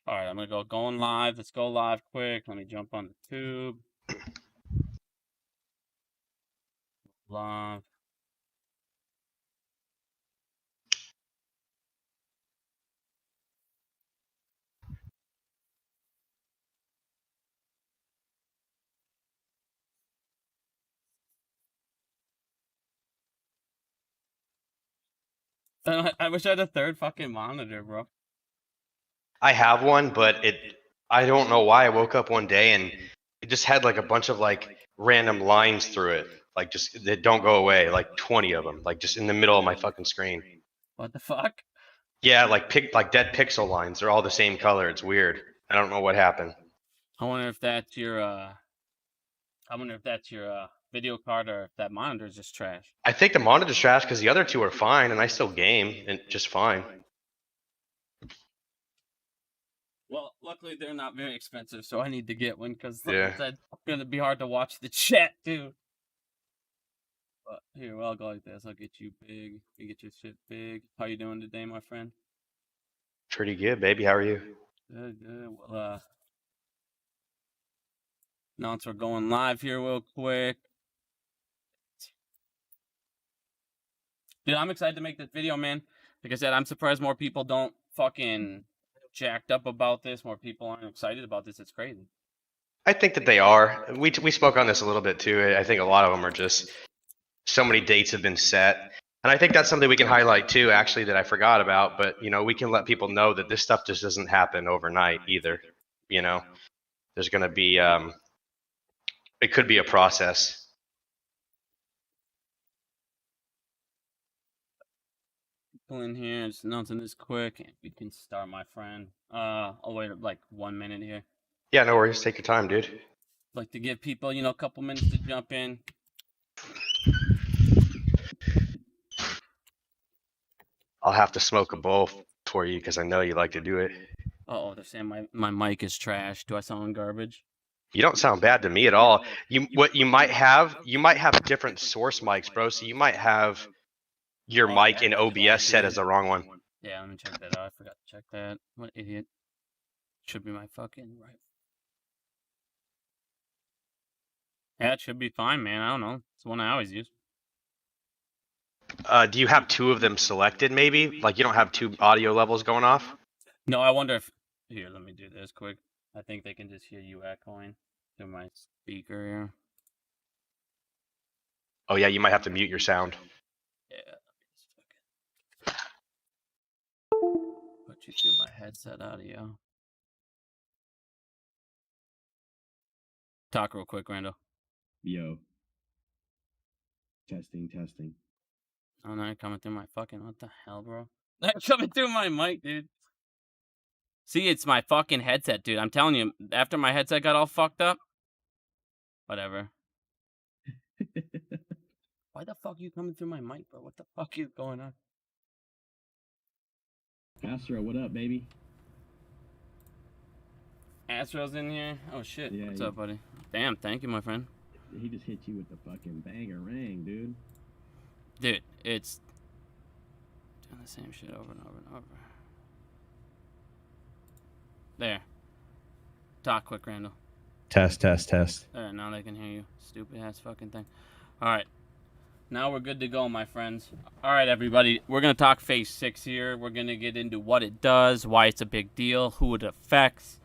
All right, I'm gonna go going live. Let's go live quick. Let me jump on the tube. Live. I wish I had a third fucking monitor, bro. I have one, but I don't know why I woke up one day and it just had like a bunch of like random lines through it. Like just that don't go away, like 20 of them, like just in the middle of my fucking screen. What the fuck? Yeah, like dead pixel lines. They're all the same color. It's weird. I don't know what happened. I wonder if that's your video card or if that monitor is just trash. I think the monitor's trash because the other two are fine and I still game and just fine. Well, luckily they're not very expensive, so I need to get one because Yeah. it's gonna be hard to watch the chat too. But here, well, I'll go like this. I'll get you big. You get your shit big. How you doing today, my friend? Pretty good, baby. How are you? Good, good. Well, announce we're going live here real quick. Dude, I'm excited to make this video, man. Like I said, I'm surprised more people don't fucking jacked up about this. More people aren't excited about this. It's crazy. I think that they are. We spoke on this a little bit too. I think a lot of them are just so many dates have been set. And I think that's something we can highlight too, actually, that I forgot about. But, you know, we can let people know that this stuff just doesn't happen overnight either. You know, there's going to be, it could be a process. People in here, just announcing this quick. We can start, my friend. I'll wait like 1 minute here. Yeah, no worries. Take your time, dude. Like to give people, you know, a couple minutes to jump in. I'll have to smoke a bowl for you because I know you like to do it. Oh, they're saying my mic is trash. Do I sound garbage? You don't sound bad to me at all. You might have different source mics, bro. So you might have your mic in OBS set as the wrong one. Yeah, let me check that out. I forgot to check that. What an idiot. Should be my fucking right. Yeah, it should be fine, man. I don't know. It's the one I always use. Do you have two of them selected, maybe? Like you don't have two audio levels going off? No, I wonder if... Here, let me do this quick. I think they can just hear you echoing through my speaker here. Oh, yeah, you might have to mute your sound. Yeah, let me just put you through my headset audio. Talk real quick, Randall. Yo. Testing. Oh, no, you're coming through my fucking... What the hell, bro? They're coming through my mic, dude. See, it's my fucking headset, dude. I'm telling you, after my headset got all fucked up... Whatever. Why the fuck are you coming through my mic, bro? What the fuck is going on? Astro, what up, baby? Astro's in here? Oh, shit. Yeah, What's up, buddy? Damn, thank you, my friend. He just hit you with the fucking bangerang, dude. Dude, it's... doing the same shit over and over and over. There. Talk quick, Randall. Test. There, now they can hear you. Stupid ass fucking thing. Alright. Now we're good to go, my friends. Alright, everybody. We're going to talk Phase 6 here. We're going to get into what it does, why it's a big deal, who it affects.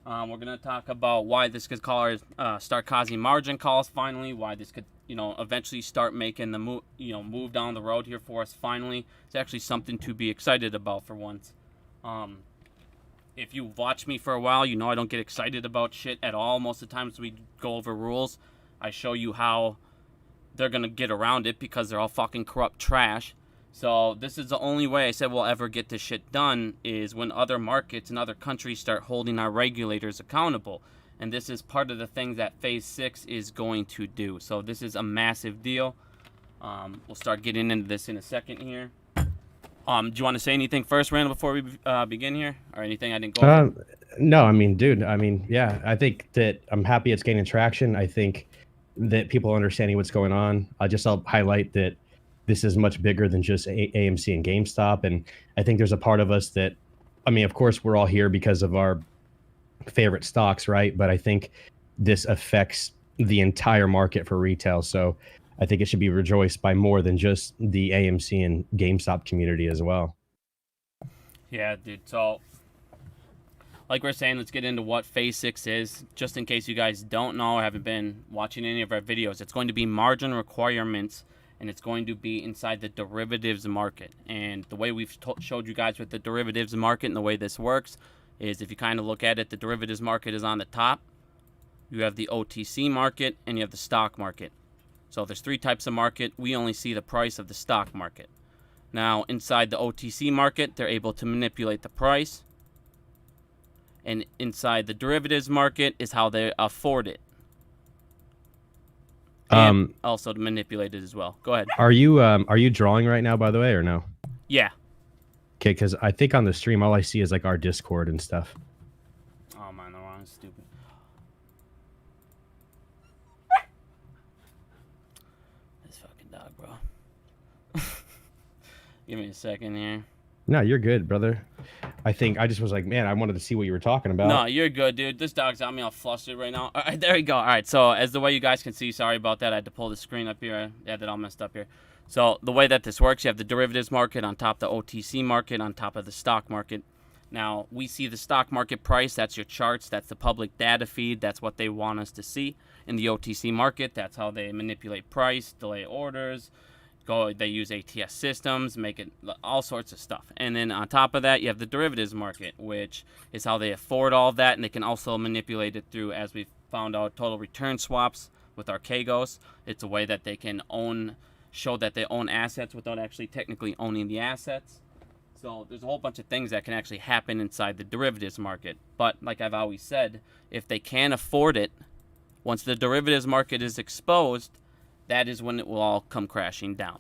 We're going to talk about why this could start causing margin calls finally, why this could, you know, eventually start making the move down the road here for us finally. It's actually something to be excited about for once. If you've watched me for a while, you know I don't get excited about shit at all. Most of the times we go over rules, I show you how they're going to get around it because they're all fucking corrupt trash. So this is the only way I said we'll ever get this shit done is when other markets and other countries start holding our regulators accountable. And this is part of the things that Phase 6 is going to do. So this is a massive deal. We'll start getting into this in a second here. Do you want to say anything first, Randall, before we begin here? Or anything I didn't go over? No, I mean, dude, yeah, I think that I'm happy it's gaining traction. I think that people are understanding what's going on. I'll highlight that this is much bigger than just AMC and GameStop. And I think there's a part of us that I mean, of course, we're all here because of our favorite stocks, right? But I think this affects the entire market for retail. So I think it should be rejoiced by more than just the AMC and GameStop community as well. Yeah, dude. So, like we're saying, let's get into what Phase 6 is. Just in case you guys don't know or haven't been watching any of our videos, it's going to be margin requirements, and it's going to be inside the derivatives market. And the way we've showed you guys with the derivatives market and the way this works is, if you kind of look at it, the derivatives market is on the top. You have the OTC market and you have the stock market. So there's 3 types of market. We only see the price of the stock market. Now, inside the OTC market, they're able to manipulate the price. And inside the derivatives market is how they afford it. And also to manipulate it as well. Go ahead. Are you drawing right now, by the way, or no? Yeah. Okay, because I think on the stream, all I see is like our Discord and stuff. Oh man, the wrong stupid. This fucking dog, bro. Give me a second here. No, you're good, brother. I think I just was like, man, I wanted to see what you were talking about. No, you're good, dude. This dog's got me all flustered right now. All right, there you go. All right, so as the way you guys can see, sorry about that. I had to pull the screen up here. I had that all messed up here. So the way that this works, you have the derivatives market on top of the OTC market on top of the stock market. Now, we see the stock market price. That's your charts. That's the public data feed. That's what they want us to see. In the OTC market, that's how they manipulate price, delay orders. They use ATS systems, make it all sorts of stuff. And then on top of that, you have the derivatives market, which is how they afford all of that. And they can also manipulate it through, as we found out, total return swaps with our Archegos. It's a way that they can show that they own assets without actually technically owning the assets. So there's a whole bunch of things that can actually happen inside the derivatives market. But like I've always said, if they can't afford it, once the derivatives market is exposed, that is when it will all come crashing down.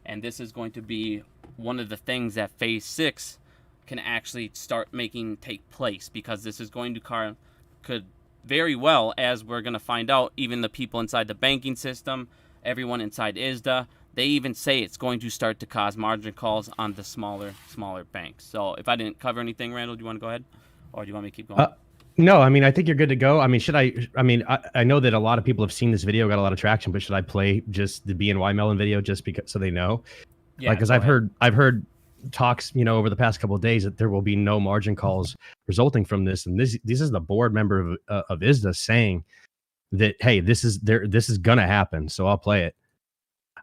And this is going to be one of the things that Phase 6 can actually start making take place, because this is going to could very well, as we're going to find out, even the people inside the banking system, everyone inside ISDA, they even say it's going to start to cause margin calls on the smaller banks. So if I didn't cover anything, Randall, do you want to go ahead? Or do you want me to keep going? No, I mean, I think you're good to go. I mean, I know that a lot of people have seen this video, got a lot of traction, but should I play just the BNY Mellon video just because so they know? Yeah, like, because I've heard talks, over the past couple of days that there will be no margin calls resulting from this. And this is the board member of ISDA saying that, hey, this is gonna happen. So I'll play it.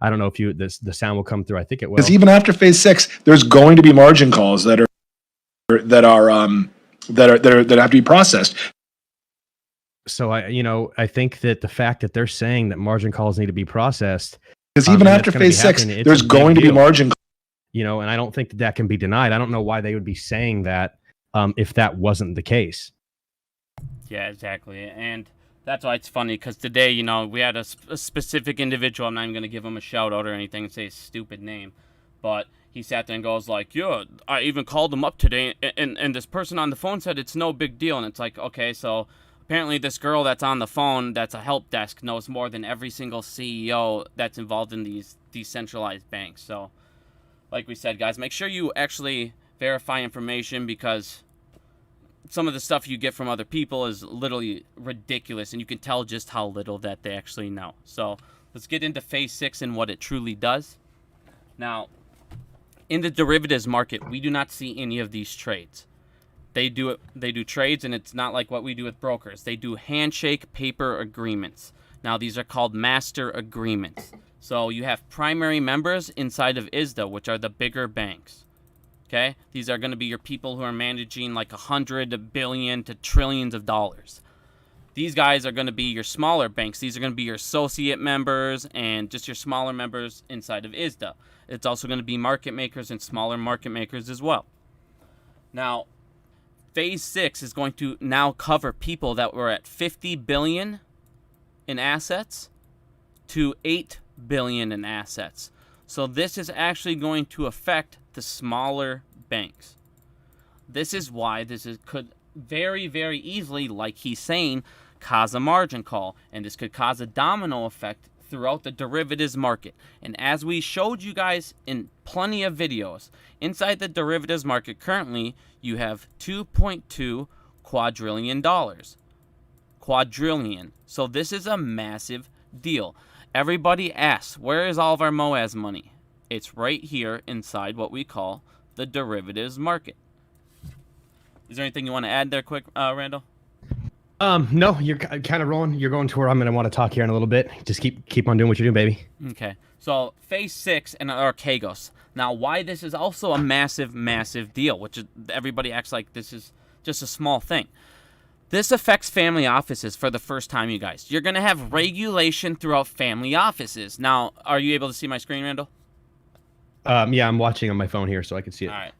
I don't know if the sound will come through. I think it will. Because even after Phase 6, there's going to be margin calls that have to be processed. So I think that the fact that they're saying that margin calls need to be processed, because even after Phase 6, there's going to be margin calls. And I don't think that can be denied. I don't know why they would be saying that if that wasn't the case. Yeah, exactly. And that's why it's funny, because today, we had a specific individual. I'm not even going to give him a shout out or anything and say his stupid name, but he sat there and goes like, yeah, I even called him up today, and this person on the phone said it's no big deal. And it's like, okay, so apparently this girl that's on the phone, that's a help desk, knows more than every single CEO that's involved in these decentralized banks. So like we said, guys, make sure you actually verify information, because some of the stuff you get from other people is literally ridiculous, and you can tell just how little that they actually know. So let's get into Phase 6 and what it truly does. Now, in the derivatives market, we do not see any of these trades. They do trades, and it's not like what we do with brokers. They do handshake paper agreements. Now, these are called master agreements. So you have primary members inside of ISDA, which are the bigger banks. Okay? These are going to be your people who are managing like 100 billion to trillions of dollars. These guys are going to be your smaller banks. These are going to be your associate members and just your smaller members inside of ISDA. It's also going to be market makers and smaller market makers as well. Now, Phase 6 is going to now cover people that were at 50 billion in assets to 8 billion in assets. So this is actually going to affect the smaller banks. This is why could very, very easily, like he's saying, cause a margin call. And this could cause a domino effect throughout the derivatives market. And as we showed you guys in plenty of videos, inside the derivatives market currently, you have $2.2 quadrillion. Quadrillion. So this is a massive deal. Everybody asks, where is all of our MOAS money? It's right here inside what we call the derivatives market. Is there anything you want to add there quick, Randall? No, you're kind of rolling. You're going to where I'm going to want to talk here in a little bit. Just keep on doing what you're doing, baby. Okay. So phase 6 and Archegos. Now, why this is also a massive, massive deal, which is, everybody acts like this is just a small thing. This affects family offices for the first time, you guys. You're going to have regulation throughout family offices. Now, are you able to see my screen, Randall? Yeah, I'm watching on my phone here, so I can see it. All right.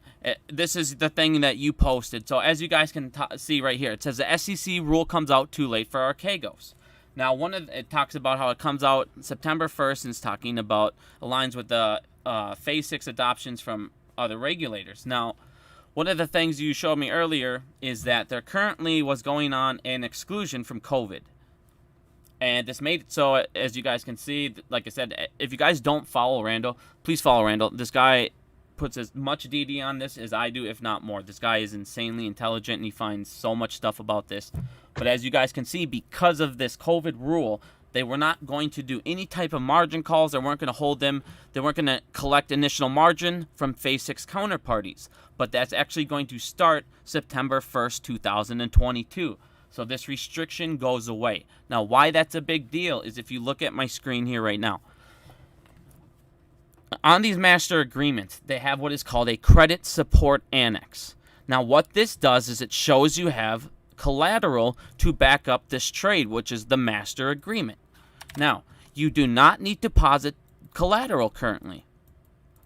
This is the thing that you posted. So as you guys can see right here, it says the SEC rule comes out too late for Archegos. Now, it talks about how it comes out September 1st, and it's talking about aligns with the phase 6 adoptions from other regulators. Now, one of the things you showed me earlier is that there currently was going on an exclusion from COVID. And this made it so, as you guys can see, like I said, if you guys don't follow Randall, please follow Randall. This guy puts as much DD on this as I do, if not more. This guy is insanely intelligent, and he finds so much stuff about this. But as you guys can see, because of this COVID rule, they were not going to do any type of margin calls. They weren't going to hold them. They weren't going to collect initial margin from phase 6 counterparties. But that's actually going to start September 1st, 2022. So this restriction goes away. Now, why that's a big deal is if you look at my screen here right now. On these master agreements, they have what is called a credit support annex. Now, what this does is it shows you have collateral to back up this trade, which is the master agreement. Now, you do not need to deposit collateral currently.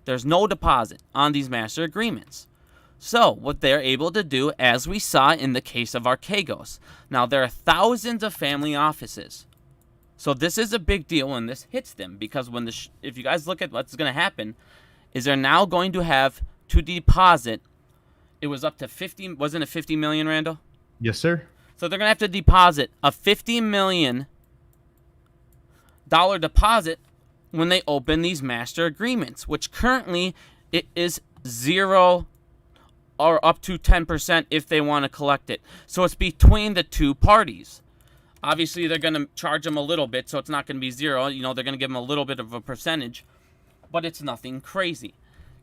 There's no deposit on these master agreements. So, what they're able to do, as we saw in the case of Archegos. Now, there are thousands of family offices. So this is a big deal when this hits them, because when if you guys look at what's going to happen, is they're now going to have to deposit. It was up to 50. Wasn't it 50 million, Randall? Yes, sir. So they're going to have to deposit a $50 million deposit when they open these master agreements, which currently it is 0 or up to 10% if they want to collect it. So it's between the two parties. Obviously, they're going to charge them a little bit, so it's not going to be 0. You know, they're going to give them a little bit of a percentage, but it's nothing crazy.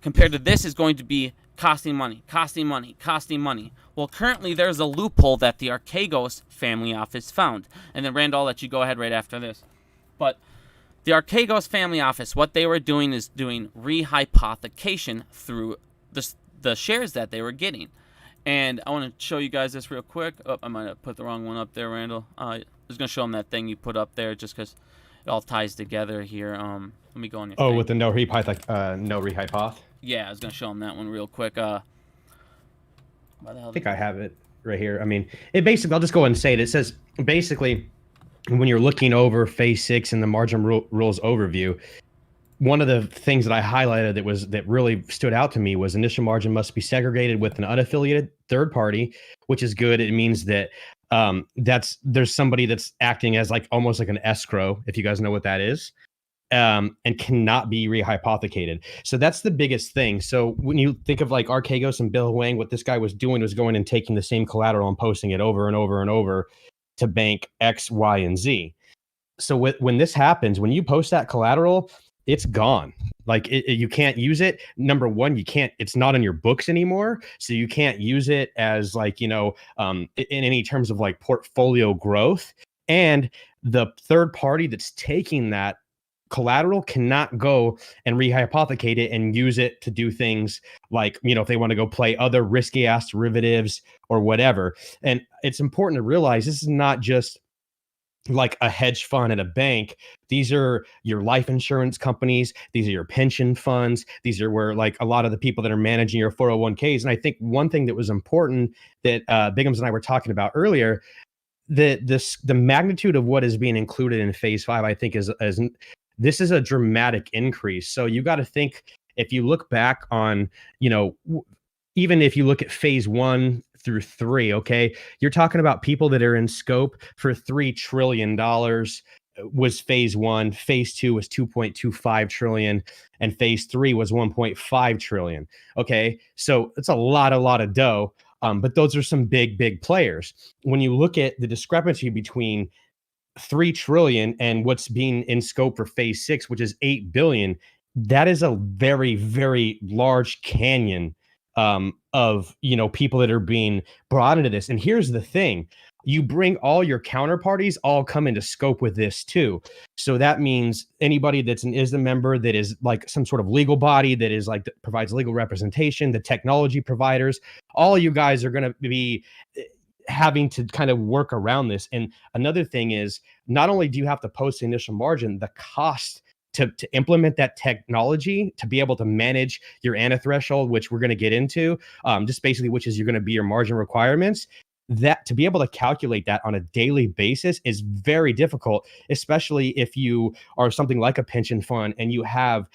Compared to this is going to be costing money, costing money, costing money. Well, currently, there's a loophole that the Archegos family office found. And then, Randall, I'll let you go ahead right after this. But the Archegos family office, what they were doing is doing rehypothecation through the shares that they were getting. And I want to show you guys this real quick. Oh, I might have put the wrong one up there, Randall. I was going to show them that thing you put up there just because it all ties together here. Let me go on your thing. With the no rehypoth? Yeah, I was going to show them that one real quick. I think I have it right here. I mean, it basically, I'll just go ahead and say it. It says, basically, when you're looking over phase 6 in the margin rules overview, one of the things that I highlighted that really stood out to me was initial margin must be segregated with an unaffiliated third party, which is good. It means that there's somebody that's acting as like almost like an escrow, if you guys know what that is, and cannot be rehypothecated. So that's the biggest thing. So when you think of like Archegos and Bill Wang, what this guy was doing was going and taking the same collateral and posting it over and over and over to bank X, Y, and Z. So when this happens, when you post that collateral, it's gone. Like you can't use it. Number one, it's not in your books anymore. So you can't use it as like, in any terms of like portfolio growth. And the third party that's taking that collateral cannot go and rehypothecate it and use it to do things like, if they want to go play other risky ass derivatives or whatever. And it's important to realize this is not just like a hedge fund at a bank. These are your life insurance companies. These are your pension funds. These are where like a lot of the people that are managing your 401ks. And I think one thing that was important that Biggums and I were talking about earlier, the magnitude of what is being included in phase 5, I think this is a dramatic increase. So you got to think, if you look back on, even if you look at phase 1 through 3, okay, you're talking about people that are in scope for $3 trillion was phase 1, phase 2 was 2.25 trillion, and phase 3 was 1.5 trillion. Okay, so it's a lot of dough. But those are some big players. When you look at the discrepancy between 3 trillion and what's being in scope for phase 6, which is 8 billion, that is a very large canyon of, you know, people that are being brought into this. And here's the thing: you bring all your counterparties all come into scope with this too. So that means anybody that's an ISDA member, that is like some sort of legal body that is like provides legal representation, the technology providers, all you guys are going to be having to kind of work around this. And another thing is, not only do you have to post the initial margin, the cost to implement that technology, to be able to manage your ANA threshold, which we're going to get into, just basically, which is you're going to be your margin requirements, that to be able to calculate that on a daily basis is very difficult, especially if you are something like a pension fund and you have,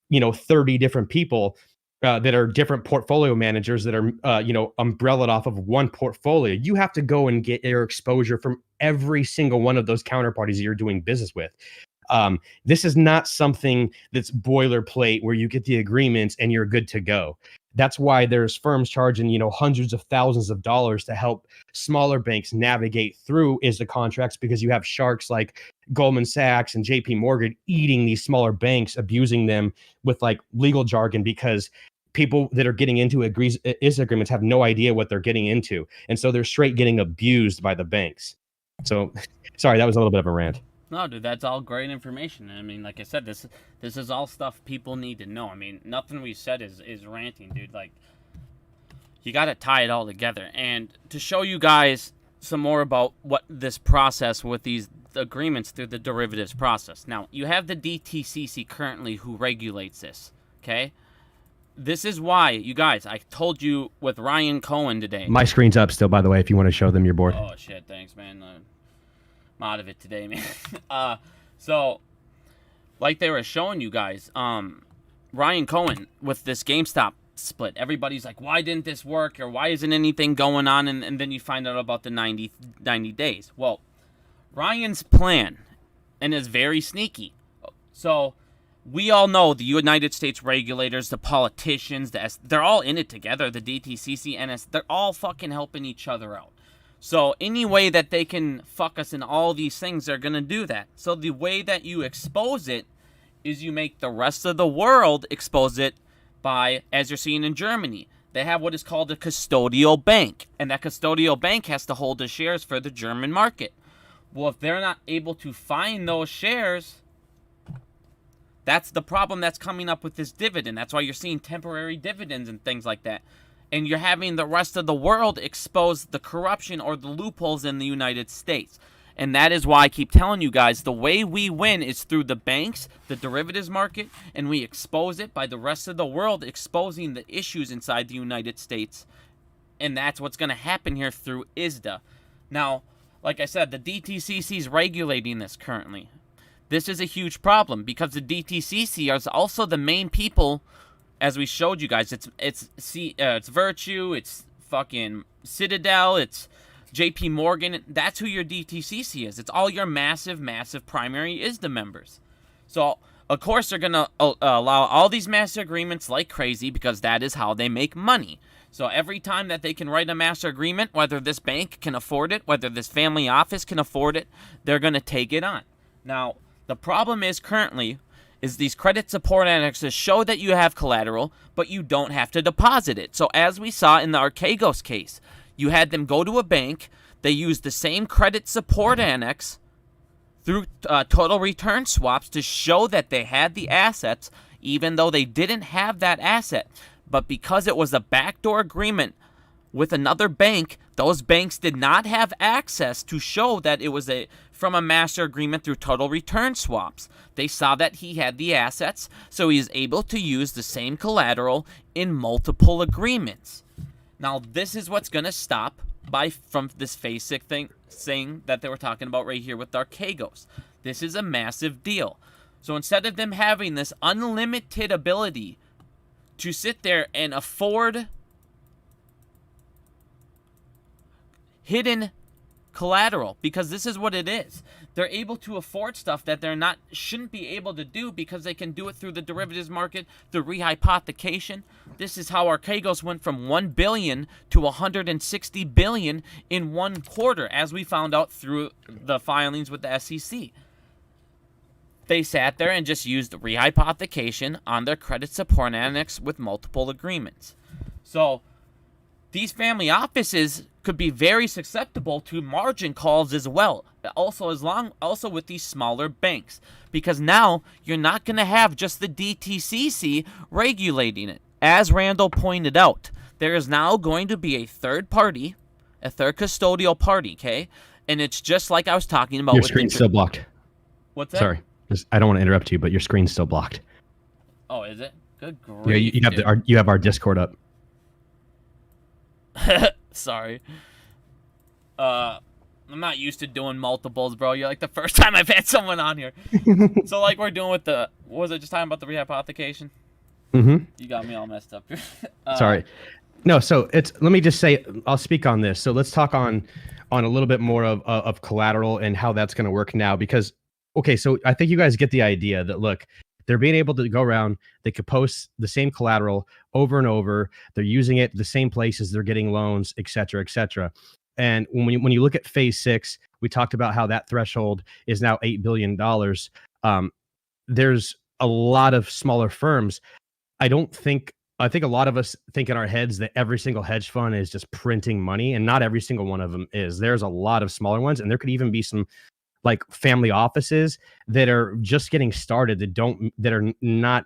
you know, 30 different people that are different portfolio managers that are, you know, umbrellaed off of one portfolio. You have to go and get your exposure from every single one of those counterparties that you're doing business with. This is not something that's boilerplate where you get the agreements and you're good to go. That's why there's firms charging, you know, hundreds of thousands of dollars to help smaller banks navigate through ISDA contracts, because you have sharks like Goldman Sachs and JP Morgan eating these smaller banks, abusing them with like legal jargon, because people that are getting into ISDA agreements have no idea what they're getting into. And so they're straight getting abused by the banks. So sorry, that was a little bit of a rant. No, dude, that's all great information. I mean, like I said, this is all stuff people need to know. I mean, nothing we said is ranting, dude. Like, you got to tie it all together. And to show you guys some more about what this process with these agreements through the derivatives process. Now, you have the DTCC currently who regulates this, okay? This is why, you guys, I told you with Ryan Cohen today. My screen's up still, by the way, if you want to show them your board. Oh, shit, thanks, man. I'm out of it today, man. So, like they were showing you guys, Ryan Cohen with this GameStop split. Everybody's like, why didn't this work? Or why isn't anything going on? And then you find out about the 90 days. Well, Ryan's plan, and is very sneaky. So, we all know the United States regulators, the politicians, they're all in it together. The DTCC, NS, they're all fucking helping each other out. So any way that they can fuck us in all these things, they're going to do that. So the way that you expose it is you make the rest of the world expose it by, as you're seeing in Germany, they have what is called a custodial bank. And that custodial bank has to hold the shares for the German market. Well, if they're not able to find those shares, that's the problem that's coming up with this dividend. That's why you're seeing temporary dividends and things like that. And you're having the rest of the world expose the corruption or the loopholes in the United States. And that is why I keep telling you guys, the way we win is through the banks, the derivatives market, and we expose it by the rest of the world exposing the issues inside the United States. And that's what's going to happen here through ISDA. Now, like I said, the DTCC is regulating this currently. This is a huge problem because the DTCC is also the main people. As we showed you guys, it's Virtue, it's fucking Citadel, it's JP Morgan. That's who your DTCC is. It's all your massive primary ISDA members. So, of course, they're going to allow all these master agreements like crazy because that is how they make money. So every time that they can write a master agreement, whether this bank can afford it, whether this family office can afford it, they're going to take it on. Now, the problem is currently is these credit support annexes show that you have collateral, but you don't have to deposit it. So as we saw in the Archegos case, you had them go to a bank, they used the same credit support annex through total return swaps to show that they had the assets, even though they didn't have that asset. But because it was a backdoor agreement with another bank, those banks did not have access to show that it was from a master agreement through total return swaps. They saw that he had the assets, so he is able to use the same collateral in multiple agreements. Now, this is what's going to stop from this FASIC thing that they were talking about right here with Archegos. This is a massive deal. So instead of them having this unlimited ability to sit there and afford hidden collateral, because this is what it is. They're able to afford stuff that shouldn't be able to do because they can do it through the derivatives market, the rehypothecation. This is how Archegos went from 1 billion to 160 billion in 1 quarter, as we found out through the filings with the SEC. They sat there and just used rehypothecation on their credit support annex with multiple agreements. So these family offices could be very susceptible to margin calls as well. Also with these smaller banks, because now you're not going to have just the DTCC regulating it. As Randall pointed out, there is now going to be a third party, a third custodial party, okay? And it's just like I was talking about. Your screen's still blocked. What's that? Sorry, I don't want to interrupt you, but your screen's still blocked. Oh, is it? Good grief. Yeah, you have our Discord up. Sorry. I'm not used to doing multiples, bro. You're like the first time I've had someone on here. So like we're doing with what was it, just talking about the rehypothecation? Mm-hmm. You got me all messed up here. Sorry. No, so let me just say, I'll speak on this. So let's talk on a little bit more of collateral and how that's going to work now, because, okay, so I think you guys get the idea that, look, they're being able to go around, they could post the same collateral over and over. They're using it the same places, they're getting loans, et cetera, et cetera. And when you look at phase 6, we talked about how that threshold is now $8 billion. There's a lot of smaller firms. I think a lot of us think in our heads that every single hedge fund is just printing money, and not every single one of them is. There's a lot of smaller ones, and there could even be some like family offices that are just getting started that are not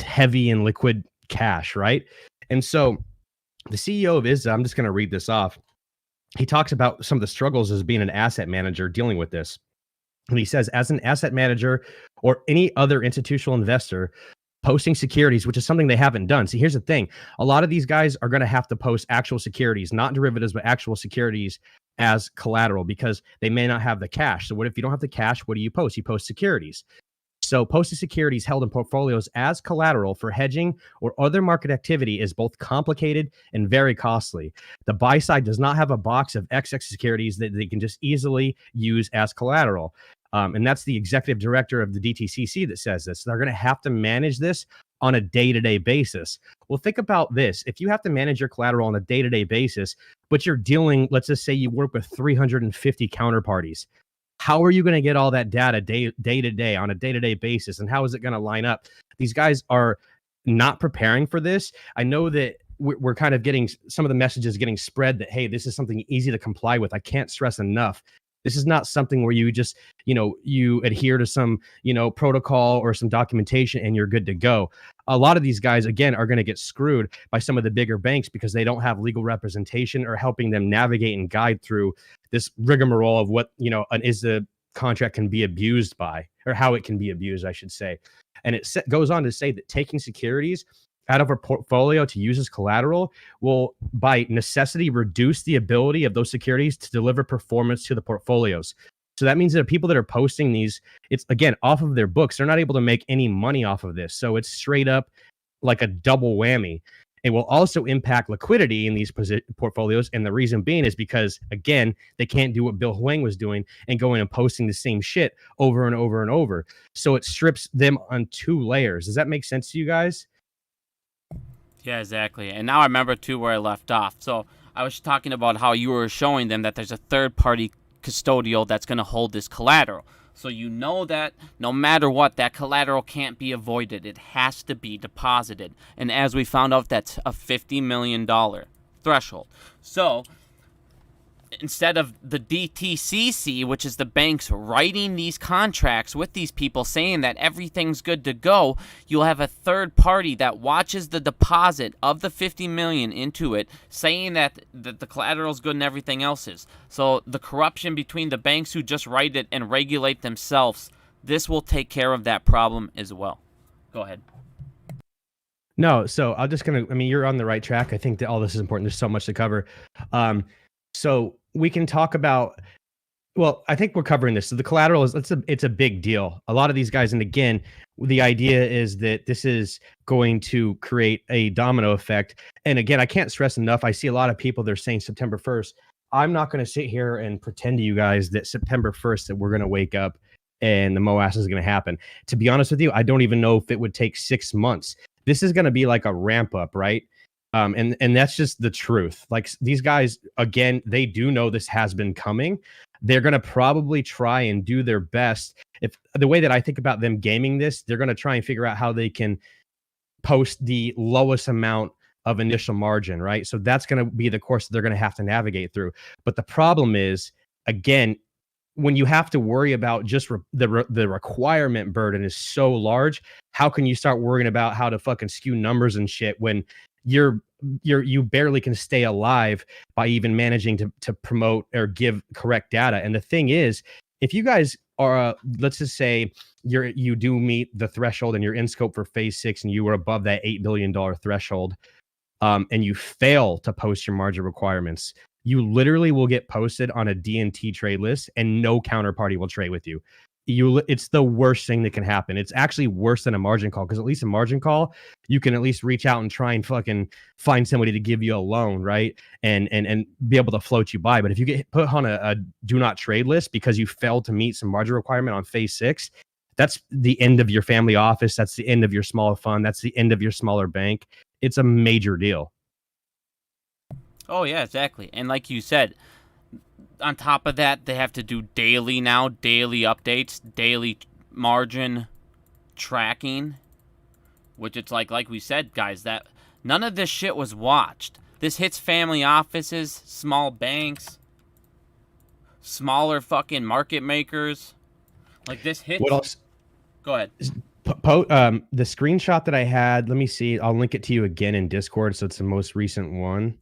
heavy in liquid cash, right? And so the CEO of ISDA, I'm just going to read this off. He talks about some of the struggles as being an asset manager dealing with this. And he says, as an asset manager or any other institutional investor, posting securities, which is something they haven't done. See, here's the thing. A lot of these guys are going to have to post actual securities, not derivatives, but actual securities as collateral, because they may not have the cash. So what if you don't have the cash? What do you post? You post securities. So posting securities held in portfolios as collateral for hedging or other market activity is both complicated and very costly. The buy side does not have a box of XX securities that they can just easily use as collateral. And that's the executive director of the DTCC that says this. They're going to have to manage this on a day-to-day basis. Well, think about this. If you have to manage your collateral on a day-to-day basis, but you're dealing, let's just say you work with 350 counterparties, how are you going to get all that data day to day on a day-to-day basis? And how is it going to line up? These guys are not preparing for this. I know that we're kind of getting some of the messages getting spread that, hey, this is something easy to comply with. I can't stress enough. This is not something where you just, you adhere to some, protocol or some documentation and you're good to go. A lot of these guys, again, are going to get screwed by some of the bigger banks because they don't have legal representation or helping them navigate and guide through this rigmarole of what, an ISDA contract can be abused by, or how it can be abused, I should say. And it goes on to say that taking securities out of a portfolio to use as collateral will, by necessity, reduce the ability of those securities to deliver performance to the portfolios. So that means that people that are posting these, it's again off of their books, they're not able to make any money off of this. So it's straight up like a double whammy. It will also impact liquidity in these portfolios. And the reason being is because, again, they can't do what Bill Huang was doing and going and posting the same shit over and over and over. So it strips them on 2 layers. Does that make sense to you guys? Yeah, exactly. And now I remember, too, where I left off. So I was talking about how you were showing them that there's a third-party custodial that's going to hold this collateral. So you know that no matter what, that collateral can't be avoided. It has to be deposited. And as we found out, that's a $50 million threshold. So instead of the DTCC, which is the banks writing these contracts with these people saying that everything's good to go, you'll have a third party that watches the deposit of the $50 million into it, saying that the collateral is good and everything else is. So the corruption between the banks who just write it and regulate themselves, this will take care of that problem as well. Go ahead. No, so you're on the right track. I think that all this is important. There's so much to cover. So we can talk about, well, I think we're covering this. So the collateral it's a big deal. A lot of these guys, and again, the idea is that this is going to create a domino effect. And again, I can't stress enough. I see a lot of people, they're saying September 1st. I'm not going to sit here and pretend to you guys that September 1st that we're going to wake up and the MOAS is going to happen. To be honest with you, I don't even know if it would take 6 months. This is going to be like a ramp up, right? And that's just the truth. Like these guys, again, they do know this has been coming. They're going to probably try and do their best. If the way that I think about them gaming this, they're going to try and figure out how they can post the lowest amount of initial margin, right? So that's going to be the course that they're going to have to navigate through. But the problem is, again, when you have to worry about just the requirement burden is so large, how can you start worrying about how to fucking skew numbers and shit when you barely can stay alive by even managing to promote or give correct data? And the thing is, if you guys are, let's just say you do meet the threshold and you're in scope for phase 6 and you were above that $8 billion threshold, and you fail to post your margin requirements, you literally will get posted on a DNT trade list and no counterparty will trade with you. It's the worst thing that can happen. It's actually worse than a margin call, because at least a margin call, you can at least reach out and try and fucking find somebody to give you a loan, right? And be able to float you by. But if you get put on a do not trade list because you failed to meet some margin requirement on phase 6, that's the end of your family office. That's the end of your smaller fund. That's the end of your smaller bank. It's a major deal. Oh, yeah, exactly. And like you said, on top of that, they have to do daily updates, daily margin tracking, which it's like we said, guys, that none of this shit was watched. This hits family offices, small banks, smaller fucking market makers. Like this hits. What else? Go ahead. The screenshot that I had, let me see. I'll link it to you again in Discord, so it's the most recent one.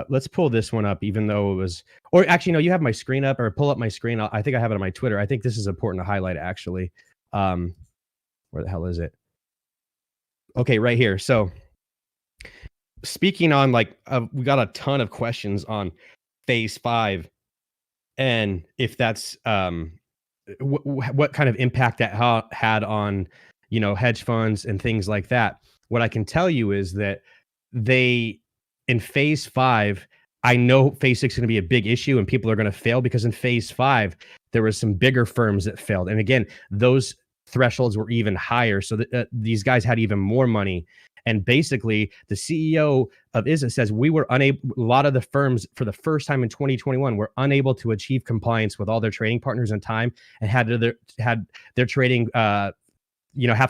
Let's pull this one up, even though it was, or actually, no, you have my screen up, or pull up my screen. I think I have it on my Twitter. I think this is important to highlight, actually. Where the hell is it? Okay, right here. So speaking on we got a ton of questions on phase 5 and if that's, what kind of impact that had on, hedge funds and things like that. What I can tell you is that in phase 5, I know phase 6 is going to be a big issue and people are going to fail, because in phase 5, there were some bigger firms that failed. And again, those thresholds were even higher. So these guys had even more money. And basically, the CEO of ISDA says we were unable, a lot of the firms for the first time in 2021 were unable to achieve compliance with all their trading partners in time, and had their trading have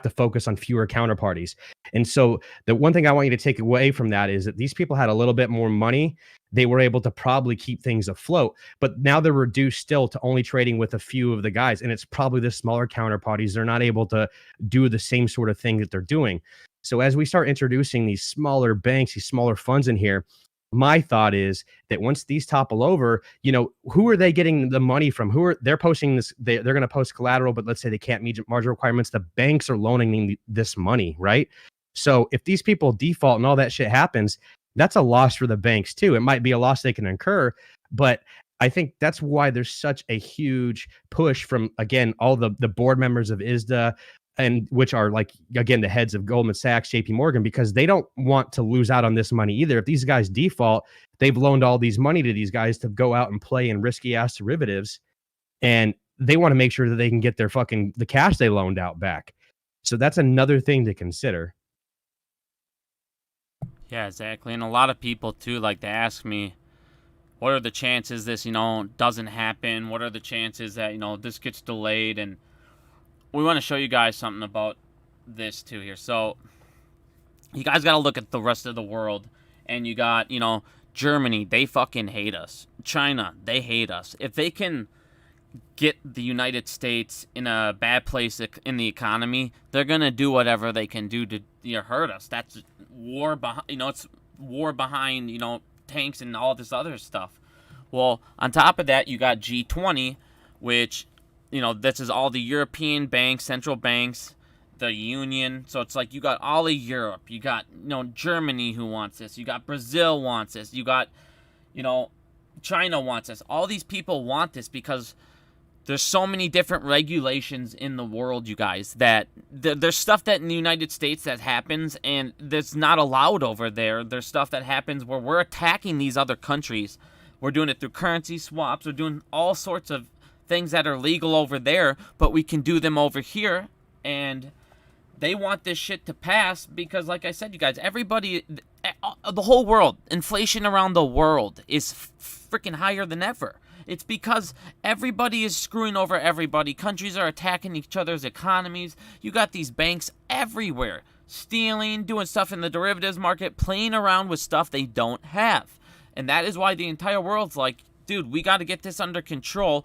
to focus on fewer counterparties. And so the one thing I want you to take away from that is that these people had a little bit more money. They were able to probably keep things afloat, but now they're reduced still to only trading with a few of the guys. And it's probably the smaller counterparties. They're not able to do the same sort of thing that they're doing. So as we start introducing these smaller banks, these smaller funds in here, my thought is that once these topple over, who are they getting the money from? They're posting this? They're going to post collateral, but let's say they can't meet margin requirements. The banks are loaning them this money, right? So if these people default and all that shit happens, that's a loss for the banks too. It might be a loss they can incur, but I think that's why there's such a huge push from, again, all the board members of ISDA, and which are again, the heads of Goldman Sachs, JP Morgan, because they don't want to lose out on this money either. If these guys default, they've loaned all these money to these guys to go out and play in risky ass derivatives. And they want to make sure that they can get the cash they loaned out back. So that's another thing to consider. Yeah, exactly. And a lot of people too, they ask me, what are the chances this, doesn't happen? What are the chances that, this gets delayed? And we want to show you guys something about this too here. So you guys got to look at the rest of the world, and you got, Germany, they fucking hate us. China, they hate us. If they can get the United States in a bad place in the economy, they're going to do whatever they can do to hurt us. That's war behind, it's war behind, tanks and all this other stuff. Well, on top of that, you got G20, which, this is all the European banks, central banks, the union. So it's you got all of Europe. You got, Germany who wants this. You got Brazil wants this. You got, China wants this. All these people want this because there's so many different regulations in the world, you guys, that there's stuff that in the United States that happens and that's not allowed over there. There's stuff that happens where we're attacking these other countries We're doing it through currency swaps. We're doing all sorts of things that are legal over there, but we can do them over here. And they want this shit to pass because, like I said, you guys, everybody, the whole world, inflation around the world is freaking higher than ever. It's because everybody is screwing over everybody. Countries are attacking each other's economies. You got these banks everywhere stealing, doing stuff in the derivatives market, playing around with stuff they don't have. And that is why the entire world's like, dude, we got to get this under control.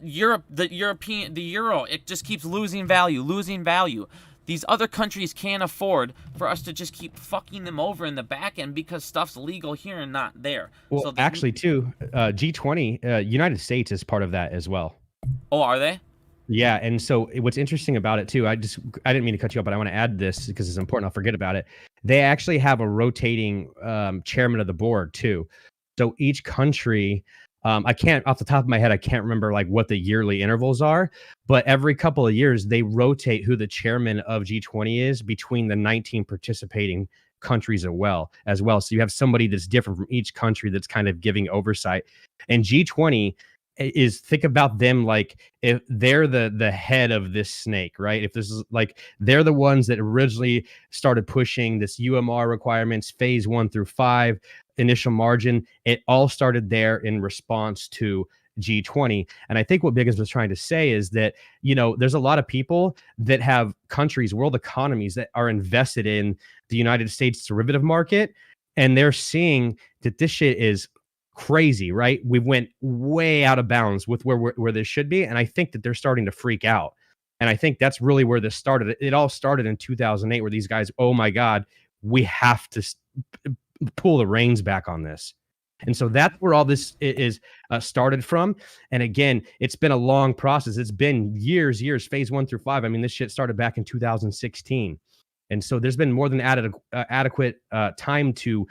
Europe, the euro, it just keeps losing value. These other countries can't afford for us to just keep fucking them over in the back end because stuff's legal here and not there. Well, so actually, too, G20, United States is part of that as well. Oh, are they? Yeah, and so what's interesting about it, too, I didn't mean to cut you off, but I want to add this because it's important. I'll forget about it. They actually have a rotating chairman of the board, too. So each country... I can't, off the top of my head, I can't remember like what the yearly intervals are, but every couple of years they rotate who the chairman of G20 is between the 19 participating countries as well. So you have somebody that's different from each country that's kind of giving oversight. And G20 is, think about them like if they're the head of this snake, right? If this is like, they're the ones that originally started pushing this UMR requirements, phase 1 through 5, initial margin. It all started there in response to G20. And I think what Biggins was trying to say is that, you know, there's a lot of people that have countries, world economies that are invested in the United States derivative market. And they're seeing that this shit is crazy, right? We went way out of bounds with where this should be. And I think that they're starting to freak out. And I think that's really where this started. It all started in 2008 where these guys, oh my God, we have to pull the reins back on this. And so that's where all this is started from. And again, it's been a long process. It's been years, phase 1 through 5. I mean, this shit started back in 2016. And so there's been more than adequate time to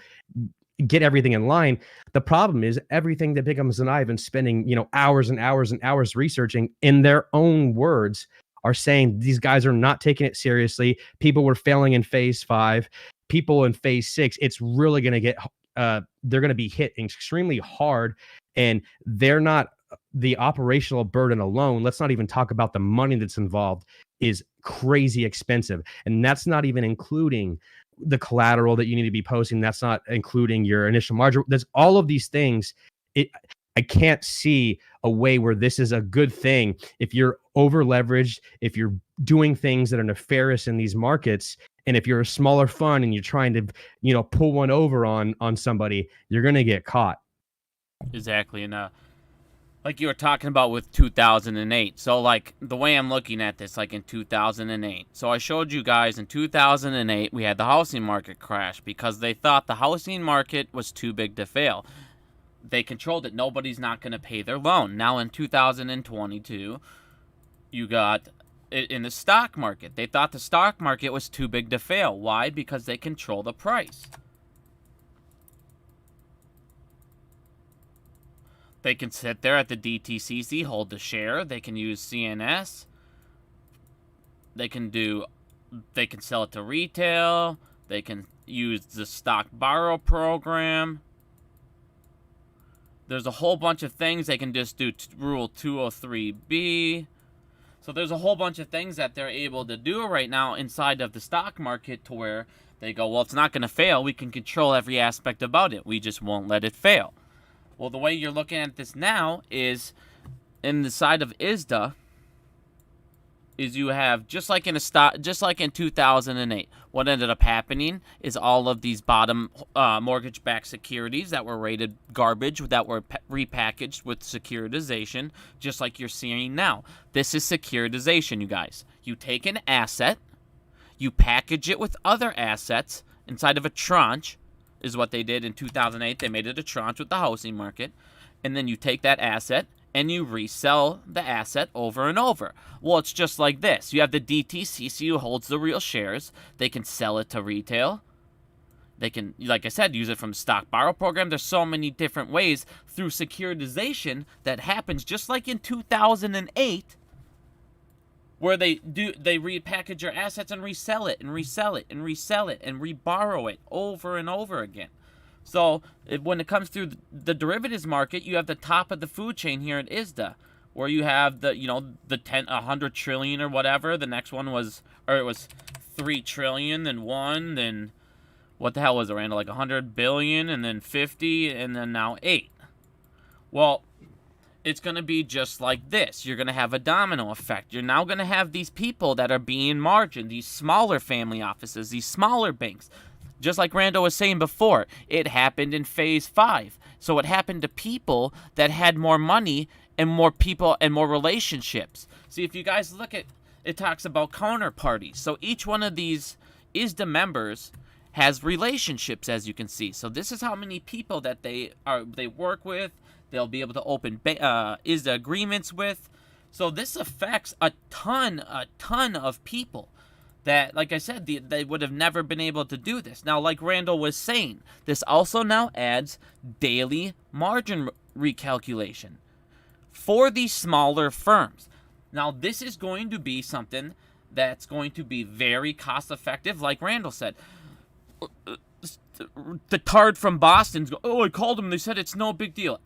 get everything in line. The problem is everything that Biggins and I have been spending, you know, hours and hours and hours researching, in their own words, are saying these guys are not taking it seriously. People were failing in phase 5. People in phase 6, it's really going to get, they're going to be hit extremely hard, and they're not, the operational burden alone, let's not even talk about the money that's involved, is crazy expensive. And that's not even including the collateral that you need to be posting. That's not including your initial margin. There's all of these things. I can't see a way where this is a good thing. If you're over leveraged, if you're doing things that are nefarious in these markets, and if you're a smaller fund and you're trying to, you know, pull one over on somebody, you're going to get caught. Exactly. And like you were talking about with 2008. So like the way I'm looking at this, like in 2008. So I showed you guys in 2008, we had the housing market crash because they thought the housing market was too big to fail. They controlled it. Nobody's not going to pay their loan. Now in 2022, you got in the stock market. They thought the stock market was too big to fail. Why? Because they control the price. They can sit there at the DTCC, hold the share. They can use CNS. They can sell it to retail. They can use the stock borrow program. There's a whole bunch of things. They can just do Rule 203B. So there's a whole bunch of things that they're able to do right now inside of the stock market to where they go, well, it's not going to fail. We can control every aspect about it. We just won't let it fail. Well, the way you're looking at this now is in the side of ISDA is you have, just like in 2008, what ended up happening is all of these bottom mortgage-backed securities that were rated garbage, that were repackaged with securitization, just like you're seeing now. This is securitization, you guys. You take an asset, you package it with other assets inside of a tranche, is what they did in 2008. They made it a tranche with the housing market, and then you take that asset and you resell the asset over and over. Well, it's just like this. You have the DTCC who holds the real shares. They can sell it to retail. They can, like I said, use it from the stock borrow program. There's so many different ways through securitization that happens just like in 2008, where they repackage your assets and resell it and resell it and resell it and reborrow it over and over again. So when it comes to the derivatives market, you have the top of the food chain here at ISDA, where you have the 100 trillion or whatever. The next one was, or it was 3 trillion, then 1, then what the hell was it, Randall? Like 100 billion, and then 50, and then now 8. Well, it's going to be just like this. You're going to have a domino effect. You're now going to have these people that are being margined, these smaller family offices, these smaller banks. Just like Randall was saying before, it happened in phase 5. So it happened to people that had more money and more people and more relationships. See, if you guys look at, it talks about counterparties. So each one of these ISDA members has relationships, as you can see. So this is how many people that they work with. They'll be able to open ISDA agreements with. So this affects a ton of people that, like I said, they would have never been able to do this. Now, like Randall was saying, this also now adds daily margin recalculation for these smaller firms. Now, this is going to be something that's going to be very cost effective, like Randall said. The tard from Boston's I called them, they said it's no big deal.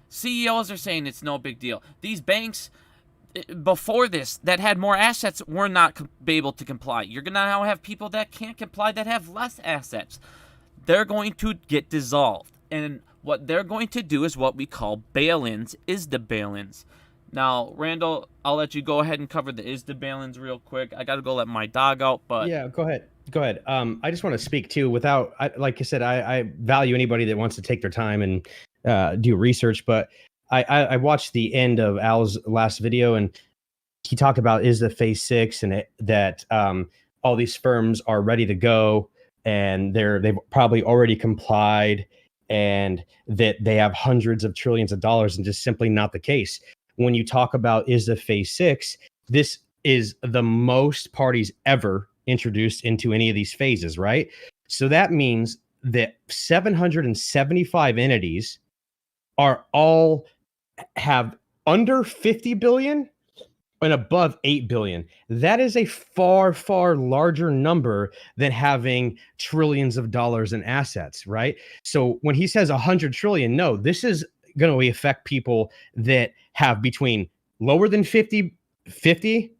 CEOs are saying it's no big deal. These banks before this that had more assets were not able to comply. You're going to now have people that can't comply that have less assets. They're going to get dissolved. And what they're going to do is what we call bail-ins, ISDA bail-ins. Now, Randall, I'll let you go ahead and cover the ISDA bail-ins real quick. I got to go let my dog out, but... Yeah, go ahead. I just want to speak too without, like I said, I value anybody that wants to take their time and do research, but I watched the end of Al's last video, and he talked about ISDA phase 6 and that all these firms are ready to go, and they've probably already complied, and that they have hundreds of trillions of dollars, and just simply not the case. When you talk about ISDA phase 6, this is the most parties ever introduced into any of these phases, right? So that means that 775 entities are all have under 50 billion and above 8 billion. That is a far, far larger number than having trillions of dollars in assets, right? So when he says 100 trillion, no, this is going to affect people that have between lower than 50,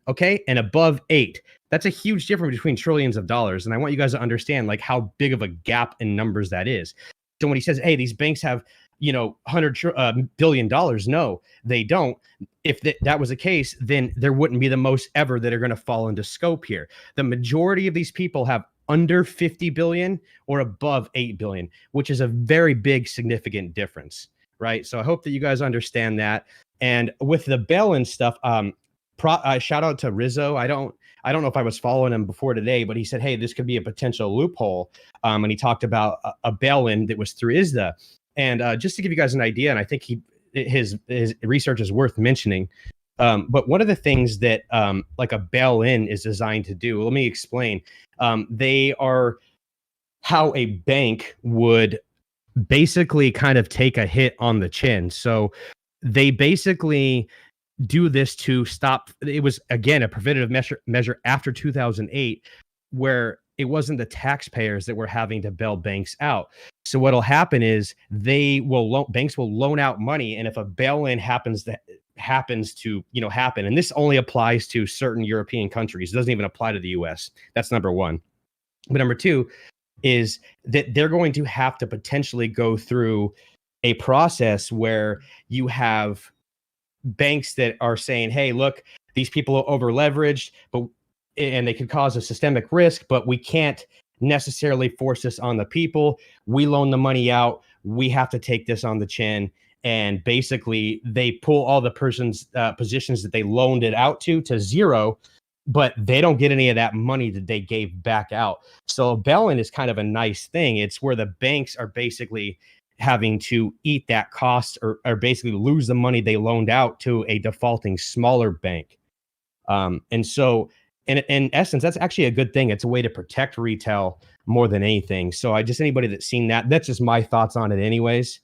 okay, and above 8. That's a huge difference between trillions of dollars. And I want you guys to understand like how big of a gap in numbers that is. So when he says, hey, these banks have, $100 billion, no, they don't. If that was the case, then there wouldn't be the most ever that are going to fall into scope here. The majority of these people have under 50 billion or above 8 billion, which is a very big, significant difference, right? So I hope that you guys understand that. And with the bail-in stuff, shout out to Rizzo. I don't know if I was following him before today, but he said, hey, this could be a potential loophole. And he talked about a bail-in that was through ISDA. And just to give you guys an idea, and I think his research is worth mentioning. But one of the things that like a bail-in is designed to do, let me explain. They are how a bank would basically kind of take a hit on the chin. So they basically do this to stop. It was, again, a preventative measure after 2008, where it wasn't the taxpayers that were having to bail banks out. So what'll happen is banks will loan out money, and if a bail-in happens to happen, and this only applies to certain European countries, it doesn't even apply to the US. That's number one. But number two is that they're going to have to potentially go through a process where you have banks that are saying, hey, look, these people are over leveraged, and they could cause a systemic risk, but we can't necessarily force this on the people. We loan the money out. We have to take this on the chin. And basically they pull all the person's positions that they loaned it out to zero, but they don't get any of that money that they gave back out. So bail-in is kind of a nice thing. It's where the banks are basically having to eat that cost or basically lose the money they loaned out to a defaulting smaller bank. And so in essence, that's actually a good thing. It's a way to protect retail more than anything. So anybody that's seen that's just my thoughts on it anyways.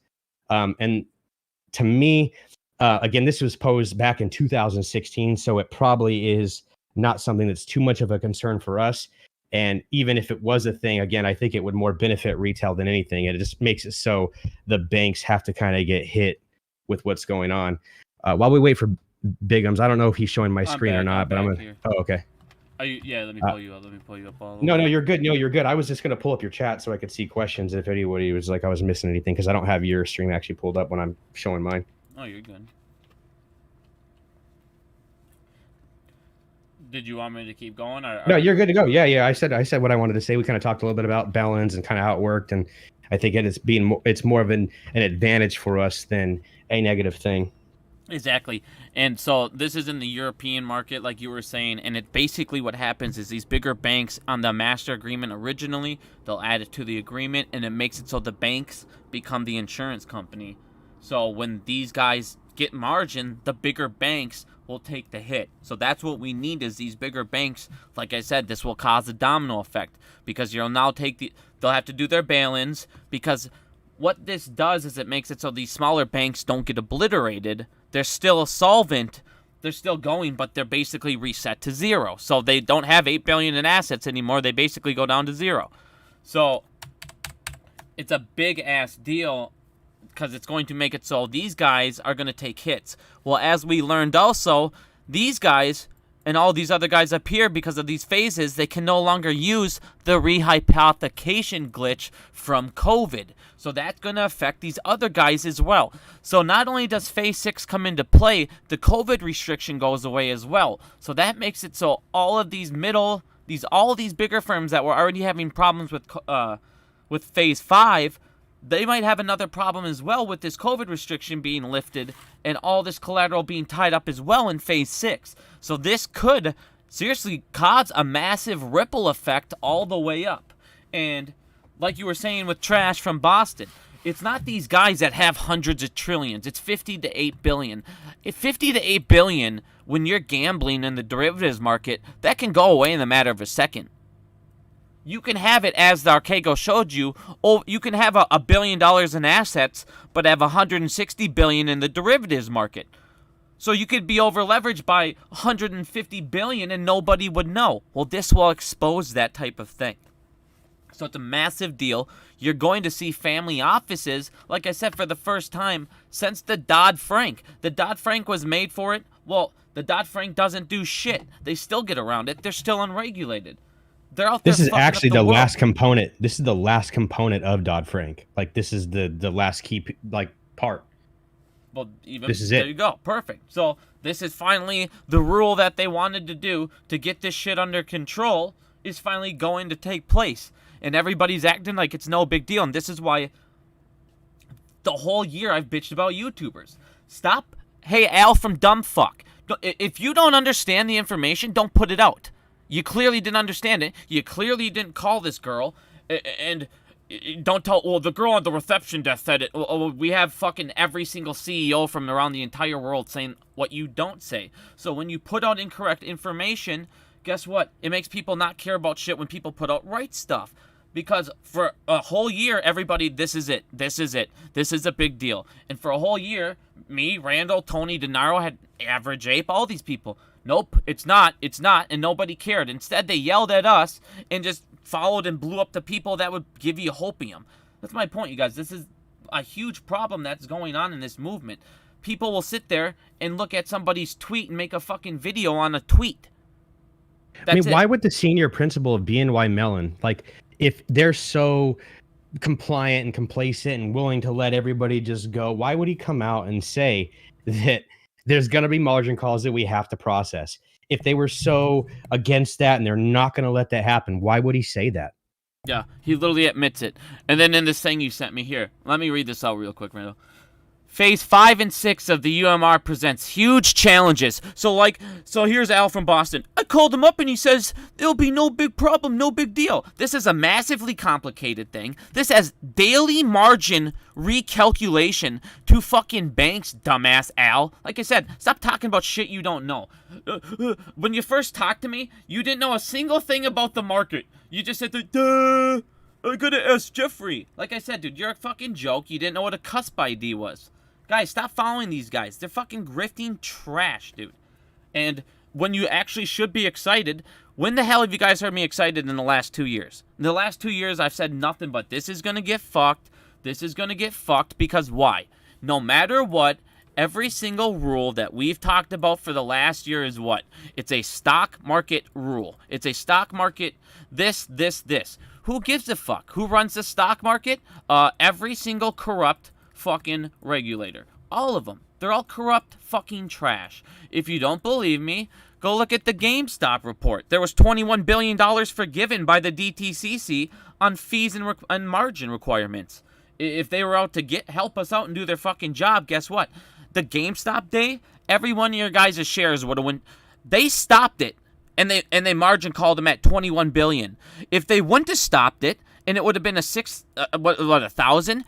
And to me, again, this was posed back in 2016, so it probably is not something that's too much of a concern for us. And even if it was a thing, again, I think it would more benefit retail than anything. And it just makes it so the banks have to kind of get hit with what's going on. While we wait for Bigums, I don't know if he's showing my screen or not, but I'm gonna. Oh, okay. Yeah, let me pull you up. Let me pull you up. No, you're good. No, you're good. I was just gonna pull up your chat so I could see questions if anybody was like I was missing anything, because I don't have your stream actually pulled up when I'm showing mine. Oh, you're good. Did you want me to keep going? No, you're good to go. Yeah. I said what I wanted to say. We kind of talked a little bit about balance and kind of how it worked, and I think it's more of an advantage for us than a negative thing. Exactly. And so this is in the European market, like you were saying, and it basically what happens is these bigger banks on the master agreement originally, they'll add it to the agreement, and it makes it so the banks become the insurance company. So when these guys get margin, the bigger banks will take the hit. So that's what we need is these bigger banks. Like I said, this will cause a domino effect because they'll have to do their bail-ins, because what this does is it makes it so these smaller banks don't get obliterated. They're still solvent, they're still going, but they're basically reset to zero. So they don't have $8 billion in assets anymore. They basically go down to zero. So it's a big ass deal because it's going to make it so these guys are going to take hits. Well, as we learned also, these guys and all these other guys up here, because of these phases, they can no longer use the rehypothecation glitch from COVID. So that's going to affect these other guys as well. So not only does phase 6 come into play, the COVID restriction goes away as well. So that makes it so all of these all these bigger firms that were already having problems with phase 5, they might have another problem as well with this COVID restriction being lifted and all this collateral being tied up as well in phase 6. So this could seriously cause a massive ripple effect all the way up. And like you were saying with Trash from Boston, it's not these guys that have hundreds of trillions. It's 50 to 8 billion. If 50 to 8 billion, when you're gambling in the derivatives market, that can go away in the matter of a second. You can have it, as the Archego showed you, you can have $1 billion in assets, but have 160 billion in the derivatives market. So you could be over leveraged by 150 billion and nobody would know. Well, this will expose that type of thing. So it's a massive deal. You're going to see family offices, like I said, for the first time since the Dodd-Frank. The Dodd-Frank was made for it. Well, the Dodd-Frank doesn't do shit. They still get around it. They're still unregulated. They're out there. This is actually the world. last component. This is the last component of Dodd-Frank. Like, this is the last key part. Well, this is there it. You go. Perfect. So this is finally the rule that they wanted to do to get this shit under control is finally going to take place. And everybody's acting like it's no big deal. And this is why the whole year I've bitched about YouTubers. Stop. Hey, Al from Dumbfuck. If you don't understand the information, don't put it out. You clearly didn't understand it. You clearly didn't call this girl. And don't tell, well, the girl on the reception desk said it. Oh, we have fucking every single CEO from around the entire world saying what you don't say. So when you put out incorrect information, guess what? It makes people not care about shit when people put out right stuff. Because for a whole year, everybody, this is it. This is it. This is a big deal. And for a whole year, me, Randall, Tony, Denaro, had Average Ape, all these people. Nope, it's not, and nobody cared. Instead, they yelled at us and just followed and blew up the people that would give you hopium. That's my point, you guys. This is a huge problem that's going on in this movement. People will sit there and look at somebody's tweet and make a fucking video on a tweet. That's why would the senior principal of BNY Mellon, like, if they're so compliant and complacent and willing to let everybody just go, why would he come out and say that there's going to be margin calls that we have to process? If they were so against that and they're not going to let that happen, why would he say that? Yeah, he literally admits it. And then in this thing you sent me here, let me read this out real quick, Randall. Phase 5 and 6 of the UMR presents huge challenges. So here's Al from Boston. I called him up and he says, there'll be no big problem, no big deal. This is a massively complicated thing. This has daily margin recalculation to fucking banks, dumbass Al. Like I said, stop talking about shit you don't know. When you first talked to me, you didn't know a single thing about the market. You just said, duh, I gotta ask Jeffrey. Like I said, dude, you're a fucking joke. You didn't know what a cusp ID was. Guys, stop following these guys. They're fucking grifting trash, dude. And when you actually should be excited, When the hell have you guys heard me excited in the last 2 years? In the last 2 years, I've said nothing but this is going to get fucked. This is going to get fucked because why? No matter what, every single rule that we've talked about for the last year is what? It's a stock market rule. It's a stock market this. Who gives a fuck? Who runs the stock market? Every single corrupt fucking regulator. All of them. They're all corrupt fucking trash. If you don't believe me, go look at the GameStop report. There was $21 billion forgiven by the DTCC on fees and margin requirements. If they were out to help us out and do their fucking job, guess what? The GameStop day, every one of your guys' shares would have went. They stopped it, and they margin called them at $21 billion. If they wouldn't have stopped it, and it would have been a thousand,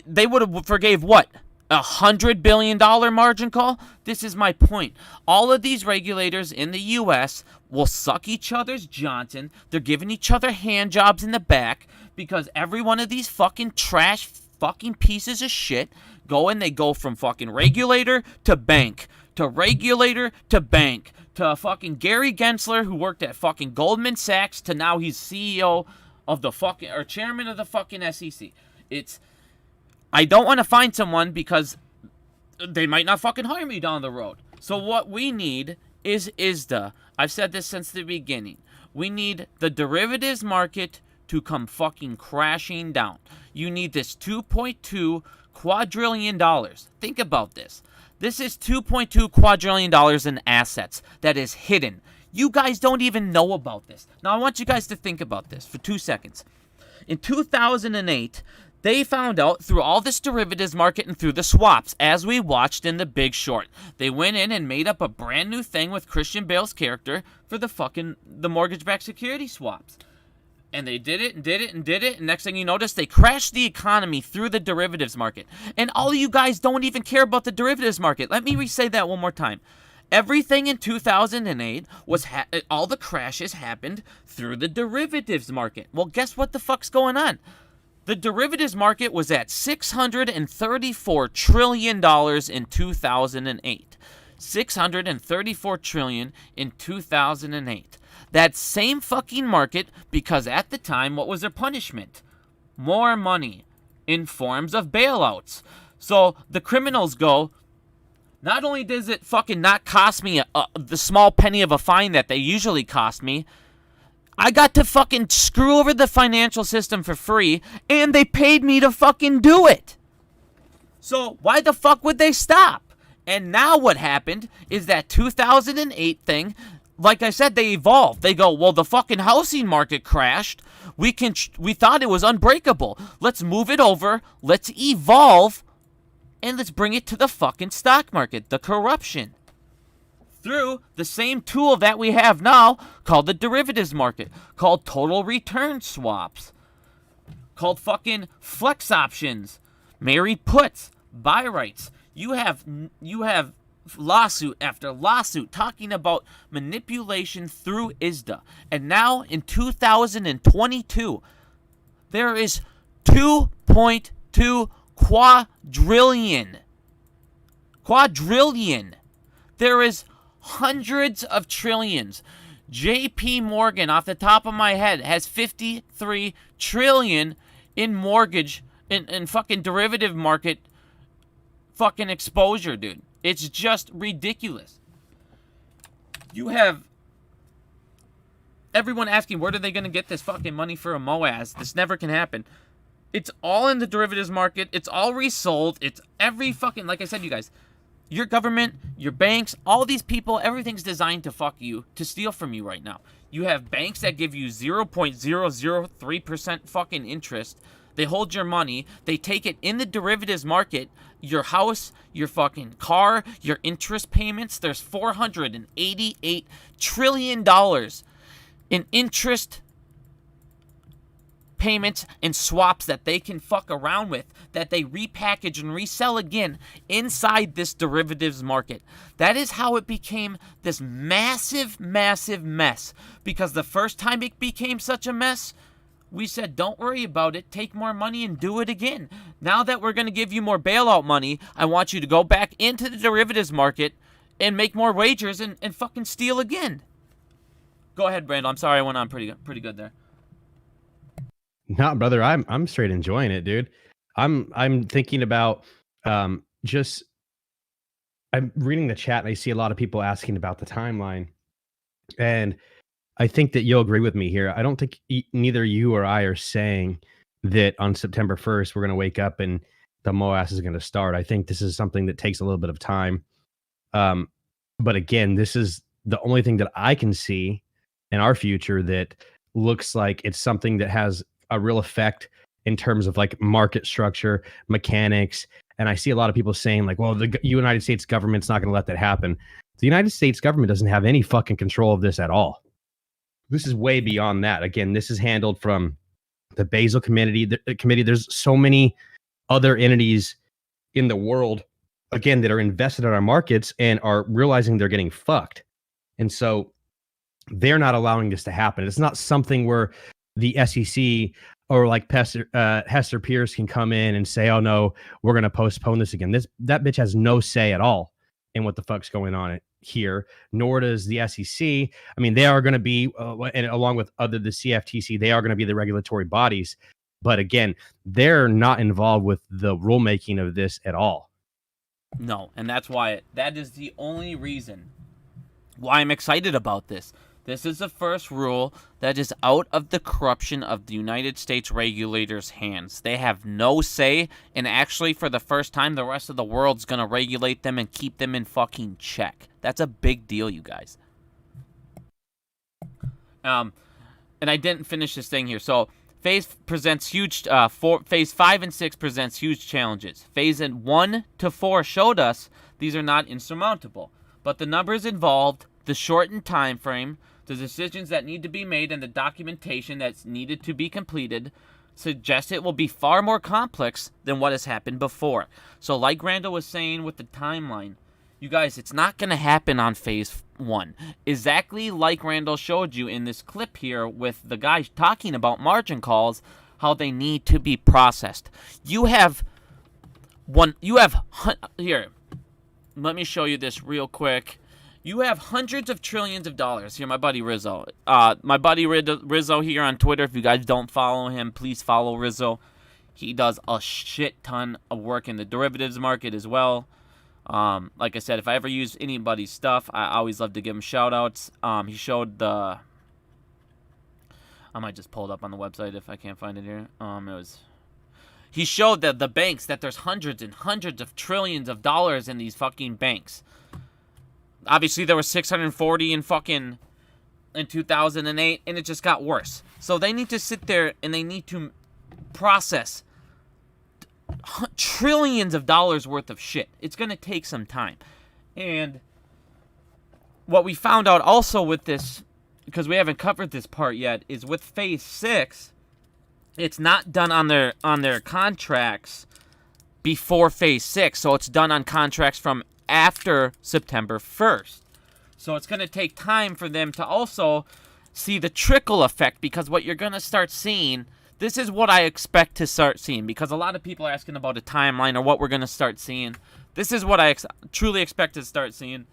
they would have forgave what? $100 billion margin call? This is my point. All of these regulators in the U.S. will suck each other's Johnson. They're giving each other hand jobs in the back because every one of these fucking trash fucking pieces of shit they go from fucking regulator to bank, to regulator to bank, to fucking Gary Gensler, who worked at fucking Goldman Sachs, to now he's CEO of the fucking, or chairman of the fucking SEC. I don't want to find someone because they might not fucking hire me down the road. So what we need is ISDA. I've said this since the beginning. We need the derivatives market to come fucking crashing down. You need this $2.2 quadrillion. Think about this. This is $2.2 quadrillion in assets that is hidden. You guys don't even know about this. Now I want you guys to think about this for 2 seconds. In 2008, they found out through all this derivatives market and through the swaps, as we watched in The Big Short. They went in and made up a brand new thing with Christian Bale's character for the mortgage-backed security swaps. And they did it and did it and did it, and next thing you notice, they crashed the economy through the derivatives market. And all of you guys don't even care about the derivatives market. Let me re-say that one more time. Everything in 2008 was all the crashes happened through the derivatives market. Well, guess what the fuck's going on? The derivatives market was at $634 trillion in 2008. $634 trillion in 2008. That same fucking market, because at the time, what was their punishment? More money in forms of bailouts. So the criminals go, not only does it fucking not cost me the small penny of a fine that they usually cost me, I got to fucking screw over the financial system for free, and they paid me to fucking do it. So why the fuck would they stop? And now what happened is that 2008 thing, like I said, they evolved. They go, well, the fucking housing market crashed. We thought it was unbreakable. Let's move it over. Let's evolve, and let's bring it to the fucking stock market, the corruption. Through the same tool that we have now called the derivatives market, called total return swaps, called fucking flex options, married puts, buy rights. You have lawsuit after lawsuit talking about manipulation through ISDA. And now in 2022, there is 2.2 quadrillion. There is hundreds of trillions. JP Morgan, off the top of my head, has 53 trillion in mortgage, in fucking derivative market fucking exposure, dude. It's just ridiculous. You have everyone asking, where are they going to get this fucking money for a MOAS? This never can happen. It's all in the derivatives market. It's all resold. It's every fucking, like I said, you guys, your government, your banks, all these people, everything's designed to fuck you, to steal from you right now. You have banks that give you 0.003% fucking interest. They hold your money. They take it in the derivatives market. Your house, your fucking car, your interest payments. There's $488 trillion in interest payments and swaps that they can fuck around with, that they repackage and resell again inside this derivatives market. That is how it became this massive, massive mess. Because the first time it became such a mess, we said, don't worry about it, take more money and do it again. Now that we're going to give you more bailout money, I want you to go back into the derivatives market and make more wagers and fucking steal again. Go ahead, Brando. I'm sorry I went on pretty good there. No, brother, I'm straight enjoying it, dude. I'm thinking about just I'm reading the chat and I see a lot of people asking about the timeline, and I think that you'll agree with me here. I don't think neither you or I are saying that on September 1st we're going to wake up and the MOAS is going to start. I think this is something that takes a little bit of time. But again, this is the only thing that I can see in our future that looks like it's something that has a real effect in terms of like market structure, mechanics. And I see a lot of people saying like, well, the United States government's not going to let that happen. The United States government doesn't have any fucking control of this at all. This is way beyond that. Again, this is handled from the Basel Committee. There's so many other entities in the world, again, that are invested in our markets and are realizing they're getting fucked. And so they're not allowing this to happen. It's not something where the SEC or like Hester Pierce can come in and say, oh no, we're going to postpone this again. That bitch has no say at all in what the fuck's going on here, nor does the SEC. I mean, they are going to be, and along with the CFTC, they are going to be the regulatory bodies. But again, they're not involved with the rulemaking of this at all. No, and that's why that is the only reason why I'm excited about this. This is the first rule that is out of the corruption of the United States regulators' hands. They have no say, and actually, for the first time, the rest of the world's going to regulate them and keep them in fucking check. That's a big deal, you guys. And I didn't finish this thing here. So, Phase presents huge. Phase 5 and 6 presents huge challenges. Phase 1 to 4 showed us these are not insurmountable, but the numbers involved, the shortened time frame, the decisions that need to be made, and the documentation that's needed to be completed suggest it will be far more complex than what has happened before. So like Randall was saying with the timeline, you guys, it's not going to happen on Phase 1. Exactly like Randall showed you in this clip here with the guy talking about margin calls, how they need to be processed. Here, let me show you this real quick. You have hundreds of trillions of dollars. Here, my buddy Rizzo. Rizzo here on Twitter. If you guys don't follow him, please follow Rizzo. He does a shit ton of work in the derivatives market as well. Like I said, if I ever use anybody's stuff, I always love to give him shout-outs. He showed the... I might just pull it up on the website if I can't find it here. He showed that the banks, that there's hundreds and hundreds of trillions of dollars in these fucking banks. Obviously, there was 640 in 2008, and it just got worse. So they need to sit there and they need to process trillions of dollars worth of shit. It's going to take some time. And what we found out also with this, because we haven't covered this part yet, is with Phase 6, it's not done on their contracts before Phase 6. So it's done on contracts from after September 1st. So it's going to take time for them to also see the trickle effect, because what you're going to start seeing, this is what I expect to start seeing, because a lot of people are asking about a timeline or what we're going to start seeing. This is what I truly expect to start seeing.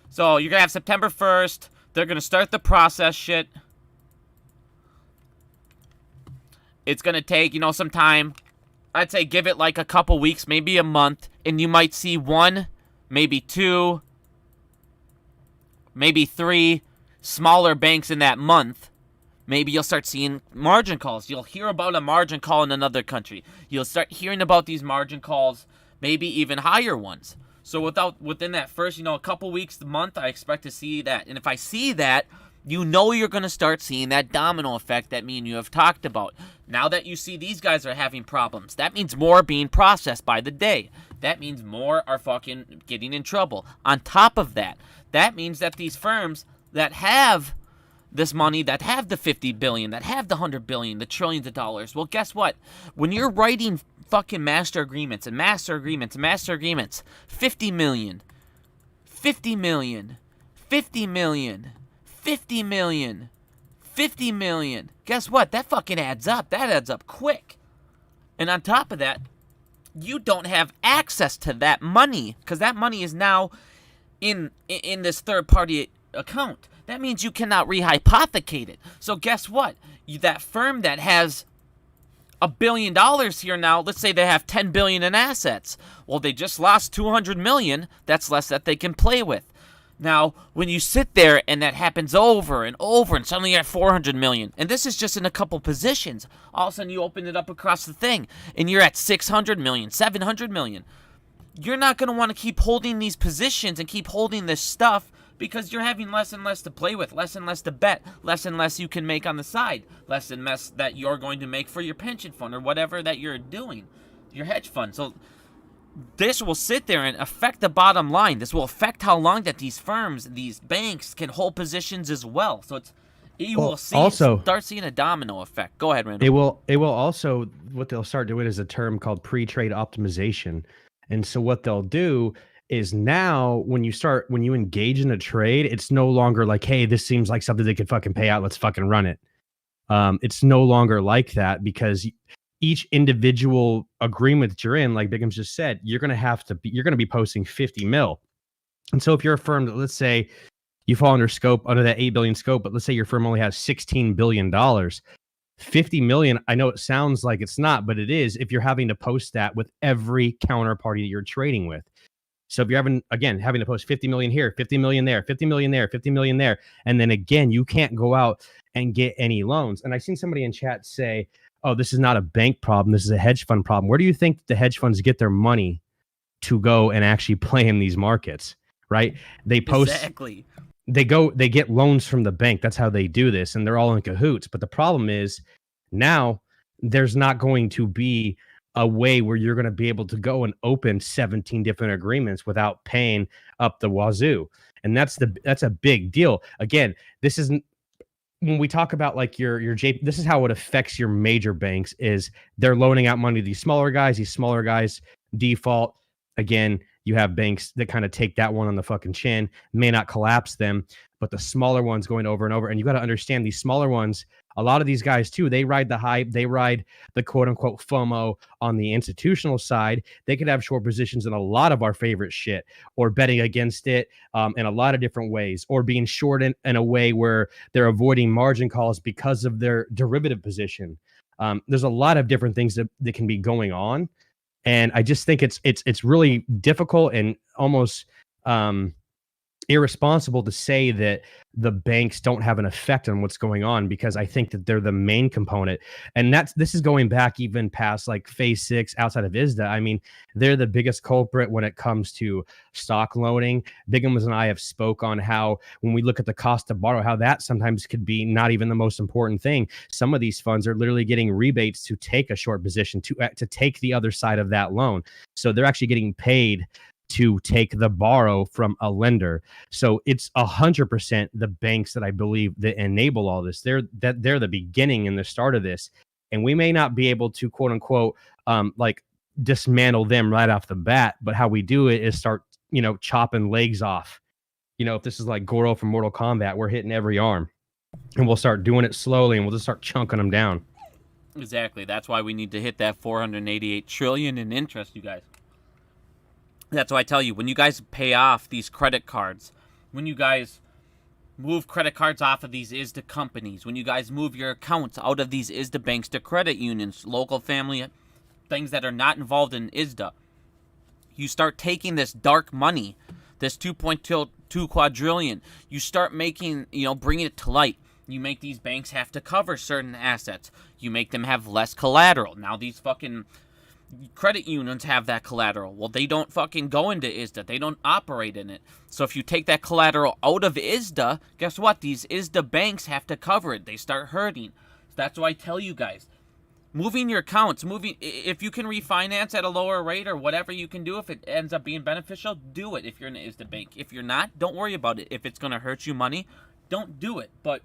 So you're going to have September 1st. They're going to start the process shit. It's going to take, some time. I'd say give it like a couple weeks, maybe a month, and you might see 1, maybe 2, maybe 3 smaller banks in that month. Maybe you'll start seeing margin calls. You'll hear about a margin call in another country. You'll start hearing about these margin calls, maybe even higher ones. So within that first, a couple weeks, a month, I expect to see that. And if I see that, you're going to start seeing that domino effect that me and you have talked about. Now that you see these guys are having problems, that means more are being processed by the day. That means more are fucking getting in trouble. On top of that, that means that these firms that have this money, that have the 50 billion, that have the 100 billion, the trillions of dollars, well, guess what? When you're writing fucking master agreements, 50 million, 50 million, 50 million, 50 million, 50 million. Guess what? That fucking adds up. That adds up quick. And on top of that, you don't have access to that money, because that money is now in this third party account. That means you cannot rehypothecate it. So guess what? That firm that has $1 billion here now, let's say they have 10 billion in assets. Well, they just lost 200 million. That's less that they can play with. Now, when you sit there and that happens over and over, and suddenly you're at 400 million, and this is just in a couple positions, all of a sudden you open it up across the thing, and you're at 600 million, 700 million. You're not going to want to keep holding these positions and keep holding this stuff because you're having less and less to play with, less and less to bet, less and less you can make on the side, less and less that you're going to make for your pension fund or whatever that you're doing, your hedge fund. So this will sit there and affect the bottom line. This will affect how long that these firms, these banks can hold positions as well. So you will start seeing a domino effect. Go ahead, Randall. It will also, what they'll start doing is a term called pre-trade optimization. And so what they'll do is now when you engage in a trade, it's no longer like, hey, this seems like something they could fucking pay out. Let's fucking run it. It's no longer like that because each individual agreement that you're in, like Bigham's just said, you're going to be posting 50 mil. And so if you're a firm that, let's say you fall under that 8 billion scope, but let's say your firm only has $16 billion, 50 million. I know it sounds like it's not, but it is if you're having to post that with every counterparty that you're trading with. So if you're having to post 50 million here, 50 million there, 50 million there, 50 million there. And then again, you can't go out and get any loans. And I've seen somebody in chat say, oh, this is not a bank problem. This is a hedge fund problem. Where do you think the hedge funds get their money to go and actually play in these markets? Right? They post. Exactly. They get loans from the bank. That's how they do this. And they're all in cahoots. But the problem is now there's not going to be a way where you're going to be able to go and open 17 different agreements without paying up the wazoo. And that's a big deal. Again, this isn't, when we talk about like this is how it affects your major banks is they're loaning out money to these smaller guys default. Again, you have banks that kind of take that one on the fucking chin, may not collapse them, but the smaller ones going over and over. And you got to understand these smaller ones, a lot of these guys too, they ride the hype, they ride the quote unquote FOMO on the institutional side. They could have short positions in a lot of our favorite shit or betting against it in a lot of different ways or being short in a way where they're avoiding margin calls because of their derivative position. There's a lot of different things that can be going on. And I just think it's really difficult and almost irresponsible to say that the banks don't have an effect on what's going on, because I think that they're the main component. And this is going back even past like phase 6 outside of ISDA. I mean, they're the biggest culprit when it comes to stock loaning. Bighams and I have spoke on how when we look at the cost to borrow, how that sometimes could be not even the most important thing. Some of these funds are literally getting rebates to take a short position, to take the other side of that loan. So they're actually getting paid to take the borrow from a lender. So it's 100% the banks that I believe that enable all this. They're the beginning and the start of this. And we may not be able to quote unquote like dismantle them right off the bat, but how we do it is start, chopping legs off. If this is like Goro from Mortal Kombat, we're hitting every arm, and we'll start doing it slowly, and we'll just start chunking them down. Exactly. That's why we need to hit that 488 trillion in interest, you guys. That's why I tell you, when you guys pay off these credit cards, when you guys move credit cards off of these ISDA companies, when you guys move your accounts out of these ISDA banks to credit unions, local family, things that are not involved in ISDA, you start taking this dark money, this 2.2 quadrillion, you start making, bringing it to light. You make these banks have to cover certain assets. You make them have less collateral. Now these fucking credit unions have that collateral. Well, they don't fucking go into ISDA. They don't operate in it. So if you take that collateral out of ISDA, guess what? These ISDA banks have to cover it. They start hurting. So that's why I tell you guys, moving your accounts, if you can refinance at a lower rate or whatever you can do, if it ends up being beneficial, do it if you're in an ISDA bank. If you're not, don't worry about it. If it's going to hurt you money, don't do it. But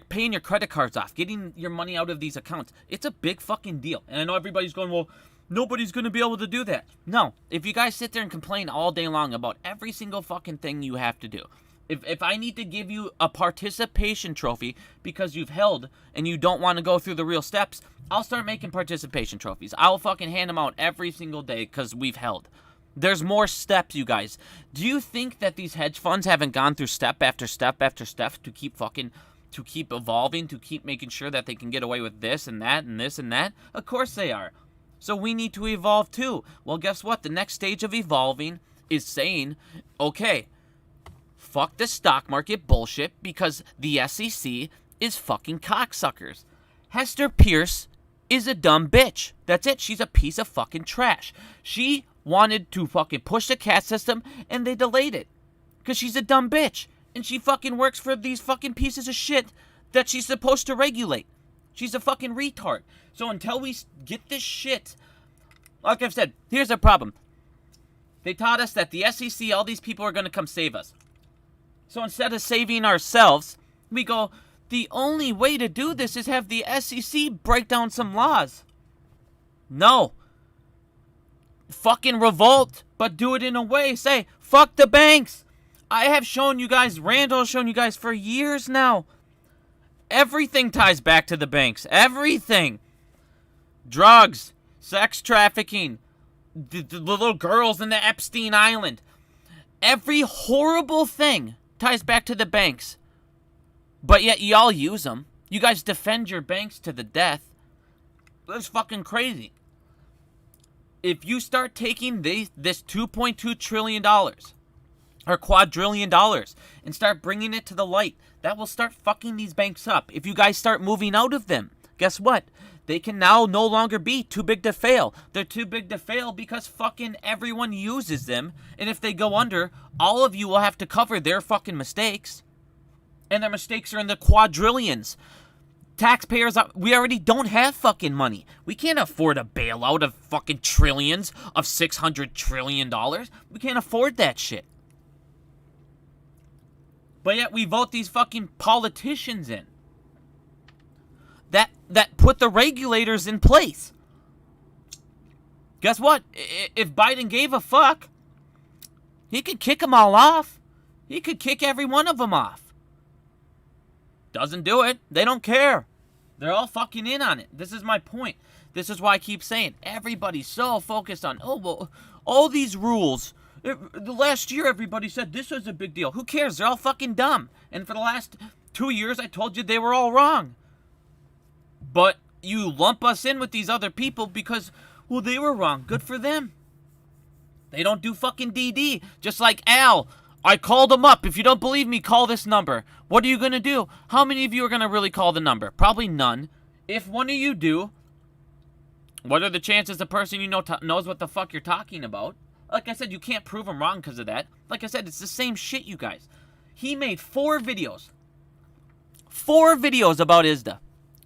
paying your credit cards off, getting your money out of these accounts, it's a big fucking deal. And I know everybody's going, well, nobody's going to be able to do that. No, if you guys sit there and complain all day long about every single fucking thing you have to do, if I need to give you a participation trophy because you've held and you don't want to go through the real steps, I'll start making participation trophies. I'll fucking hand them out every single day because we've held. There's more steps, you guys. Do you think that these hedge funds haven't gone through step after step after step to keep evolving, to keep making sure that they can get away with this and that and this and that? Of course they are. So we need to evolve too. Well, guess what? The next stage of evolving is saying, okay, fuck the stock market bullshit because the SEC is fucking cocksuckers. Hester Pierce is a dumb bitch. That's it. She's a piece of fucking trash. She wanted to fucking push the cat system and they delayed it because she's a dumb bitch and she fucking works for these fucking pieces of shit that she's supposed to regulate. She's a fucking retard. So until we get this shit, like I've said, here's the problem. They taught us that the SEC, all these people are going to come save us. So instead of saving ourselves, we go, the only way to do this is have the SEC break down some laws. No. Fucking revolt, but do it in a way. Say, fuck the banks. I have shown you guys, Randall has shown you guys for years now. Everything ties back to the banks. Everything. Drugs, sex trafficking, the little girls in the Epstein Island. Every horrible thing ties back to the banks. But yet y'all use them. You guys defend your banks to the death. That's fucking crazy. If you start taking this $2.2 trillion or quadrillion dollars and start bringing it to the light, that will start fucking these banks up. If you guys start moving out of them, guess what? They can now no longer be too big to fail. They're too big to fail because fucking everyone uses them. And if they go under, all of you will have to cover their fucking mistakes. And their mistakes are in the quadrillions. Taxpayers, we already don't have fucking money. We can't afford a bailout of fucking trillions of $600 trillion. We can't afford that shit. But yet we vote these fucking politicians in. That put the regulators in place. Guess what? If Biden gave a fuck, he could kick them all off. He could kick every one of them off. Doesn't do it. They don't care. They're all fucking in on it. This is my point. This is why I keep saying everybody's so focused on, oh, well, all these rules. The last year, everybody said this was a big deal. Who cares? They're all fucking dumb. And for the last 2 years, I told you they were all wrong. But you lump us in with these other people because, well, they were wrong. Good for them. They don't do fucking DD. Just like Al. I called him up. If you don't believe me, call this number. What are you going to do? How many of you are going to really call the number? Probably none. If one of you do, what are the chances the person you know knows what the fuck you're talking about? Like I said, you can't prove him wrong because of that. Like I said, it's the same shit, you guys. He made 4 videos. 4 videos about ISDA.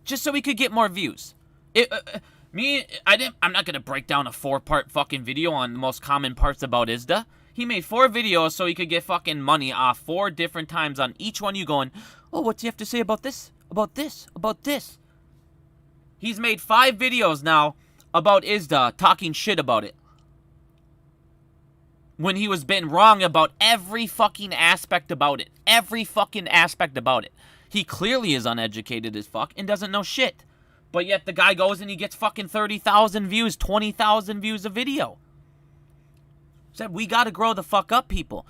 Just so he could get more views. I'm not going to break down a 4-part fucking video on the most common parts about ISDA. He made 4 videos so he could get fucking money off 4 different times on each one. You going, oh, what do you have to say about this? About this? About this? He's made 5 videos now about ISDA, talking shit about it. When he was been wrong about every fucking aspect about it. Every fucking aspect about it. He clearly is uneducated as fuck and doesn't know shit. But yet the guy goes and he gets fucking 30,000 views, 20,000 views a video. Said, we gotta grow the fuck up, people.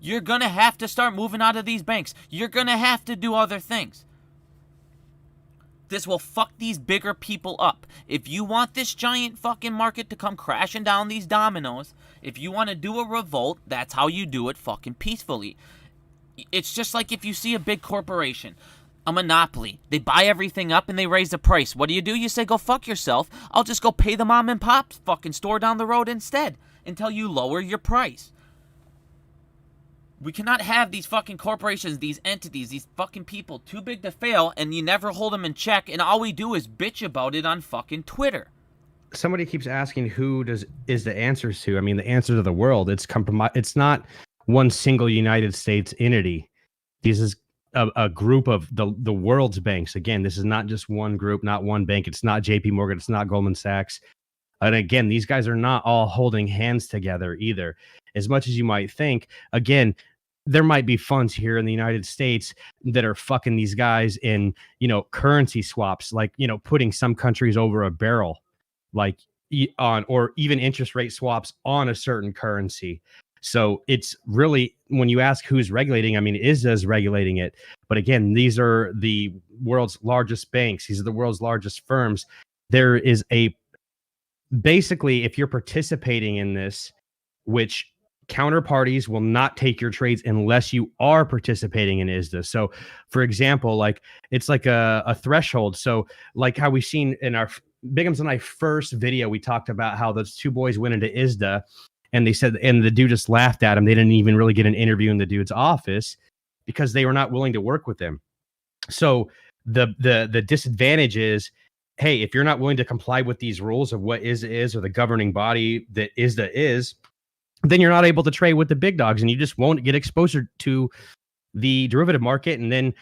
You're gonna have to start moving out of these banks. You're gonna have to do other things. This will fuck these bigger people up. If you want this giant fucking market to come crashing down these dominoes, if you want to do a revolt, that's how you do it fucking peacefully. It's just like if you see a big corporation, a monopoly, they buy everything up and they raise the price. What do? You say, go fuck yourself. I'll just go pay the mom and pop fucking store down the road instead until you lower your price. We cannot have these fucking corporations, these entities, these fucking people too big to fail, and you never hold them in check, and all we do is bitch about it on fucking Twitter. Somebody keeps asking is the answers to. I mean, the answer to the world. It's not one single United States entity. This is a group of the world's banks. Again, this is not just one group, not one bank. It's not JP Morgan. It's not Goldman Sachs. And again, these guys are not all holding hands together either. As much as you might think, again, there might be funds here in the United States that are fucking these guys in, currency swaps, like, putting some countries over a barrel. Like, on, or even interest rate swaps on a certain currency. So it's really, when you ask who's regulating, I mean, ISDA's regulating it. But again, these are the world's largest banks. These are the world's largest firms. There is basically, if you're participating in this, which counterparties will not take your trades unless you are participating in ISDA. So for example, like it's like a threshold. So like how we've seen in our Bigums and I first video, we talked about how those two boys went into ISDA. And they said, and the dude just laughed at him. They didn't even really get an interview in the dude's office because they were not willing to work with him. So the disadvantage is, hey, if you're not willing to comply with these rules of what ISDA is, or the governing body that ISDA is, then you're not able to trade with the big dogs, and you just won't get exposure to the derivative market. And then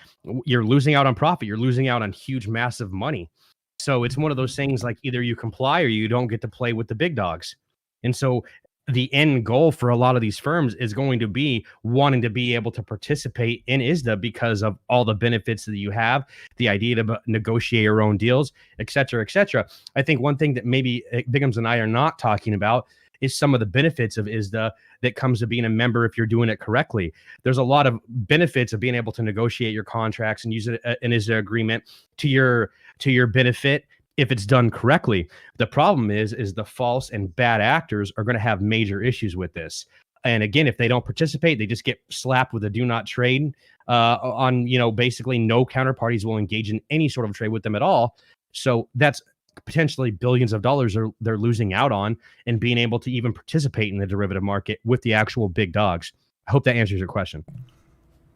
you're losing out on profit. You're losing out on huge, massive money. So it's one of those things, like either you comply or you don't get to play with the big dogs. And so the end goal for a lot of these firms is going to be wanting to be able to participate in ISDA because of all the benefits that you have, the idea to negotiate your own deals, et cetera, et cetera. I think one thing that maybe Bigums and I are not talking about is some of the benefits of ISDA that comes to being a member if you're doing it correctly. There's a lot of benefits of being able to negotiate your contracts and use an ISDA agreement to your benefit if it's done correctly. The problem is the false and bad actors are going to have major issues with this. And again, if they don't participate, they just get slapped with a do not trade on, basically no counterparties will engage in any sort of trade with them at all. So that's potentially billions of dollars they're losing out on, and being able to even participate in the derivative market with the actual big dogs. I hope that answers your question.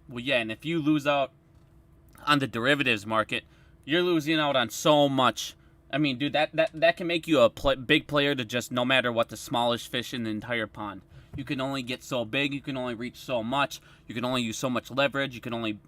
Well, yeah, and if you lose out on the derivatives market, you're losing out on so much. I mean, dude, that can make you a big player to just no matter what, the smallest fish in the entire pond. You can only get so big. You can only reach so much. You can only use so much leverage. You can only,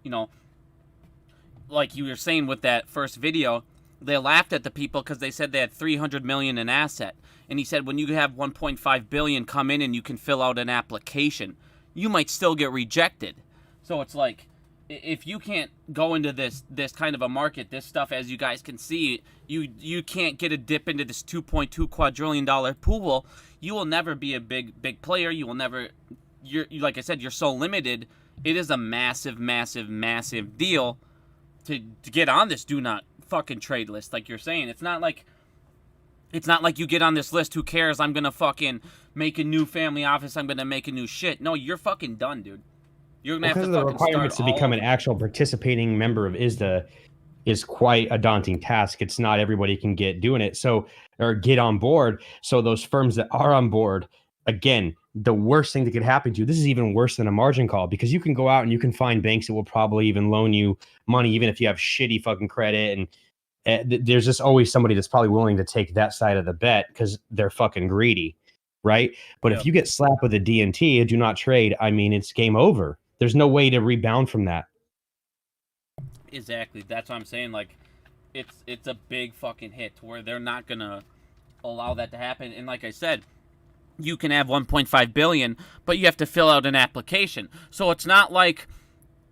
like you were saying with that first video, they laughed at the people because they said they had 300 million in asset. And he said when you have 1.5 billion come in and you can fill out an application, you might still get rejected. So it's like, if you can't go into this kind of a market, this stuff, as you guys can see, you can't get a dip into this $2.2 quadrillion pool. You will never be a big player. You will never. Like I said, you're so limited. It is a massive, massive, massive deal to get on this do not fucking trade list. Like you're saying, it's not like you get on this list. Who cares? I'm gonna fucking make a new family office. I'm gonna make a new shit. No, you're fucking done, dude. You're gonna have to the requirements to become an actual participating member of ISDA is quite a daunting task. It's not everybody can get doing it. So, or get on board. So those firms that are on board, again, the worst thing that could happen to you, this is even worse than a margin call, because you can go out and you can find banks that will probably even loan you money, even if you have shitty fucking credit. And there's just always somebody that's probably willing to take that side of the bet because they're fucking greedy. Right. But if you get slapped with a DNT, a do not trade, I mean, it's game over. There's no way to rebound from that. Exactly. That's what I'm saying. Like, it's a big fucking hit to where they're not gonna allow that to happen. And like I said, you can have 1.5 billion, but you have to fill out an application. So it's not like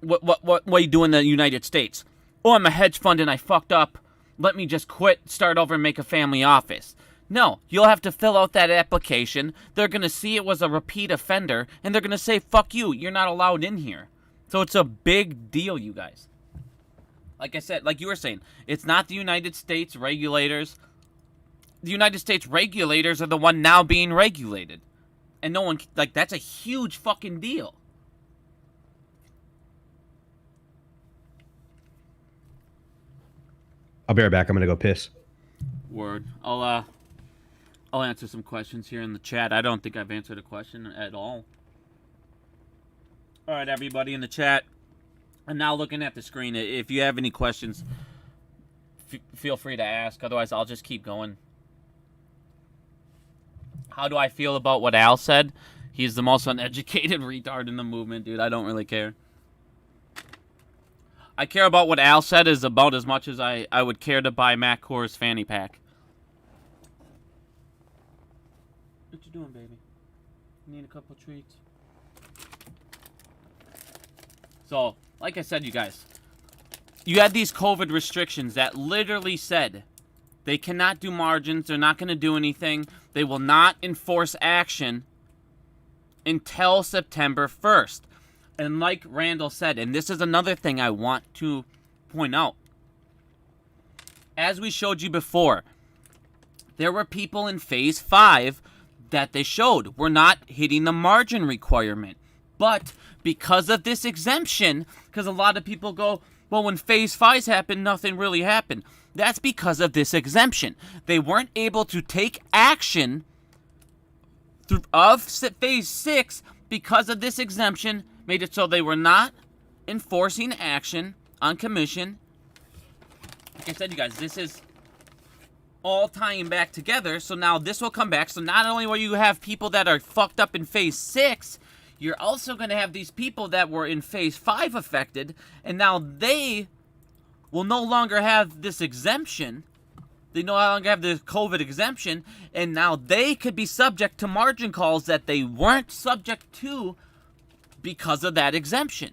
what you do in the United States. Oh, I'm a hedge fund and I fucked up. Let me just quit, start over, and make a family office. No, you'll have to fill out that application. They're going to see it was a repeat offender, and they're going to say, fuck you, you're not allowed in here. So it's a big deal, you guys. Like I said, like you were saying, it's not the United States regulators. The United States regulators are the one now being regulated. And no one, like, that's a huge fucking deal. I'll be right back. I'm going to go piss. Word. I'll answer some questions here in the chat. I don't think I've answered a question at all. All right, everybody in the chat. I'm now looking at the screen. If you have any questions, feel free to ask. Otherwise, I'll just keep going. How do I feel about what Al said? He's the most uneducated retard in the movement, dude. I don't really care. I care about what Al said is about as much as I would care to buy Matt Core's fanny pack. What you doing, baby? Need a couple treats? So, like I said, you guys, you had these COVID restrictions that literally said They cannot do margins. They're not going to do anything. They will not enforce action until September 1st. And like Randall said, and this is another thing I want to point out. As we showed you before, there were people in Phase 5 that they showed were not hitting the margin requirement. But because of this exemption, because a lot of people go, well, when Phase 5s happened, nothing really happened. That's because of this exemption. They weren't able to take action of Phase 6 because of this exemption, made it so they were not enforcing action on commission. Like I said, you guys, this is all tying back together. So now this will come back. So not only will you have people that are fucked up in Phase 6, you're also going to have these people that were in Phase 5 affected, and now they will no longer have this exemption. They no longer have the COVID exemption, and now they could be subject to margin calls that they weren't subject to because of that exemption.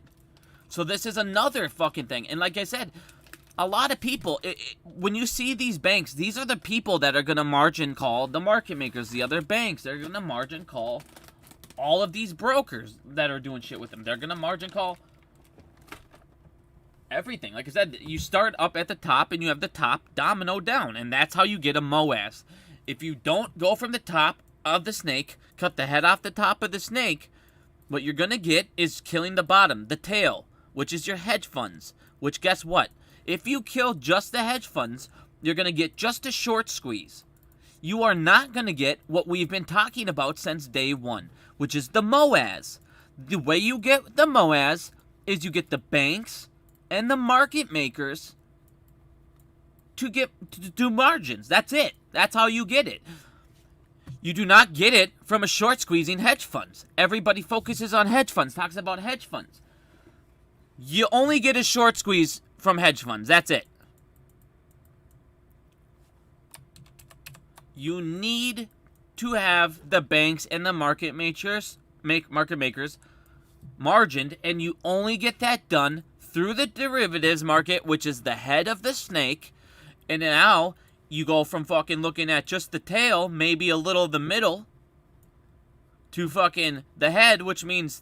So this is another fucking thing. And like I said, a lot of people, when you see these banks, these are the people that are going to margin call the market makers, the other banks. They're going to margin call all of these brokers that are doing shit with them. They're going to margin call everything. Like I said, you start up at the top and you have the top domino down, and that's how you get a MOAS. If you don't go from the top of the snake, cut the head off the top of the snake, what you're going to get is killing the bottom, the tail, which is your hedge funds. Which, guess what? If you kill just the hedge funds, you're going to get just a short squeeze. You are not going to get what we've been talking about since day one, which is the MOAS. The way you get the MOAS is you get the banks and the market makers to do margins. That's it. That's how you get it. You do not get it from a short squeezing hedge funds. Everybody focuses on hedge funds, talks about hedge funds. You only get a short squeeze from hedge funds. That's it. You need to have the banks and the market makers margined, and you only get that done through the derivatives market, which is the head of the snake. And now you go from fucking looking at just the tail, maybe a little of the middle, to fucking the head, which means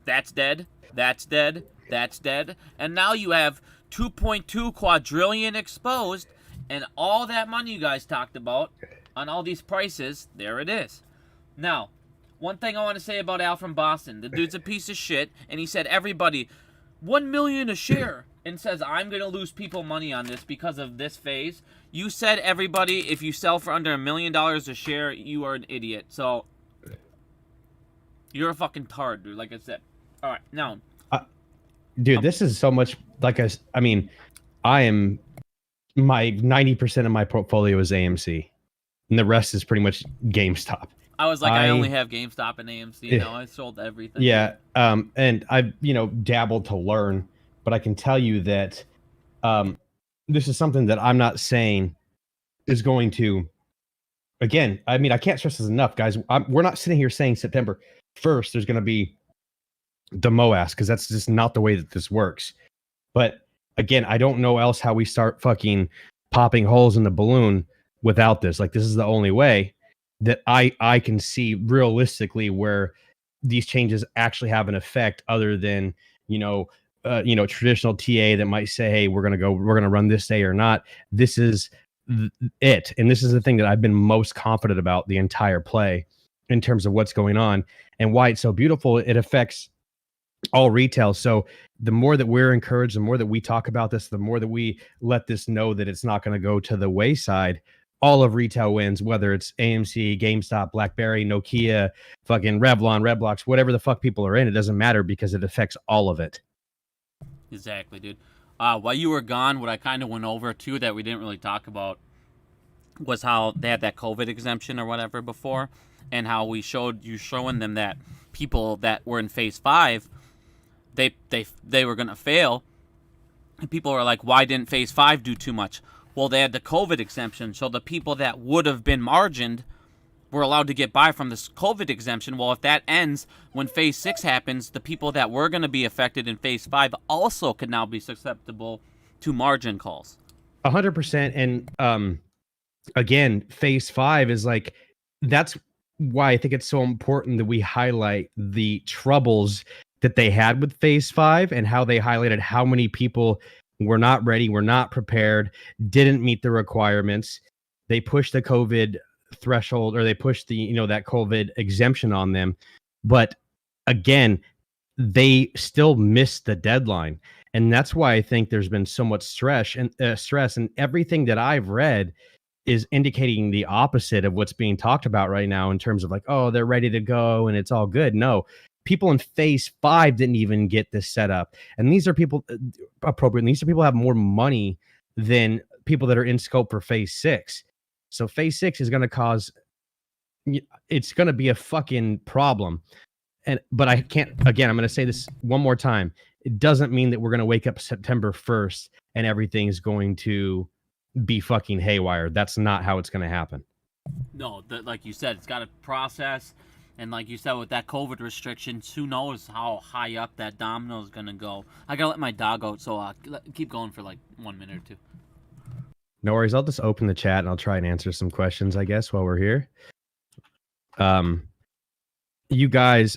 that's dead, that's dead, that's dead. And now you have 2.2 quadrillion exposed, and all that money you guys talked about on all these prices, there it is. Now, one thing I want to say about Al from Boston, the dude's a piece of shit, and he said everybody, 1 million a share, and says I'm going to lose people money on this because of this phase. You said everybody, if you sell for under $1 million a share, you are an idiot. So, you're a fucking tard, dude, like I said. All right, now. Dude, this is so much like I mean, I am, my 90% of my portfolio is AMC, and the rest is pretty much GameStop. I was like, I only have GameStop and AMC. No, I sold everything. Yeah, and I've dabbled to learn, but I can tell you that this is something that I'm not saying is going to. Again, I mean, I can't stress this enough, guys. We're not sitting here saying September 1st there's going to be the MOAS, because that's just not the way that this works. But again, I don't know else how we start fucking popping holes in the balloon without this. Like, this is the only way that I can see realistically where these changes actually have an effect, other than traditional TA that might say, hey, we're gonna run this day or not. This is it, and this is the thing that I've been most confident about the entire play in terms of what's going on and why it's so beautiful. It affects all retail. So the more that we're encouraged, the more that we talk about this, the more that we let this know that it's not going to go to the wayside, all of retail wins, whether it's AMC, GameStop, BlackBerry, Nokia, fucking Revlon, Redblocks, whatever the fuck people are in, it doesn't matter because it affects all of it. Exactly, dude. While you were gone, what I kind of went over too that we didn't really talk about was how they had that COVID exemption or whatever before, and how we showing them that people that were in Phase 5, they were going to fail. And people were like, why didn't Phase 5 do too much? Well, they had the COVID exemption, so the people that would have been margined were allowed to get by from this COVID exemption. Well, if that ends when Phase 6 happens, the people that were going to be affected in Phase 5 also could now be susceptible to margin calls. 100%. And again, phase 5 is like, that's why I think it's so important that we highlight the troubles that they had with phase 5 and how they highlighted how many people were not ready, were not prepared, didn't meet the requirements. They pushed the COVID threshold, or they pushed the, that COVID exemption on them. But again, they still missed the deadline. And that's why I think there's been so much stress, and everything that I've read is indicating the opposite of what's being talked about right now in terms of like, oh, they're ready to go and it's all good. No, people in phase 5 didn't even get this set up. And these are people appropriate. These are people who have more money than people that are in scope for phase 6. So phase 6 is going to cause, it's going to be a fucking problem. But I can't, again, I'm going to say this one more time. It doesn't mean that we're going to wake up September 1st and everything's going to be fucking haywire. That's not how it's going to happen. No, like you said, it's got a process. And like you said, with that COVID restrictions, who knows how high up that domino is going to go. I got to let my dog out, so keep going for like 1 minute or two. No worries. I'll just open the chat and I'll try and answer some questions, I guess, while we're here. You guys,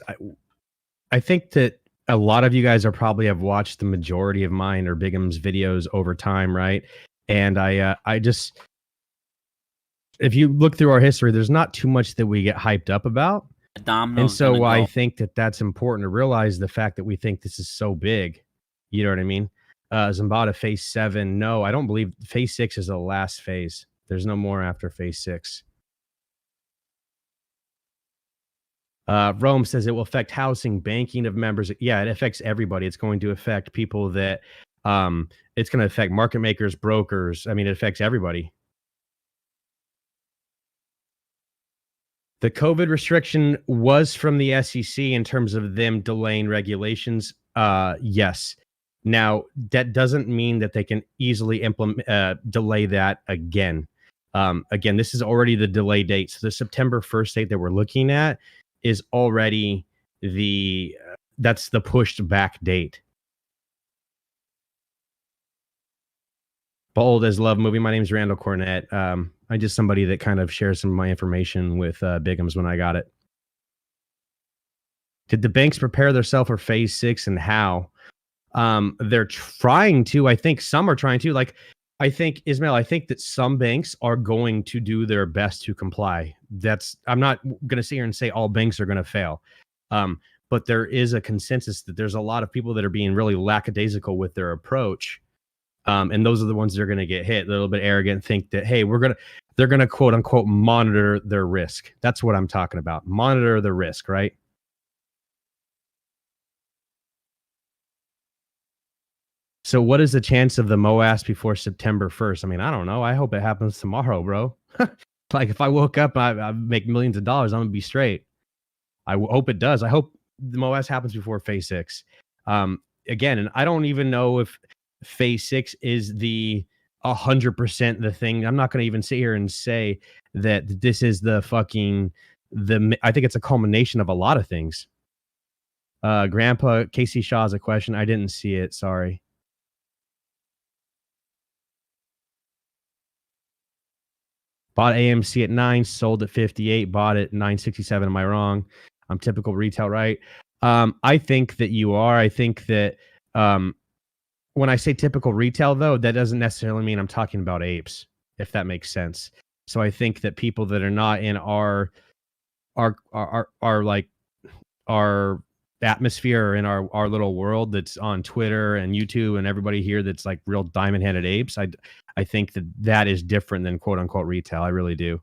I think that a lot of you guys are probably have watched the majority of mine or Bigham's videos over time, right? And I just, if you look through our history, there's not too much that we get hyped up about. And so I think that that's important to realize, the fact that we think this is so big. You know what I mean? Zambada phase 7. No, I don't believe phase 6 is the last phase. There's no more after phase 6. Rome says it will affect housing, banking of members. Yeah, it affects everybody. It's going to affect people that, it's going to affect market makers, brokers. I mean, it affects everybody. The COVID restriction was from the SEC in terms of them delaying regulations. Yes. Now, that doesn't mean that they can easily delay that again. Again, this is already the delay date. So the September 1st date that we're looking at is already that's the pushed back date. Bold as love movie. My name is Randall Cornett. I'm just somebody that kind of shares some of my information with Bigham's when I got it. Did the banks prepare themselves for phase 6 and how? They're trying to. I think some are trying to. Like, I think, Ismail, I think that some banks are going to do their best to comply. I'm not going to sit here and say all banks are going to fail. But there is a consensus that there's a lot of people that are being really lackadaisical with their approach. And those are the ones that are going to get hit, a little bit arrogant, think that, hey, they're going to quote unquote monitor their risk. That's what I'm talking about. Monitor the risk, right? So what is the chance of the MOAS before September 1st? I mean, I don't know. I hope it happens tomorrow, bro. Like, if I woke up, I make millions of dollars, I'm going to be straight. I hope it does. I hope the MOAS happens before phase 6. Again, and I don't even know if phase 6 is the 100% the thing. I'm not going to even sit here and say that this is I think it's a culmination of a lot of things. Grandpa Casey Shaw has a question. I didn't see it. Sorry. Bought AMC at 9, sold at 58, bought at 967. Am I wrong? I'm typical retail, right? I think that you are. I think that when I say typical retail, though, that doesn't necessarily mean I'm talking about apes, if that makes sense. So I think that people that are not in our atmosphere, or in our little world that's on Twitter and YouTube and everybody here that's like real diamond-headed apes, I think that is different than quote unquote retail. I really do.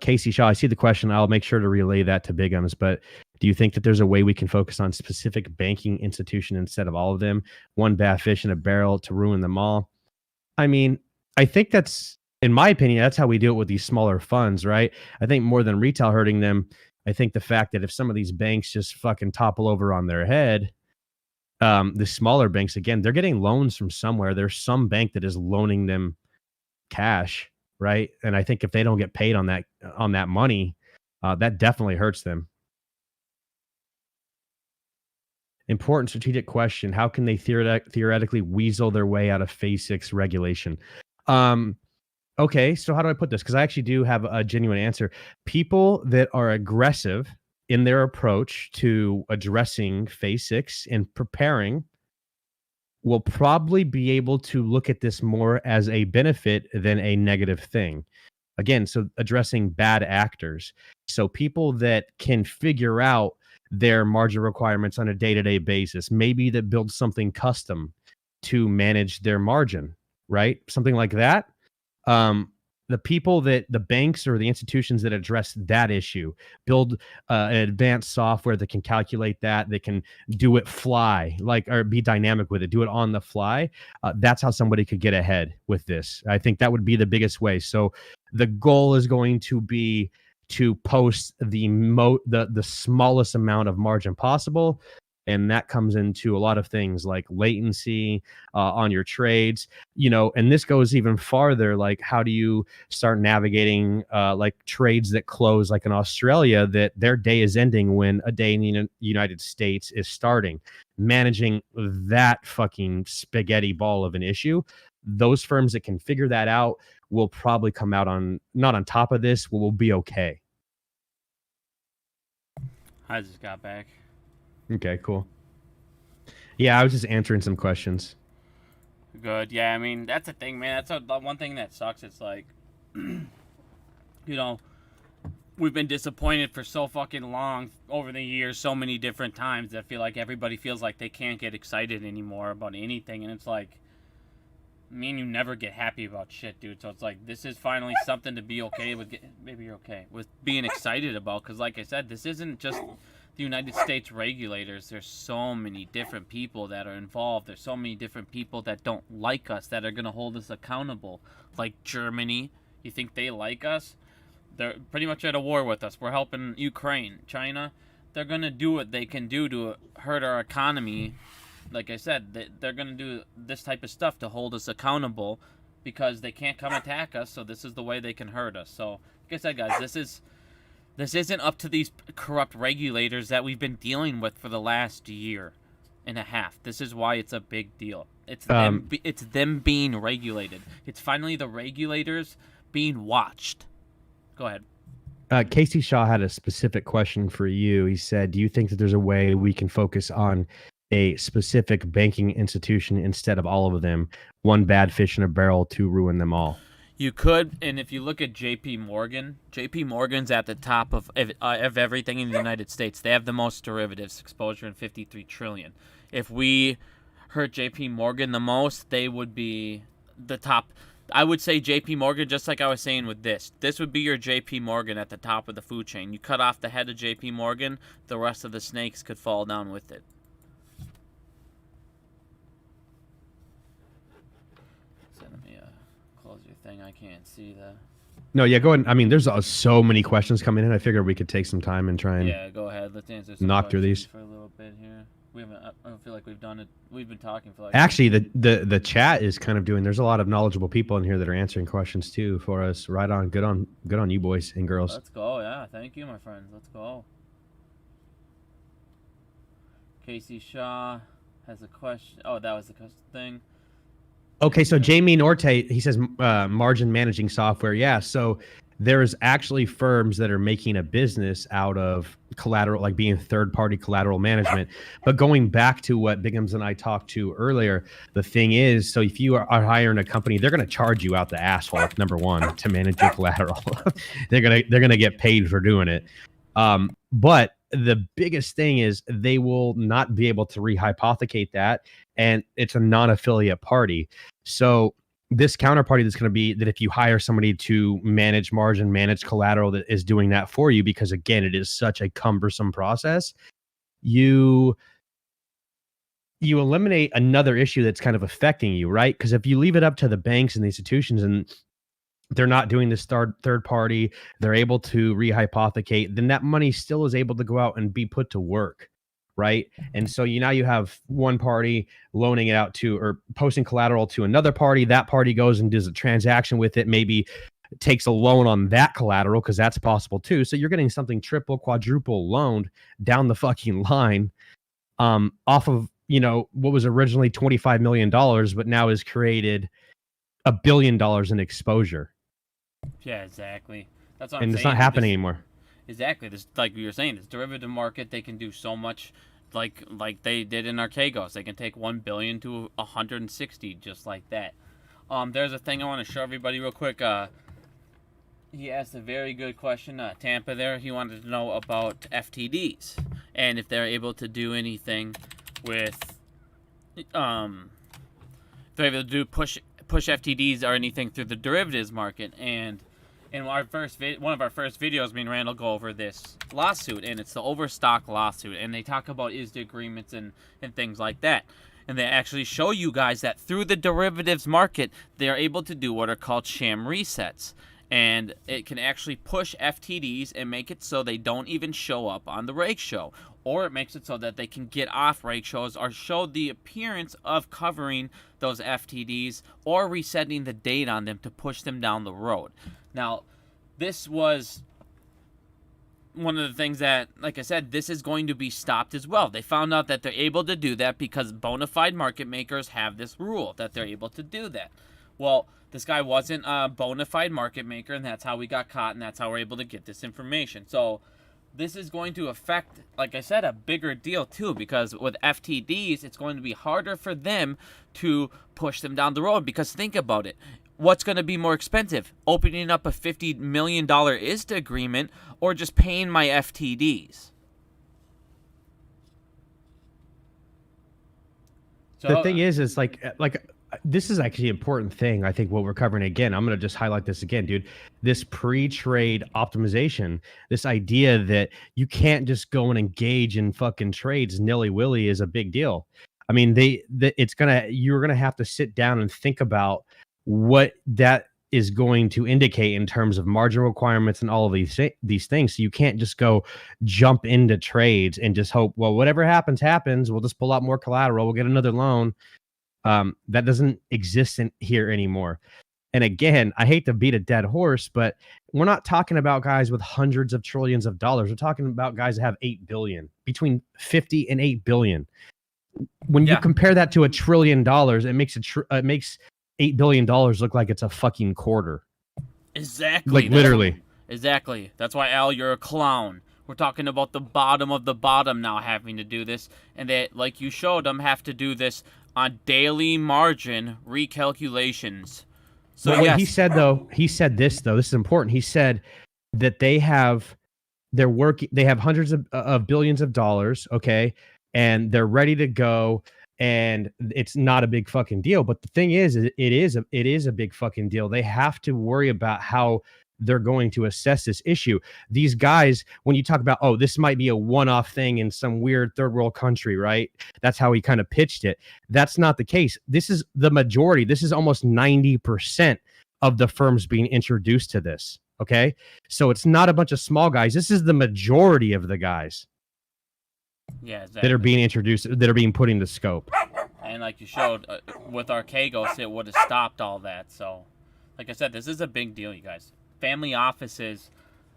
Casey Shaw, I see the question. I'll make sure to relay that to Bigham's, but do you think that there's a way we can focus on specific banking institution instead of all of them? One bad fish in a barrel to ruin them all. I mean, I think that's, in my opinion, that's how we do it with these smaller funds, right? I think more than retail hurting them, I think the fact that if some of these banks just fucking topple over on their head, the smaller banks, again, they're getting loans from somewhere. There's some bank that is loaning them cash, right? And I think if they don't get paid on that money, that definitely hurts them. Important strategic question. How can they theoretically weasel their way out of phase 6 regulation? Okay, so how do I put this? Because I actually do have a genuine answer. People that are aggressive in their approach to addressing phase 6 and preparing will probably be able to look at this more as a benefit than a negative thing. Again, so addressing bad actors. So people that can figure out their margin requirements on a day-to-day basis, maybe that build something custom to manage their margin, right? Something like that. The people that the banks or the institutions that address that issue build an advanced software that can calculate that, they can do it fly, like, or be dynamic with it, do it on the fly. That's how somebody could get ahead with this. I think that would be the biggest way. So the goal is going to be to post the smallest amount of margin possible. And that comes into a lot of things like latency on your trades, and this goes even farther. Like, how do you start navigating like trades that close, like in Australia, that their day is ending when a day in the United States is starting? Managing that fucking spaghetti ball of an issue. Those firms that can figure that out will probably come out not on top of this, will be okay. I just got back. Okay, cool. Yeah, I was just answering some questions. Good. Yeah, I mean, that's the thing, man. That's the one thing that sucks. It's like, we've been disappointed for so fucking long over the years, so many different times, that I feel like everybody feels like they can't get excited anymore about anything. And it's like, me and you never get happy about shit, dude. So it's like, this is finally something to be okay with. Maybe you're okay with being excited about. Because like I said, this isn't just the United States regulators. There's so many different people that are involved. There's so many different people that don't like us, that are going to hold us accountable. Like Germany. You think they like us? They're pretty much at a war with us. We're helping Ukraine. China, they're going to do what they can do to hurt our economy. Like I said, they're going to do this type of stuff to hold us accountable because they can't come attack us, so this is the way they can hurt us. So, like I said, guys, this isn't up to these corrupt regulators that we've been dealing with for the last year and a half. This is why it's a big deal. It's them being regulated. It's finally the regulators being watched. Go ahead. Casey Shaw had a specific question for you. He said, do you think that there's a way we can focus on a specific banking institution instead of all of them? One bad fish in a barrel to ruin them all. You could, and if you look at J.P. Morgan's at the top of everything in the United States. They have the most derivatives exposure in $53 trillion. If we hurt J.P. Morgan the most, they would be the top. I would say J.P. Morgan, just like I was saying with this would be your J.P. Morgan at the top of the food chain. You cut off the head of J.P. Morgan, the rest of the snakes could fall down with it. Thing I can't see the. No, yeah, go ahead. I mean, there's so many questions coming in. I figured we could take some time and try and go ahead. Let's answer some knock through these for a little bit here. We haven't. I don't feel like we've done it. We've been talking for like. Actually, the chat is kind of doing. There's a lot of knowledgeable people in here that are answering questions too for us. Right on. Good on you, boys and girls. Let's go. Yeah, thank you, my friends. Let's go. Casey Shaw has a question. Oh, that was the thing. Okay, so Jamie Norte, he says margin managing software. Yeah, so there's actually firms that are making a business out of collateral, like being third-party collateral management. But going back to what Bigums and I talked to earlier, the thing is, so if you are hiring a company, they're going to charge you out the asphalt, number one, to manage your collateral. they're gonna get paid for doing it. But the biggest thing is they will not be able to rehypothecate that, and it's a non-affiliate party. So this counterparty that's going to be that if you hire somebody to manage margin, manage collateral, that is doing that for you, because again, it is such a cumbersome process, you eliminate another issue that's kind of affecting you, right? Because if you leave it up to the banks and the institutions and they're not doing this third party, they're able to rehypothecate, then that money still is able to go out and be put to work, right? And so now you have one party loaning it out to or posting collateral to another party. That party goes and does a transaction with it, maybe takes a loan on that collateral, because that's possible too. So you're getting something triple, quadruple loaned down the fucking line. off of, you know, what was originally $25 million, but now has created $1 billion in exposure. Yeah, exactly. That's what I'm And saying. it's not happening anymore. Exactly. This, like you were saying, this derivative market, they can do so much, like they did in Archegos. They can take 1 billion to 160 just like that. There's a thing I want to show everybody real quick. He asked a very good question. Tampa there, he wanted to know about FTDs and if they're able to do anything with, they're able to do push FTDs or anything through the derivatives market. And in our one of our first videos, me and Randall go over this lawsuit, and it's the overstock lawsuit, and they talk about ISDA agreements and things like that. And they actually show you guys that through the derivatives market, they're able to do what are called sham resets. And it can actually push FTDs and make it so they don't even show up on the rake show. Or it makes it so that they can get off rake shows or show the appearance of covering those FTDs or resetting the date on them to push them down the road. Now, this was one of the things that, like I said, this is going to be stopped as well. They found out that they're able to do that because bona fide market makers have this rule that they're able to do that. Well, this guy wasn't a bona fide market maker, and that's how we got caught, and that's how we're able to get this information. So this is going to affect, like I said, a bigger deal too, because with FTDs, it's going to be harder for them to push them down the road. Because think about it. What's going to be more expensive? Opening up a $50 million ISDA agreement or just paying my FTDs? So, the thing is like this is actually an important thing. I think what we're covering again, I'm going to just highlight this again, dude. This pre-trade optimization, this idea that you can't just go and engage in fucking trades nilly-willy is a big deal. I mean, you're going to have to sit down and think about what that is going to indicate in terms of margin requirements and all of these things. So you can't just go jump into trades and just hope, well, whatever happens, we'll just pull out more collateral, we'll get another loan. That doesn't exist here anymore. And again, I hate to beat a dead horse, but we're not talking about guys with hundreds of trillions of dollars. We're talking about guys that have 8 billion, between 50 and 8 billion. When you compare that to $1 trillion, it makes $8 billion look like it's a fucking quarter. Exactly. Like literally. Exactly. That's why, Al, you're a clown. We're talking about the bottom of the bottom now having to do this, and they, like you showed them, have to do this on daily margin recalculations. So well, yes. He said this is important. He said that they have hundreds of billions of dollars, okay, and they're ready to go. And it's not a big fucking deal. But the thing is, it is a big fucking deal. They have to worry about how they're going to assess this issue. These guys, when you talk about, oh, this might be a one-off thing in some weird third world country, right? That's how he kind of pitched it. That's not the case. This is the majority. This is almost 90% of the firms being introduced to this. Okay. So it's not a bunch of small guys. This is the majority of the guys. Yeah, exactly. That are being introduced, that are being put into scope. And like you showed with Archegos, it would have stopped all that. So, like I said, this is a big deal, you guys. Family offices,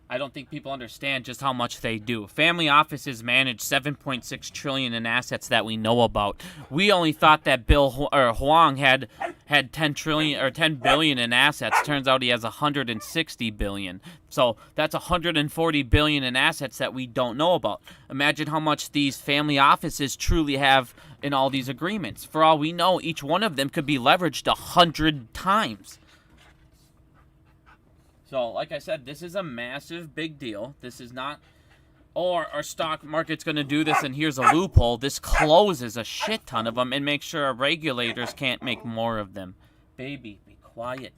I don't think people understand just how much they do. Family offices manage 7.6 trillion in assets that we know about. We only thought that Huang had 10 trillion or 10 billion in assets. Turns out he has 160 billion. So that's 140 billion in assets that we don't know about. Imagine how much these family offices truly have in all these agreements. For all we know, each one of them could be leveraged 100 times. So, like I said, this is a massive big deal. This is not, our stock market's going to do this and here's a loophole. This closes a shit ton of them and makes sure our regulators can't make more of them. Baby, be quiet.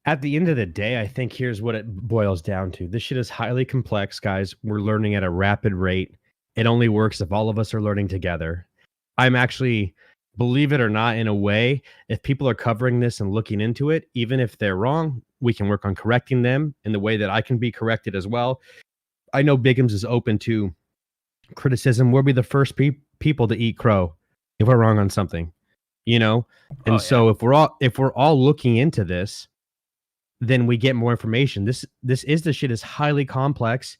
At the end of the day, I think here's what it boils down to. This shit is highly complex, guys. We're learning at a rapid rate. It only works if all of us are learning together. I'm actually, believe it or not, in a way, if people are covering this and looking into it, even if they're wrong, we can work on correcting them in the way that I can be corrected as well. I know Bigums is open to criticism. We'll be the first people to eat crow if we're wrong on something, you know. And so if we're all looking into this, then we get more information. This shit is highly complex.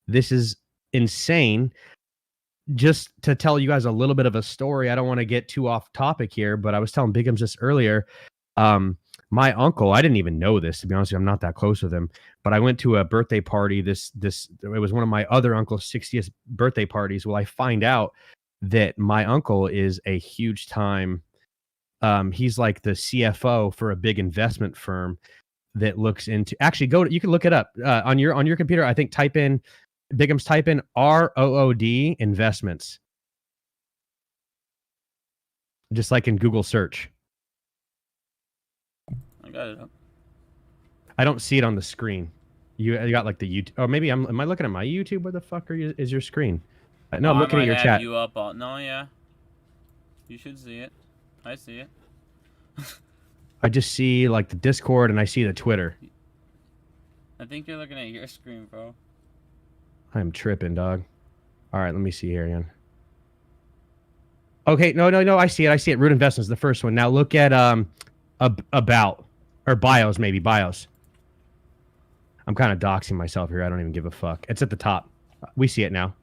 This is insane. Just to tell you guys a little bit of a story, I don't want to get too off topic here, but I was telling Bigums this earlier. My uncle, I didn't even know this, to be honest with you, I'm not that close with him, but I went to a birthday party. It was one of my other uncle's 60th birthday parties. Well, I find out that my uncle is a huge time. He's like the CFO for a big investment firm that looks into, actually you can look it up on your computer. I think type in ROOD investments, just like in Google search. I got it up. I don't see it on the screen. You got like the YouTube. Oh, maybe am I looking at my YouTube? Where the fuck is your screen? No, I'm looking at your chat. You up all, no, yeah. You should see it. I see it. I just see like the Discord and I see the Twitter. I think you're looking at your screen, bro. I'm tripping, dog. All right, let me see here again. Okay, no. I see it. Root Investments, the first one. Now look at about or bios, maybe bios. I'm kind of doxing myself here. I don't even give a fuck. It's at the top. We see it now.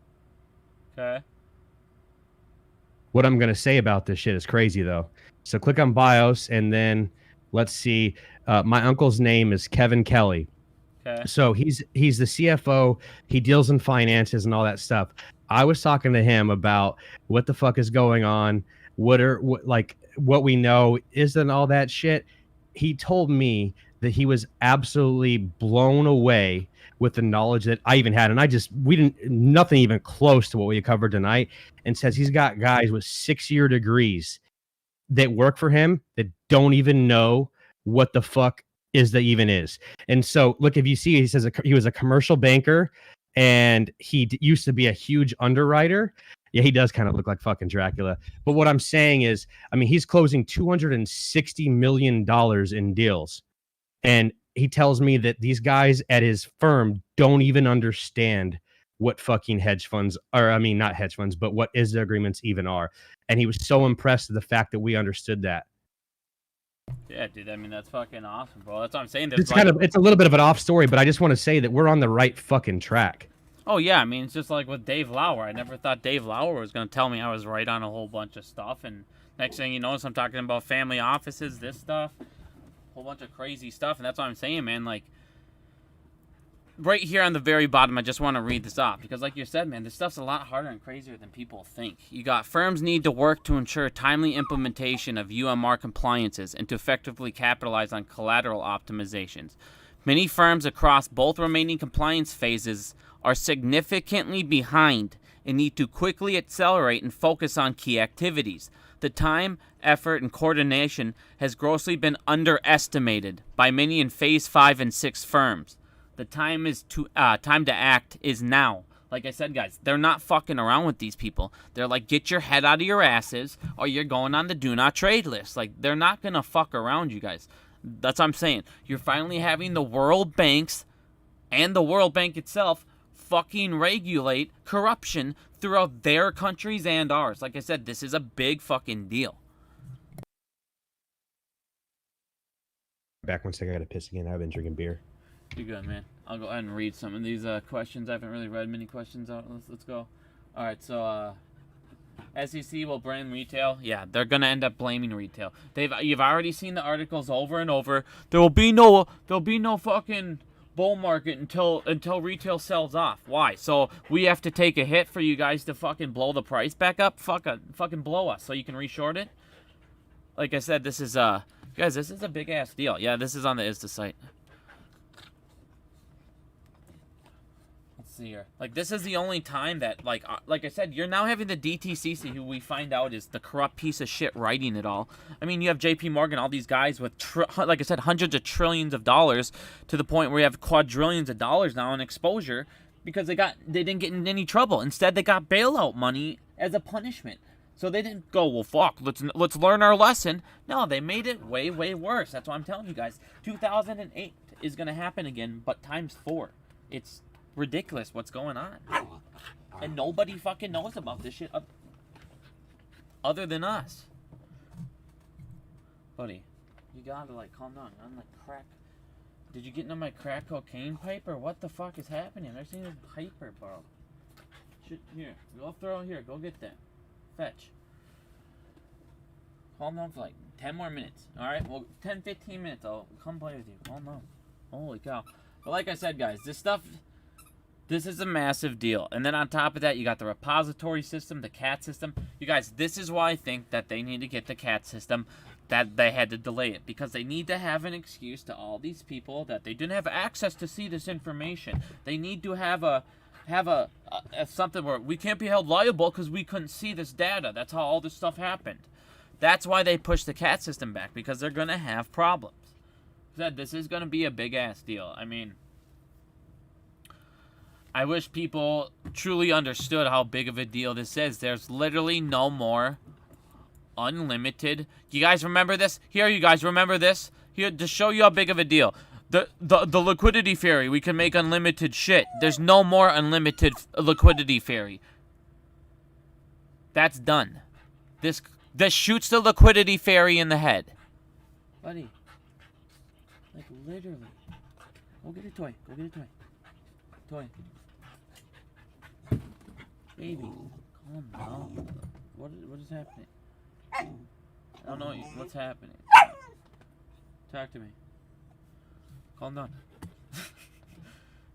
Okay. What I'm gonna say about this shit is crazy though. So click on bios and then let's see. My uncle's name is Kevin Kelly. Okay. So he's the CFO. He deals in finances and all that stuff. I was talking to him about what the fuck is going on, what we know isn't all that shit. He told me that he was absolutely blown away with the knowledge that I even had, and nothing even close to what we covered tonight. And says he's got guys with 6-year degrees that work for him that don't even know what the fuck is. And so look, if you see, he says he was a commercial banker and he used to be a huge underwriter. Yeah, he does kind of look like fucking Dracula. But what I'm saying is, I mean, he's closing $260 million in deals. And he tells me that these guys at his firm don't even understand what fucking hedge funds are. I mean, not hedge funds, but what ISDA agreements even are. And he was so impressed with the fact that we understood that. Yeah, dude. I mean, that's fucking awesome, bro. That's what I'm saying. It's it's a little bit of an off story, but I just want to say that we're on the right fucking track. Oh, yeah. I mean, it's just like with Dave Lauer. I never thought Dave Lauer was going to tell me I was right on a whole bunch of stuff. And next thing you know, I'm talking about family offices, this stuff, a whole bunch of crazy stuff. And that's what I'm saying, man. Like, right here on the very bottom, I just want to read this off. Because like you said, man, this stuff's a lot harder and crazier than people think. You got firms need to work to ensure timely implementation of UMR compliances and to effectively capitalize on collateral optimizations. Many firms across both remaining compliance phases are significantly behind and need to quickly accelerate and focus on key activities. The time, effort, and coordination has grossly been underestimated by many in Phase 5 and 6 firms. The time to act is now. Like I said, guys, they're not fucking around with these people. They're like, get your head out of your asses or you're going on the do not trade list. Like, they're not going to fuck around you guys. That's what I'm saying. You're finally having the world banks and the World Bank itself fucking regulate corruption throughout their countries and ours. Like I said, this is a big fucking deal. Back one second, I gotta piss again. I've been drinking beer. You're good, man. I'll go ahead and read some of these questions. I haven't really read many questions out. Let's go. All right, so SEC will blame retail. Yeah, they're gonna end up blaming retail. You've already seen the articles over and over. There'll be no fucking bull market until retail sells off. Why? So we have to take a hit for you guys to fucking blow the price back up? Fucking blow us so you can reshort it? Like I said, this is guys, this is a big ass deal. Yeah, this is on the ISDA site. Let's see here. Like, this is the only time that, like I said, you're now having the DTCC, who we find out is the corrupt piece of shit writing it all. I mean, you have JP Morgan, all these guys with, like I said, hundreds of trillions of dollars, to the point where you have quadrillions of dollars now in exposure because they didn't get in any trouble. Instead, they got bailout money as a punishment. So they didn't go, well, fuck, let's learn our lesson. No, they made it way, way worse. That's what I'm telling you guys. 2008 is going to happen again, but times 4. It's ridiculous what's going on. And nobody fucking knows about this shit other than us. Buddy, you gotta, like, calm down. I'm like crack. Did you get into my crack cocaine pipe, or what the fuck is happening? I've seen this hyper, bro. Shit, here. Go throw it here. Go get that. Fetch. Calm down for like 10 more minutes. Alright? Well, 10, 15 minutes. I'll come play with you. Calm down. Holy cow. But like I said, guys, this stuff, this is a massive deal. And then on top of that, you got the repository system, the CAT system. You guys, this is why I think that they need to get the CAT system, that they had to delay it. Because they need to have an excuse to all these people that they didn't have access to see this information. They need to have a something where we can't be held liable because we couldn't see this data. That's how all this stuff happened. That's why they pushed the CAT system back, because they're going to have problems. This is going to be a big-ass deal. I mean, I wish people truly understood how big of a deal this is. There's literally no more unlimited. You guys remember this? Here, you guys remember this? Here, to show you how big of a deal. The liquidity fairy, we can make unlimited shit. There's no more unlimited liquidity fairy. That's done. This shoots the liquidity fairy in the head. Buddy. Like, literally. Go get a toy. Go get a toy. Toy. Baby. Calm down. What is happening? I don't know what's happening. Talk to me. Calm down.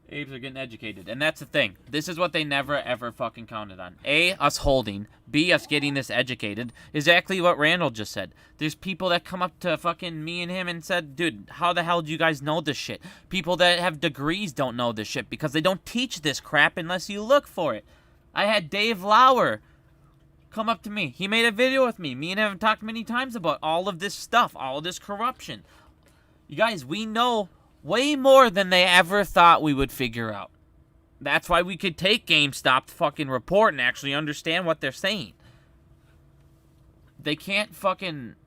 Apes are getting educated. And that's the thing. This is what they never, ever fucking counted on. A, us holding. B, us getting this educated. Exactly what Randall just said. There's people that come up to fucking me and him and said, dude, how the hell do you guys know this shit? People that have degrees don't know this shit because they don't teach this crap unless you look for it. I had Dave Lauer come up to me. He made a video with me. Me and him have talked many times about all of this stuff, all of this corruption. You guys, we know way more than they ever thought we would figure out. That's why we could take GameStop to fucking report and actually understand what they're saying. They can't hide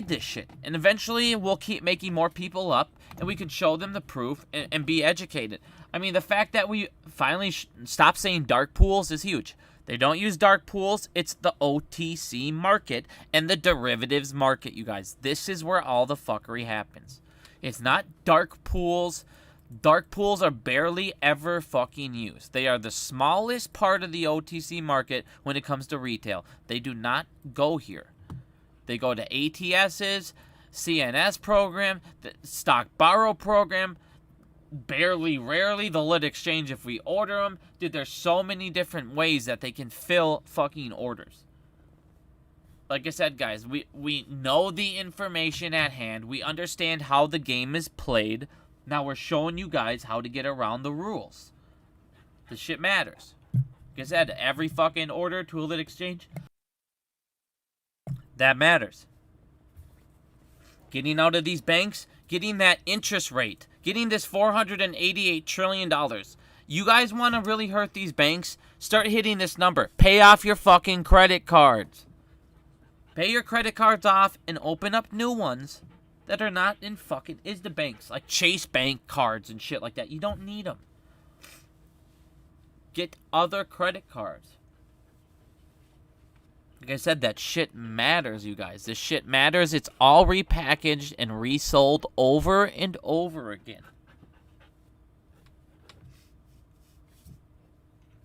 this shit. And eventually we'll keep making more people up and we can show them the proof and be educated. I mean, the fact that we finally stopped saying dark pools is huge. They don't use dark pools. It's the OTC market and the derivatives market, you guys. This is where all the fuckery happens. It's not dark pools. Dark pools are barely ever fucking used. They are the smallest part of the OTC market when it comes to retail. They do not go here. They go to ATSs, CNS program, the stock borrow program, rarely the lit exchange if we order them. Dude, there's so many different ways that they can fill fucking orders. Like I said, guys, we know the information at hand. We understand how the game is played. Now we're showing you guys how to get around the rules. This shit matters. Like I said, every fucking order to a lit exchange, that matters. Getting out of these banks, getting that interest rate, getting this $488 trillion. You guys want to really hurt these banks? Start hitting this number. Pay off your fucking credit cards. Pay your credit cards off and open up new ones that are not in fucking the banks. Like Chase Bank cards and shit like that. You don't need them. Get other credit cards. Like I said, that shit matters, you guys. This shit matters. It's all repackaged and resold over and over again.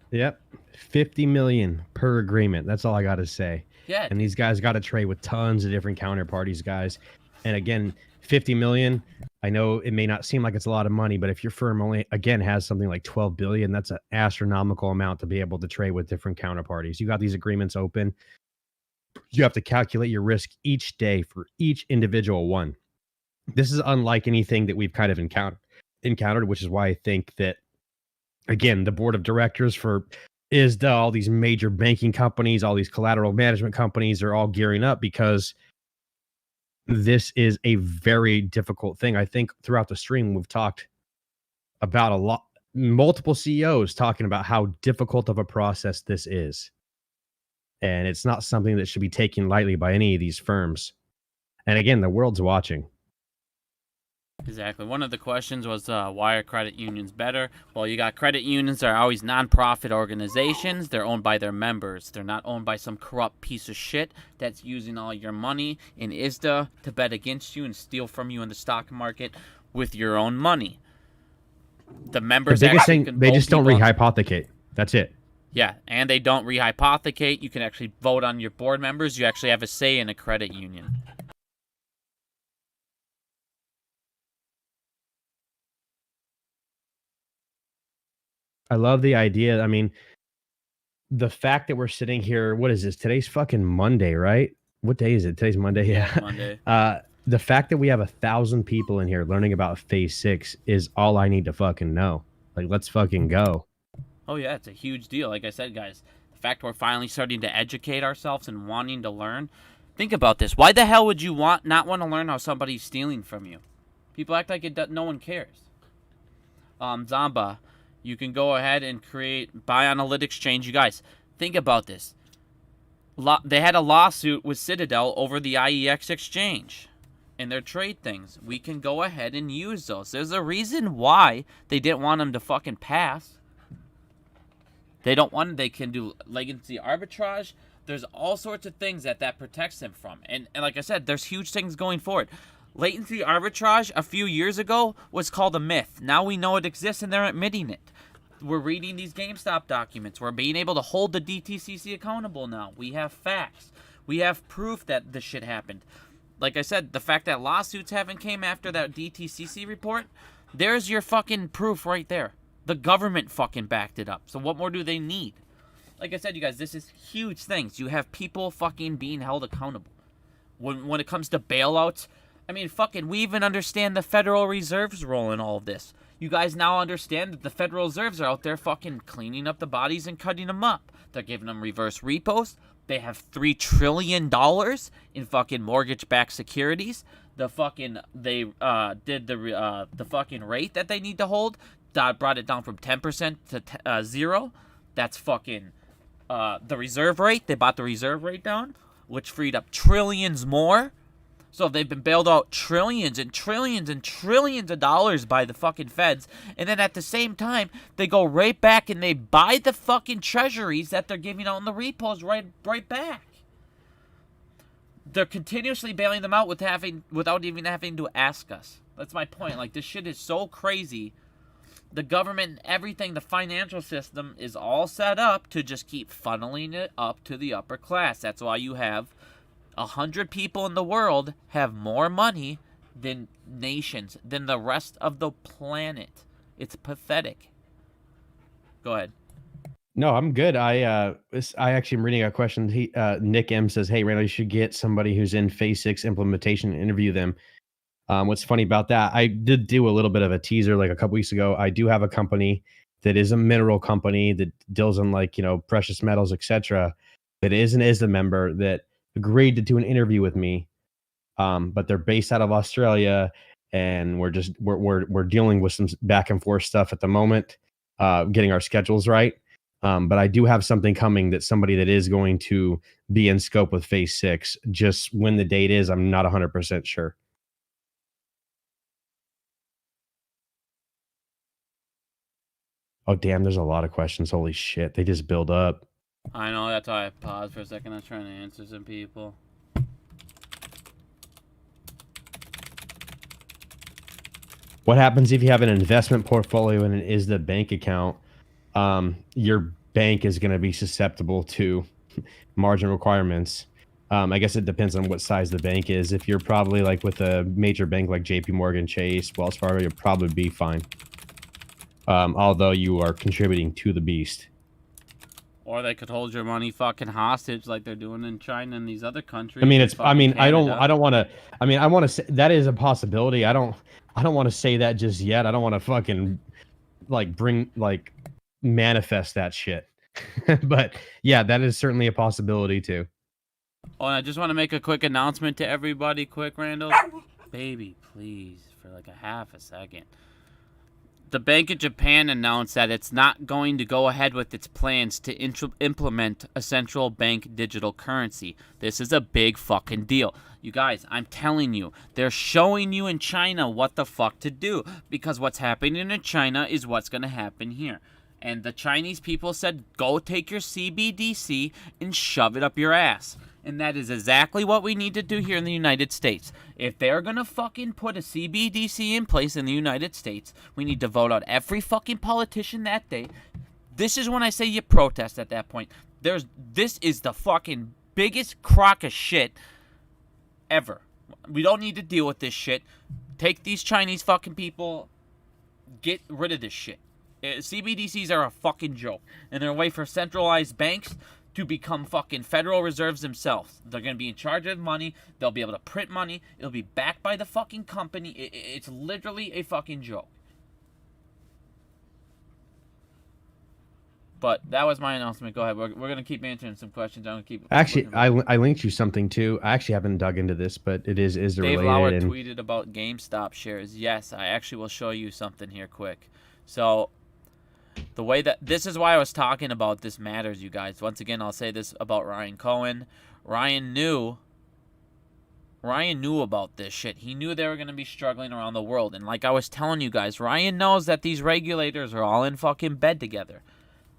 Yep. 50 million per agreement. That's all I got to say. Yeah. And these guys got to trade with tons of different counterparties, guys. And again, 50 million, I know it may not seem like it's a lot of money, but if your firm only, again, has something like 12 billion, that's an astronomical amount to be able to trade with different counterparties. You got these agreements open. You have to calculate your risk each day for each individual one. This is unlike anything that we've kind of encountered, which is why I think that, again, the board of directors for ISDA, all these major banking companies, all these collateral management companies are all gearing up because this is a very difficult thing. I think throughout the stream, we've talked about multiple CEOs talking about how difficult of a process this is. And it's not something that should be taken lightly by any of these firms. And again, the world's watching. Exactly. One of the questions was why are credit unions better? Well, you got credit unions that are always non-profit organizations. They're owned by their members. They're not owned by some corrupt piece of shit that's using all your money in ISDA to bet against you and steal from you in the stock market with your own money. The members The biggest actually thing, they just don't rehypothecate. That's it. Yeah, and they don't rehypothecate. You can actually vote on your board members. You actually have a say in a credit union. I love the idea. I mean, the fact that we're sitting here, what is this? Today's fucking Monday, right? What day is it? Today's Monday. Yeah. Monday. The fact that we have 1,000 people in here learning about phase 6 is all I need to fucking know. Like, let's fucking go. Oh yeah, it's a huge deal. Like I said, guys, the fact we're finally starting to educate ourselves and wanting to learn. Think about this. Why the hell would you not want to learn how somebody's stealing from you? People act like no one cares. Zamba, you can go ahead and buy on a lit exchange. You guys, think about this. They had a lawsuit with Citadel over the IEX exchange and their trade things. We can go ahead and use those. There's a reason why they didn't want them to fucking pass. They don't want. They can do latency arbitrage. There's all sorts of things that protects them from. And like I said, there's huge things going forward. Latency arbitrage a few years ago was called a myth. Now we know it exists and they're admitting it. We're reading these GameStop documents. We're being able to hold the DTCC accountable now. We have facts. We have proof that this shit happened. Like I said, the fact that lawsuits haven't came after that DTCC report, there's your fucking proof right there. The government fucking backed it up. So what more do they need? Like I said, you guys, this is huge things. You have people fucking being held accountable. When it comes to bailouts, I mean, fucking, we even understand the Federal Reserve's role in all of this. You guys now understand that the Federal Reserves are out there fucking cleaning up the bodies and cutting them up. They're giving them reverse repos. They have $3 trillion in fucking mortgage-backed securities. They did the fucking rate that they need to hold. Brought it down from 10% to 0. That's fucking the reserve rate. They brought the reserve rate down, which freed up trillions more. So they've been bailed out trillions and trillions and trillions of dollars by the fucking feds. And then at the same time, they go right back and they buy the fucking treasuries that they're giving out in the repos right back. They're continuously bailing them out without even having to ask us. That's my point. Like, this shit is so crazy. The government and everything, the financial system is all set up to just keep funneling it up to the upper class. That's why you have 100 people in the world have more money than nations, than the rest of the planet. It's pathetic. Go ahead. No, I'm good. I actually am reading a question. Nick M says, "Hey, Randall, you should get somebody who's in Phase 6 implementation and interview them." What's funny about that, I did do a little bit of a teaser like a couple weeks ago. I do have a company that is a mineral company that deals in precious metals, etc. That is an ISDA member that agreed to do an interview with me. But they're based out of Australia, and we're dealing with some back and forth stuff at the moment, getting our schedules right. But I do have something coming that somebody that is going to be in scope with Phase 6. Just when the date is, I'm not 100% sure. Oh, damn, there's a lot of questions. Holy shit, they just build up. I know, that's why I paused for a second. I was trying to answer some people. What happens if you have an investment portfolio and it is the bank account? Your bank is going to be susceptible to margin requirements. I guess it depends on what size the bank is. If you're probably like with a major bank like JP Morgan, Chase, Wells Fargo, you'll probably be fine. Although you are contributing to the beast. Or they could hold your money fucking hostage like they're doing in China and these other countries. I don't want to. I want to say that is a possibility. I don't want to say that just yet. I don't want to fucking manifest that shit. But yeah, that is certainly a possibility too. Oh, and I just want to make a quick announcement to everybody. Quick, Randall. Baby, please, for like a half a second. The Bank of Japan announced that it's not going to go ahead with its plans to implement a central bank digital currency. This is a big fucking deal. You guys, I'm telling you, they're showing you in China what the fuck to do, because what's happening in China is what's going to happen here. And the Chinese people said, go take your CBDC and shove it up your ass. And that is exactly what we need to do here in the United States. If they're going to fucking put a CBDC in place in the United States, we need to vote out every fucking politician that day. This is when I say you protest at that point. This is the fucking biggest crock of shit ever. We don't need to deal with this shit. Take these Chinese fucking people. Get rid of this shit. CBDCs are a fucking joke. And they're a way for centralized banks to become fucking Federal Reserves themselves. They're going to be in charge of money. They'll be able to print money. It'll be backed by the fucking company. It's literally a fucking joke. But that was my announcement. Go ahead. We're going to keep answering some questions. I'm going to keep... Actually, I linked you something too. I actually haven't dug into this, but it is related. Dave Lauer tweeted about GameStop shares. Yes, I actually will show you something here quick. So... the way that this is why I was talking about this matters, you guys. Once again, I'll say this about Ryan Cohen. Ryan knew about this shit. He knew they were going to be struggling around the world. And like I was telling you guys, Ryan knows that these regulators are all in fucking bed together.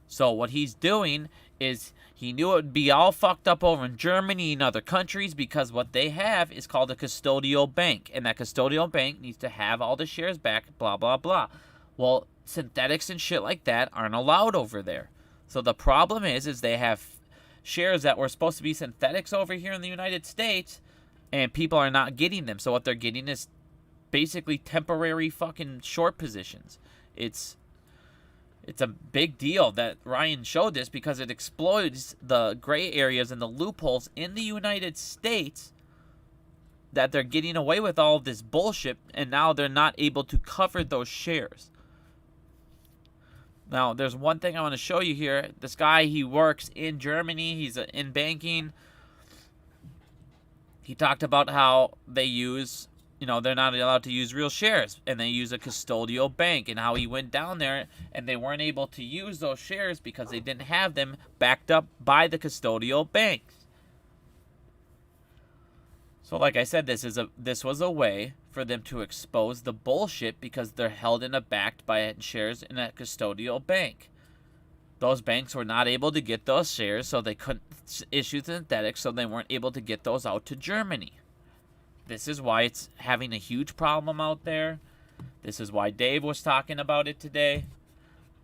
So what he's doing is he knew it would be all fucked up over in Germany and other countries, because what they have is called a custodial bank. And that custodial bank needs to have all the shares back, blah, blah, blah. Well, synthetics and shit like that aren't allowed over there. So the problem is they have shares that were supposed to be synthetics over here in the United States, and people are not getting them. So what they're getting is basically temporary fucking short positions. It's a big deal that Ryan showed this, because it exploits the gray areas and the loopholes in the United States, that they're getting away with all of this bullshit, and now they're not able to cover those shares. Now, there's one thing I want to show you here. This guy, he works in Germany. He's in banking. He talked about how they use, they're not allowed to use real shares, and they use a custodial bank, and how he went down there and they weren't able to use those shares because they didn't have them backed up by the custodial banks. So like I said, this was a way for them to expose the bullshit, because they're held in backed by shares in a custodial bank. Those banks were not able to get those shares, so they couldn't issue synthetics, so they weren't able to get those out to Germany. This is why it's having a huge problem out there. This is why Dave was talking about it today.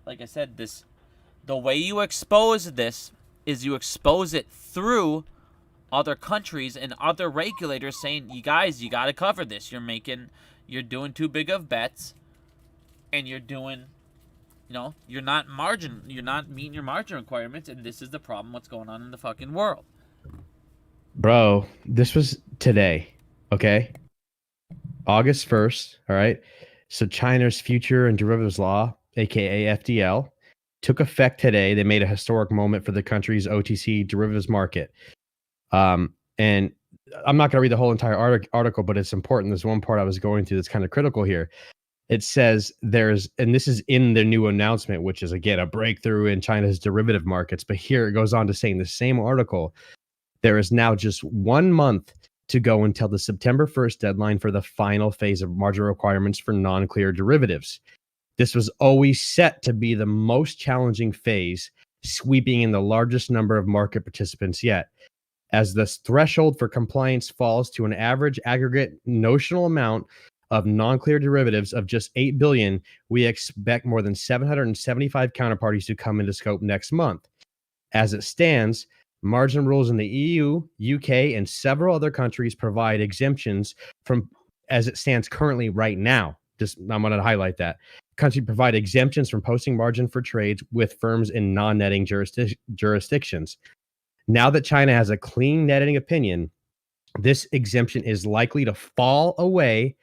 Like I said, the way you expose this is you expose it through other countries and other regulators saying, you guys, you got to cover this. You're doing too big of bets, and you're doing, you're not meeting your margin requirements, and this is the problem, what's going on in the fucking world. Bro, this was today, okay? August 1st, all right? So China's Future and Derivatives Law, aka FDL, took effect today. They made a historic moment for the country's OTC derivatives market. And I'm not going to read the whole entire article, but it's important. There's one part I was going through that's kind of critical here. It says and this is in the new announcement, which is, again, a breakthrough in China's derivative markets. But here it goes on to say in the same article, there is now just 1 month to go until the September 1st deadline for the final phase of margin requirements for non-clear derivatives. This was always set to be the most challenging phase, sweeping in the largest number of market participants yet. As the threshold for compliance falls to an average aggregate notional amount of non-clear derivatives of just 8 billion, we expect more than 775 counterparties to come into scope next month. As it stands, margin rules in the EU, UK, and several other countries provide exemptions from, as it stands currently right now. I'm going to highlight that. Countries provide exemptions from posting margin for trades with firms in non-netting jurisdictions. Now that China has a clean netting opinion, this exemption is likely to fall away,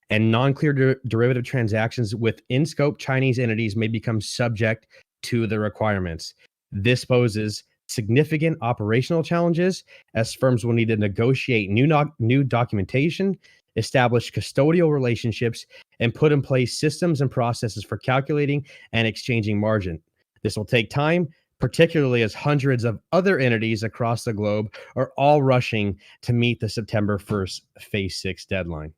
and non-clear derivative transactions with in-scope Chinese entities may become subject to the requirements. This poses significant operational challenges, as firms will need to negotiate new documentation, establish custodial relationships, and put in place systems and processes for calculating and exchanging margin. This will take time, particularly as hundreds of other entities across the globe are all rushing to meet the September 1st Phase 6 deadline.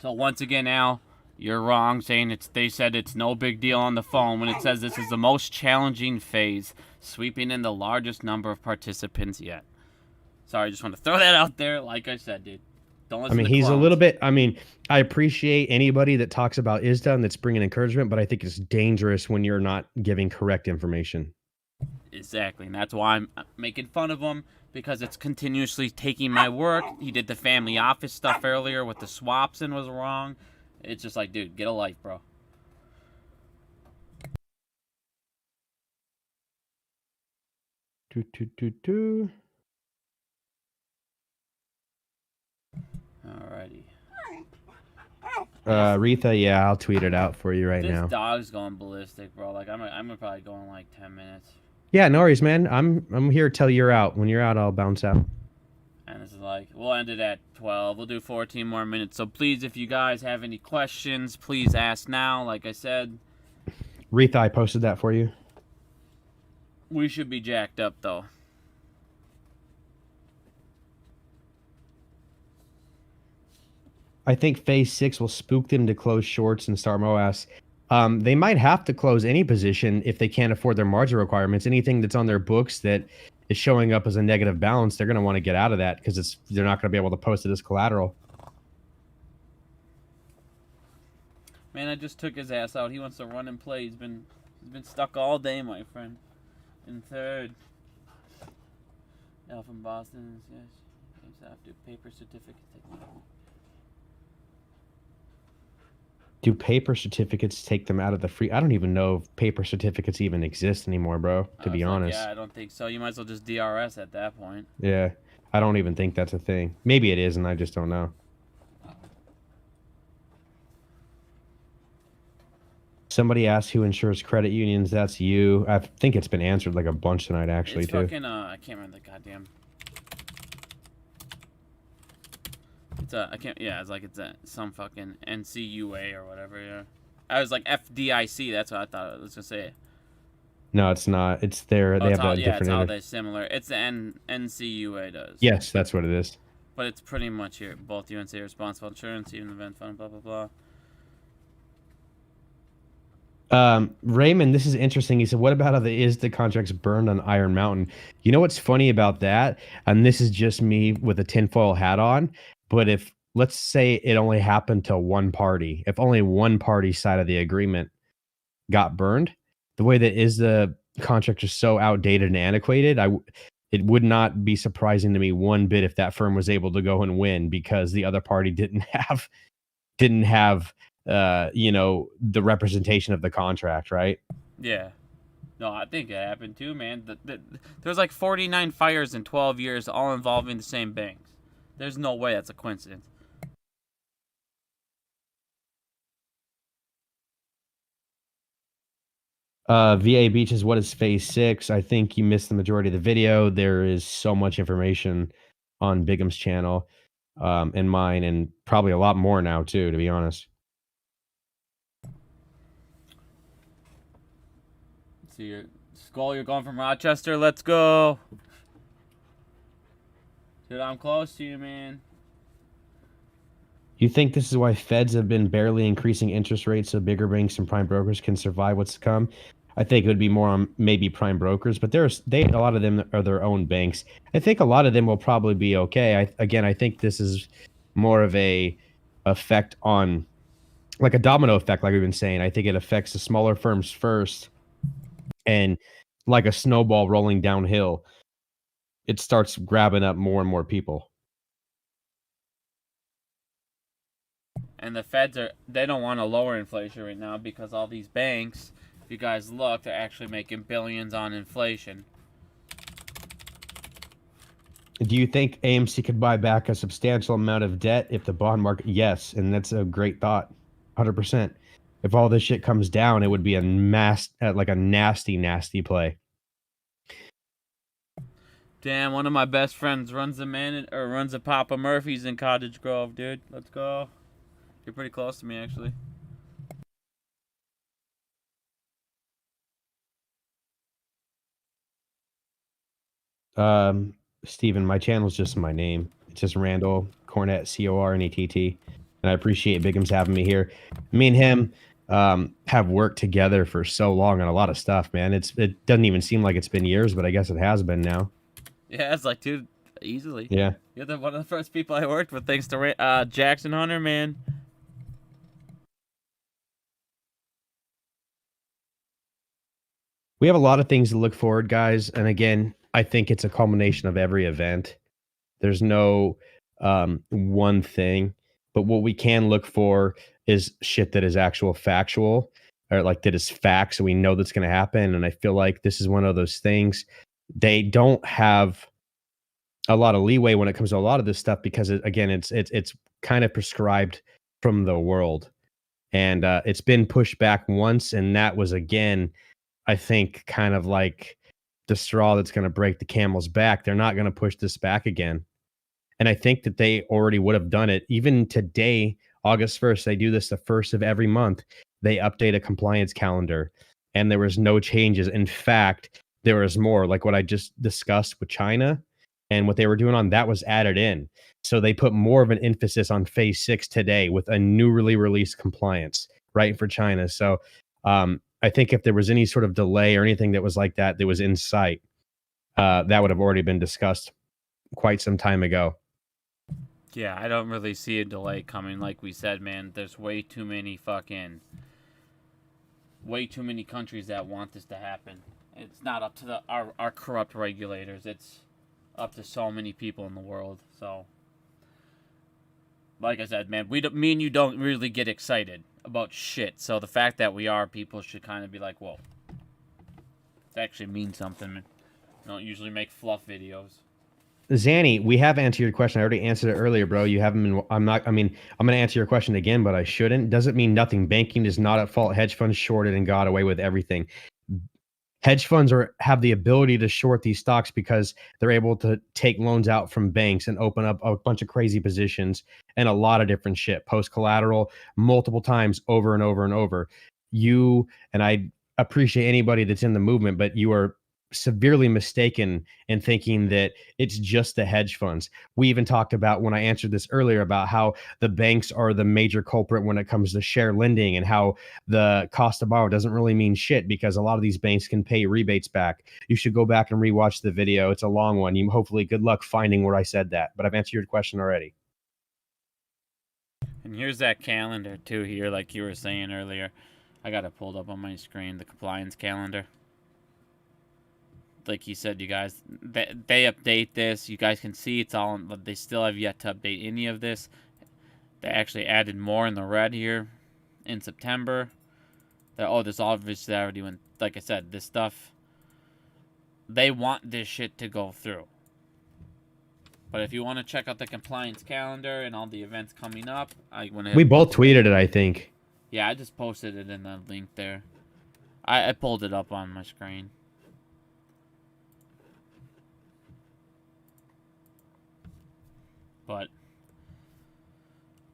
So once again, Al, you're wrong saying they said it's no big deal on the phone when it says this is the most challenging phase, sweeping in the largest number of participants yet. Sorry, just want to throw that out there. Like I said, dude. Don't listen to he's clones. a little bit, I appreciate anybody that talks about ISDA and that's bringing encouragement, but I think it's dangerous when you're not giving correct information. Exactly, and that's why I'm making fun of him, because it's continuously taking my work. He did the family office stuff earlier with the swaps and was wrong. It's just like, dude, get a life, bro. Alrighty. Retha, yeah, I'll tweet it out for you right now. This dog's going ballistic, bro. Like I'm probably going like 10 minutes. Yeah, no worries, man. I'm here till you're out. When you're out, I'll bounce out. And this is like, we'll end it at 12. We'll do 14 more minutes. So please, if you guys have any questions, please ask now. Like I said, Retha, I posted that for you. We should be jacked up though. I think Phase 6 will spook them to close shorts and start MOAS. They might have to close any position if they can't afford their margin requirements. Anything that's on their books that is showing up as a negative balance, they're going to want to get out of that because they're not going to be able to post it as collateral. Man, I just took his ass out. He wants to run and play. He's been stuck all day, my friend. In third. Al from Boston. Yes. After paper certificate. Do paper certificates take them out of the free? I don't even know if paper certificates even exist anymore, bro, to be honest. Yeah, I don't think so. You might as well just DRS at that point. Yeah, I don't even think that's a thing. Maybe it is, and I just don't know. Somebody asked who insures credit unions. That's you. I think it's been answered like a bunch tonight, actually, it's too. Fucking, I can't remember the goddamn... It's some fucking NCUA or whatever, yeah. I was like FDIC, that's what I thought I was gonna say. No, it's not. It's there. They have a different. It's how they're similar. It's the NCUA does. Yes, that's what it is. But it's pretty much here. Both UNC responsible insurance, even event fund, blah blah blah. Raymond, this is interesting. He said, what about the contracts burned on Iron Mountain? You know what's funny about that? And this is just me with a tinfoil hat on. But if, let's say it only happened to one party, if only one party's side of the agreement got burned, the way that the contract is so outdated and antiquated, it would not be surprising to me one bit if that firm was able to go and win because the other party didn't have the representation of the contract, right? Yeah. No, I think it happened too, man. There was like 49 fires in 12 years, all involving the same banks. There's no way that's a coincidence. VA Beaches, what is Phase 6? I think you missed the majority of the video. There is so much information on Bigum's channel and mine, and probably a lot more now, too, to be honest. Let's see your Skull, you're going from Rochester. Let's go. Dude, I'm close to you, man. You think this is why feds have been barely increasing interest rates so bigger banks and prime brokers can survive what's to come? I think it would be more on maybe prime brokers, but a lot of them are their own banks. I think a lot of them will probably be okay. I think this is more of a effect on, like a domino effect, like we've been saying. I think it affects the smaller firms first, and like a snowball rolling downhill, it starts grabbing up more and more people. And the feds they don't want to lower inflation right now because all these banks, if you guys look, they're actually making billions on inflation. Do you think AMC could buy back a substantial amount of debt if the bond market? Yes, and that's a great thought. 100%. If all this shit comes down, it would be a nasty, nasty play. Damn, one of my best friends runs a Papa Murphy's in Cottage Grove, dude. Let's go. You're pretty close to me, actually. Steven, my channel's just my name. It's just Randall Cornett, Cornett, and I appreciate Bigum's having me here. Me and him have worked together for so long on a lot of stuff, man. It doesn't even seem like it's been years, but I guess it has been now. Yeah, it's like, dude, easily. Yeah. You're one of the first people I worked with, thanks to Jackson Hunter, man. We have a lot of things to look forward, guys. And again, I think it's a culmination of every event. There's no one thing, but what we can look for is shit that is actual factual, or like that is facts, so we know that's going to happen. And I feel like this is one of those things. They don't have a lot of leeway when it comes to a lot of this stuff because again, it's kind of prescribed from the world, and it's been pushed back once, and that was again, I think, kind of like the straw that's going to break the camel's back. They're not going to push this back again. And I think that they already would have done it. Even today, August 1st, they do this the first of every month. They update a compliance calendar, and there was no changes. In fact, there was more, like what I just discussed with China and what they were doing on that was added in. So they put more of an emphasis on phase 6 today with a newly released compliance, right, for China. So I think if there was any sort of delay or anything that was like that was in sight, that would have already been discussed quite some time ago. Yeah, I don't really see a delay coming. Like we said, man, there's way too many countries that want this to happen. It's not up to our corrupt regulators. It's up to so many people in the world. So, like I said, man, me and you don't really get excited about shit. So the fact that we are, people should kind of be like, whoa, it actually means something. Man. I don't usually make fluff videos. Zanny, we have answered your question. I already answered it earlier, bro. You haven't been. I'm going to answer your question again, but I shouldn't. Doesn't mean nothing. Banking is not at fault. Hedge funds shorted and got away with everything. Hedge funds have the ability to short these stocks because they're able to take loans out from banks and open up a bunch of crazy positions and a lot of different shit. Post collateral multiple times over and over and over. You and I appreciate anybody that's in the movement, but you are severely mistaken in thinking that it's just the hedge funds. We even talked about, when I answered this earlier, about how the banks are the major culprit when it comes to share lending and how the cost of borrow doesn't really mean shit because a lot of these banks can pay rebates back. You should go back and rewatch the video. It's a long one. Hopefully good luck finding where I said that, but I've answered your question already. And here's that calendar too here, like you were saying earlier. I got it pulled up on my screen, the compliance calendar. Like he said, you guys, they update this. You guys can see it's all, but they still have yet to update any of this. They actually added more in the red here in September. This obviously already went. Like I said, this stuff, they want this shit to go through. But if you want to check out the compliance calendar and all the events coming up, we both tweeted it, I think. Yeah, I just posted it in the link there. I pulled it up on my screen. But,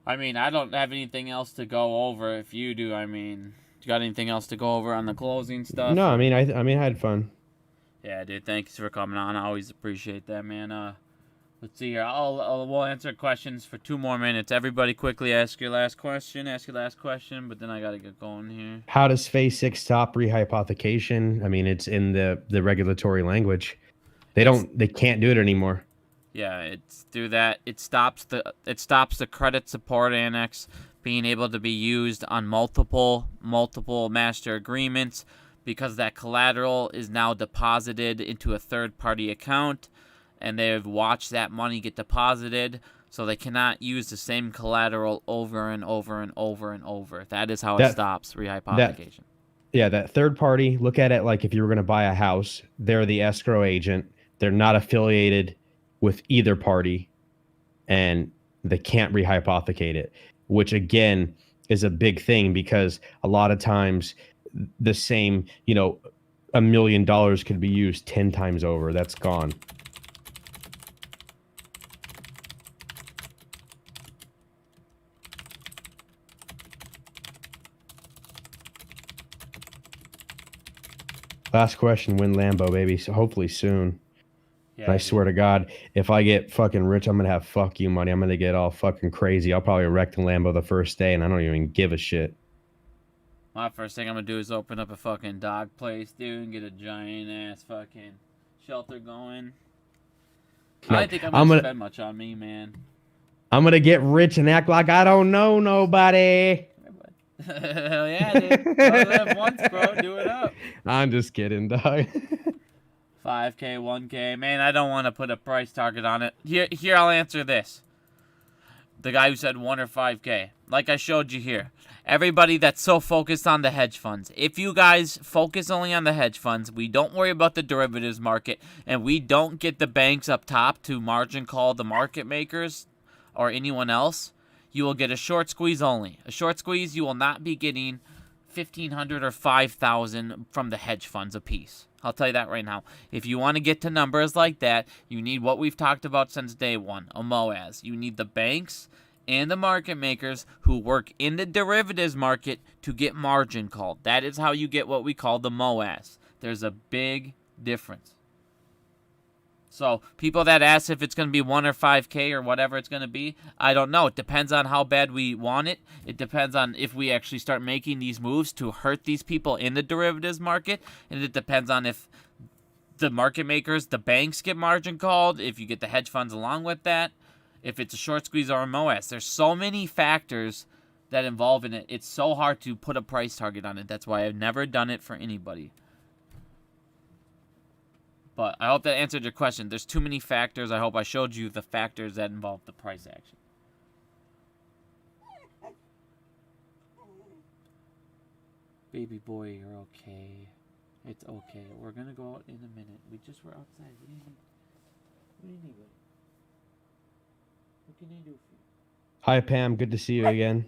I mean, I don't have anything else to go over. If you do, I mean, you got anything else to go over on the closing stuff? No, I mean, I had fun. Yeah, dude, thanks for coming on. I always appreciate that, man. Let's see here. We'll answer questions for 2 more minutes. Everybody quickly ask your last question, but then I got to get going here. How does phase 6 stop rehypothecation? I mean, it's in the regulatory language. They can't do it anymore. Yeah, it's through that. It stops the credit support annex being able to be used on multiple master agreements because that collateral is now deposited into a third-party account, and they've watched that money get deposited, so they cannot use the same collateral over and over and over and over. That is how it stops rehypothecation. That third party, look at it like if you were going to buy a house, they're the escrow agent. They're not affiliated with either party, and they can't rehypothecate it, which again is a big thing because a lot of times the same, $1 million could be used 10 times over. That's gone. Last question, win Lambo, baby. So hopefully soon. Yeah, I swear to God, if I get fucking rich, I'm gonna have fuck you money. I'm gonna get all fucking crazy. I'll probably wreck the Lambo the first day, and I don't even give a shit. My first thing I'm gonna do is open up a fucking dog place, dude, and get a giant ass fucking shelter going. No, I don't think I'm gonna spend much on me, man. I'm gonna get rich and act like I don't know nobody. Hell yeah, dude. Only live once, bro. Do it up. I'm just kidding, dog. 5K, 1K. Man, I don't want to put a price target on it. Here, I'll answer this. The guy who said 1 or 5K. Like I showed you here. Everybody that's so focused on the hedge funds. If you guys focus only on the hedge funds, we don't worry about the derivatives market, and we don't get the banks up top to margin call the market makers or anyone else, you will get a short squeeze only. A short squeeze, you will not be getting 1,500 or 5,000 from the hedge funds apiece. I'll tell you that right now. If you want to get to numbers like that, you need what we've talked about since day one, a MOAS. You need the banks and the market makers who work in the derivatives market to get margin called. That is how you get what we call the MOAS. There's a big difference. So people that ask if it's going to be 1 or 5K or whatever it's going to be, I don't know. It depends on how bad we want it. It depends on if we actually start making these moves to hurt these people in the derivatives market. And it depends on if the market makers, the banks get margin called, if you get the hedge funds along with that, if it's a short squeeze or a MOAS. There's so many factors that involve in it. It's so hard to put a price target on it. That's why I've never done it for anybody. But I hope that answered your question. There's too many factors. I hope I showed you the factors that involve the price action. Baby boy, you're okay. It's okay. We're going to go out in a minute. We just were outside. What do you need? What do you need, buddy? What can I do for you? Hi, Pam. Good to see you again.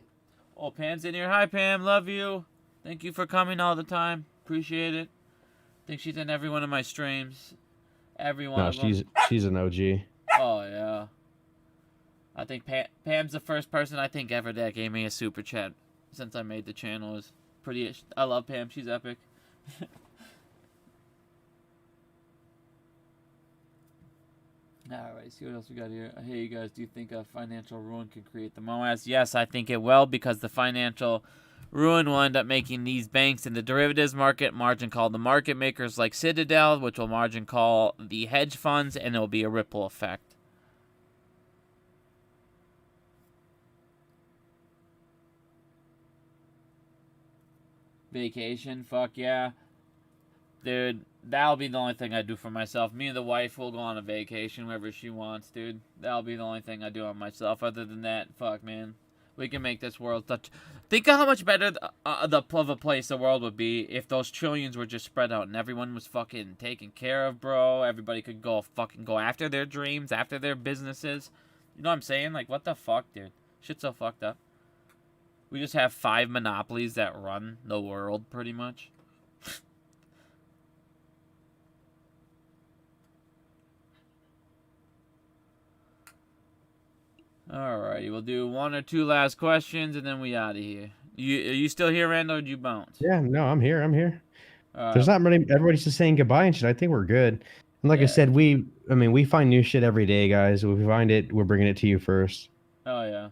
Oh, Pam's in here. Hi, Pam. Love you. Thank you for coming all the time. Appreciate it. I think she's in every one of my streams. Every one of them. She's an OG. Oh, yeah. I think Pam's the first person I think ever that gave me a super chat since I made the channel. Is pretty. I love Pam. She's epic. Alright, see what else we got here. Hey, you guys, do you think a financial ruin can create the MOAS? Yes, I think it will, because the financial ruin will end up making these banks in the derivatives market margin call the market makers like Citadel, which will margin call the hedge funds, and it will be a ripple effect. Vacation, fuck yeah. Dude, that'll be the only thing I do for myself. Me and the wife will go on a vacation wherever she wants, dude. That'll be the only thing I do on myself. Other than that, fuck, man. We can make this world touch. Think of how much better of a place the world would be if those trillions were just spread out and everyone was fucking taken care of, bro. Everybody could go after their dreams, after their businesses. You know what I'm saying? Like, what the fuck, dude? Shit's so fucked up. We just have 5 monopolies that run the world, pretty much. Alrighty, we'll do 1 or 2 last questions, and then we out of here. Are you still here, Randall, or did you bounce? Yeah, no, I'm here. There's not many. Everybody's just saying goodbye and shit. I think we're good. And like I said, we find new shit every day, guys. We find it, we're bringing it to you first. Oh, yeah.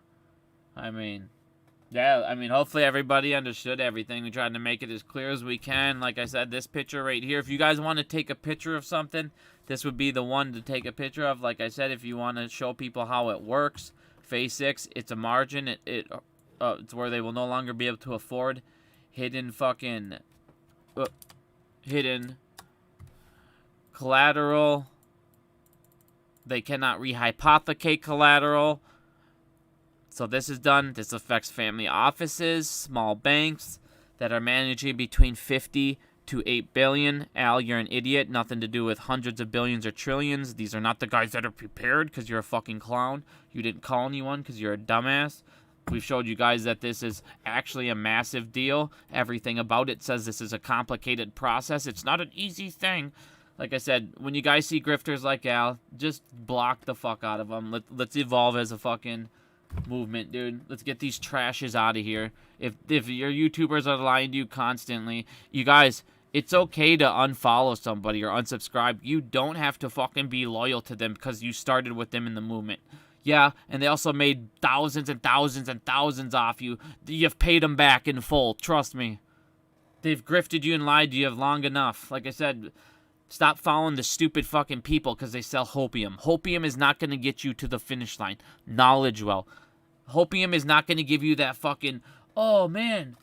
Hopefully everybody understood everything. We tried to make it as clear as we can. Like I said, this picture right here, if you guys want to take a picture of something, this would be the one to take a picture of. Like I said, if you want to show people how it works, Phase 6, it's a margin. It's where they will no longer be able to afford hidden collateral. They cannot rehypothecate collateral. So this is done. This affects family offices, small banks that are managing between 50 to 8 billion. Al, you're an idiot. Nothing to do with hundreds of billions or trillions. These are not the guys that are prepared because you're a fucking clown. You didn't call anyone because you're a dumbass. We've showed you guys that this is actually a massive deal. Everything about it says this is a complicated process. It's not an easy thing. Like I said, when you guys see grifters like Al, just block the fuck out of them. Let's evolve as a fucking movement, dude. Let's get these trashes out of here. If your YouTubers are lying to you constantly, you guys, It's okay to unfollow somebody or unsubscribe. You don't have to fucking be loyal to them because you started with them in the movement. Yeah, and they also made thousands and thousands and thousands off you. You've paid them back in full. Trust me. They've grifted you and lied to you long enough. Like I said, stop following the stupid fucking people because they sell hopium. Hopium is not going to get you to the finish line. Knowledge well. Hopium is not going to give you that fucking, oh man,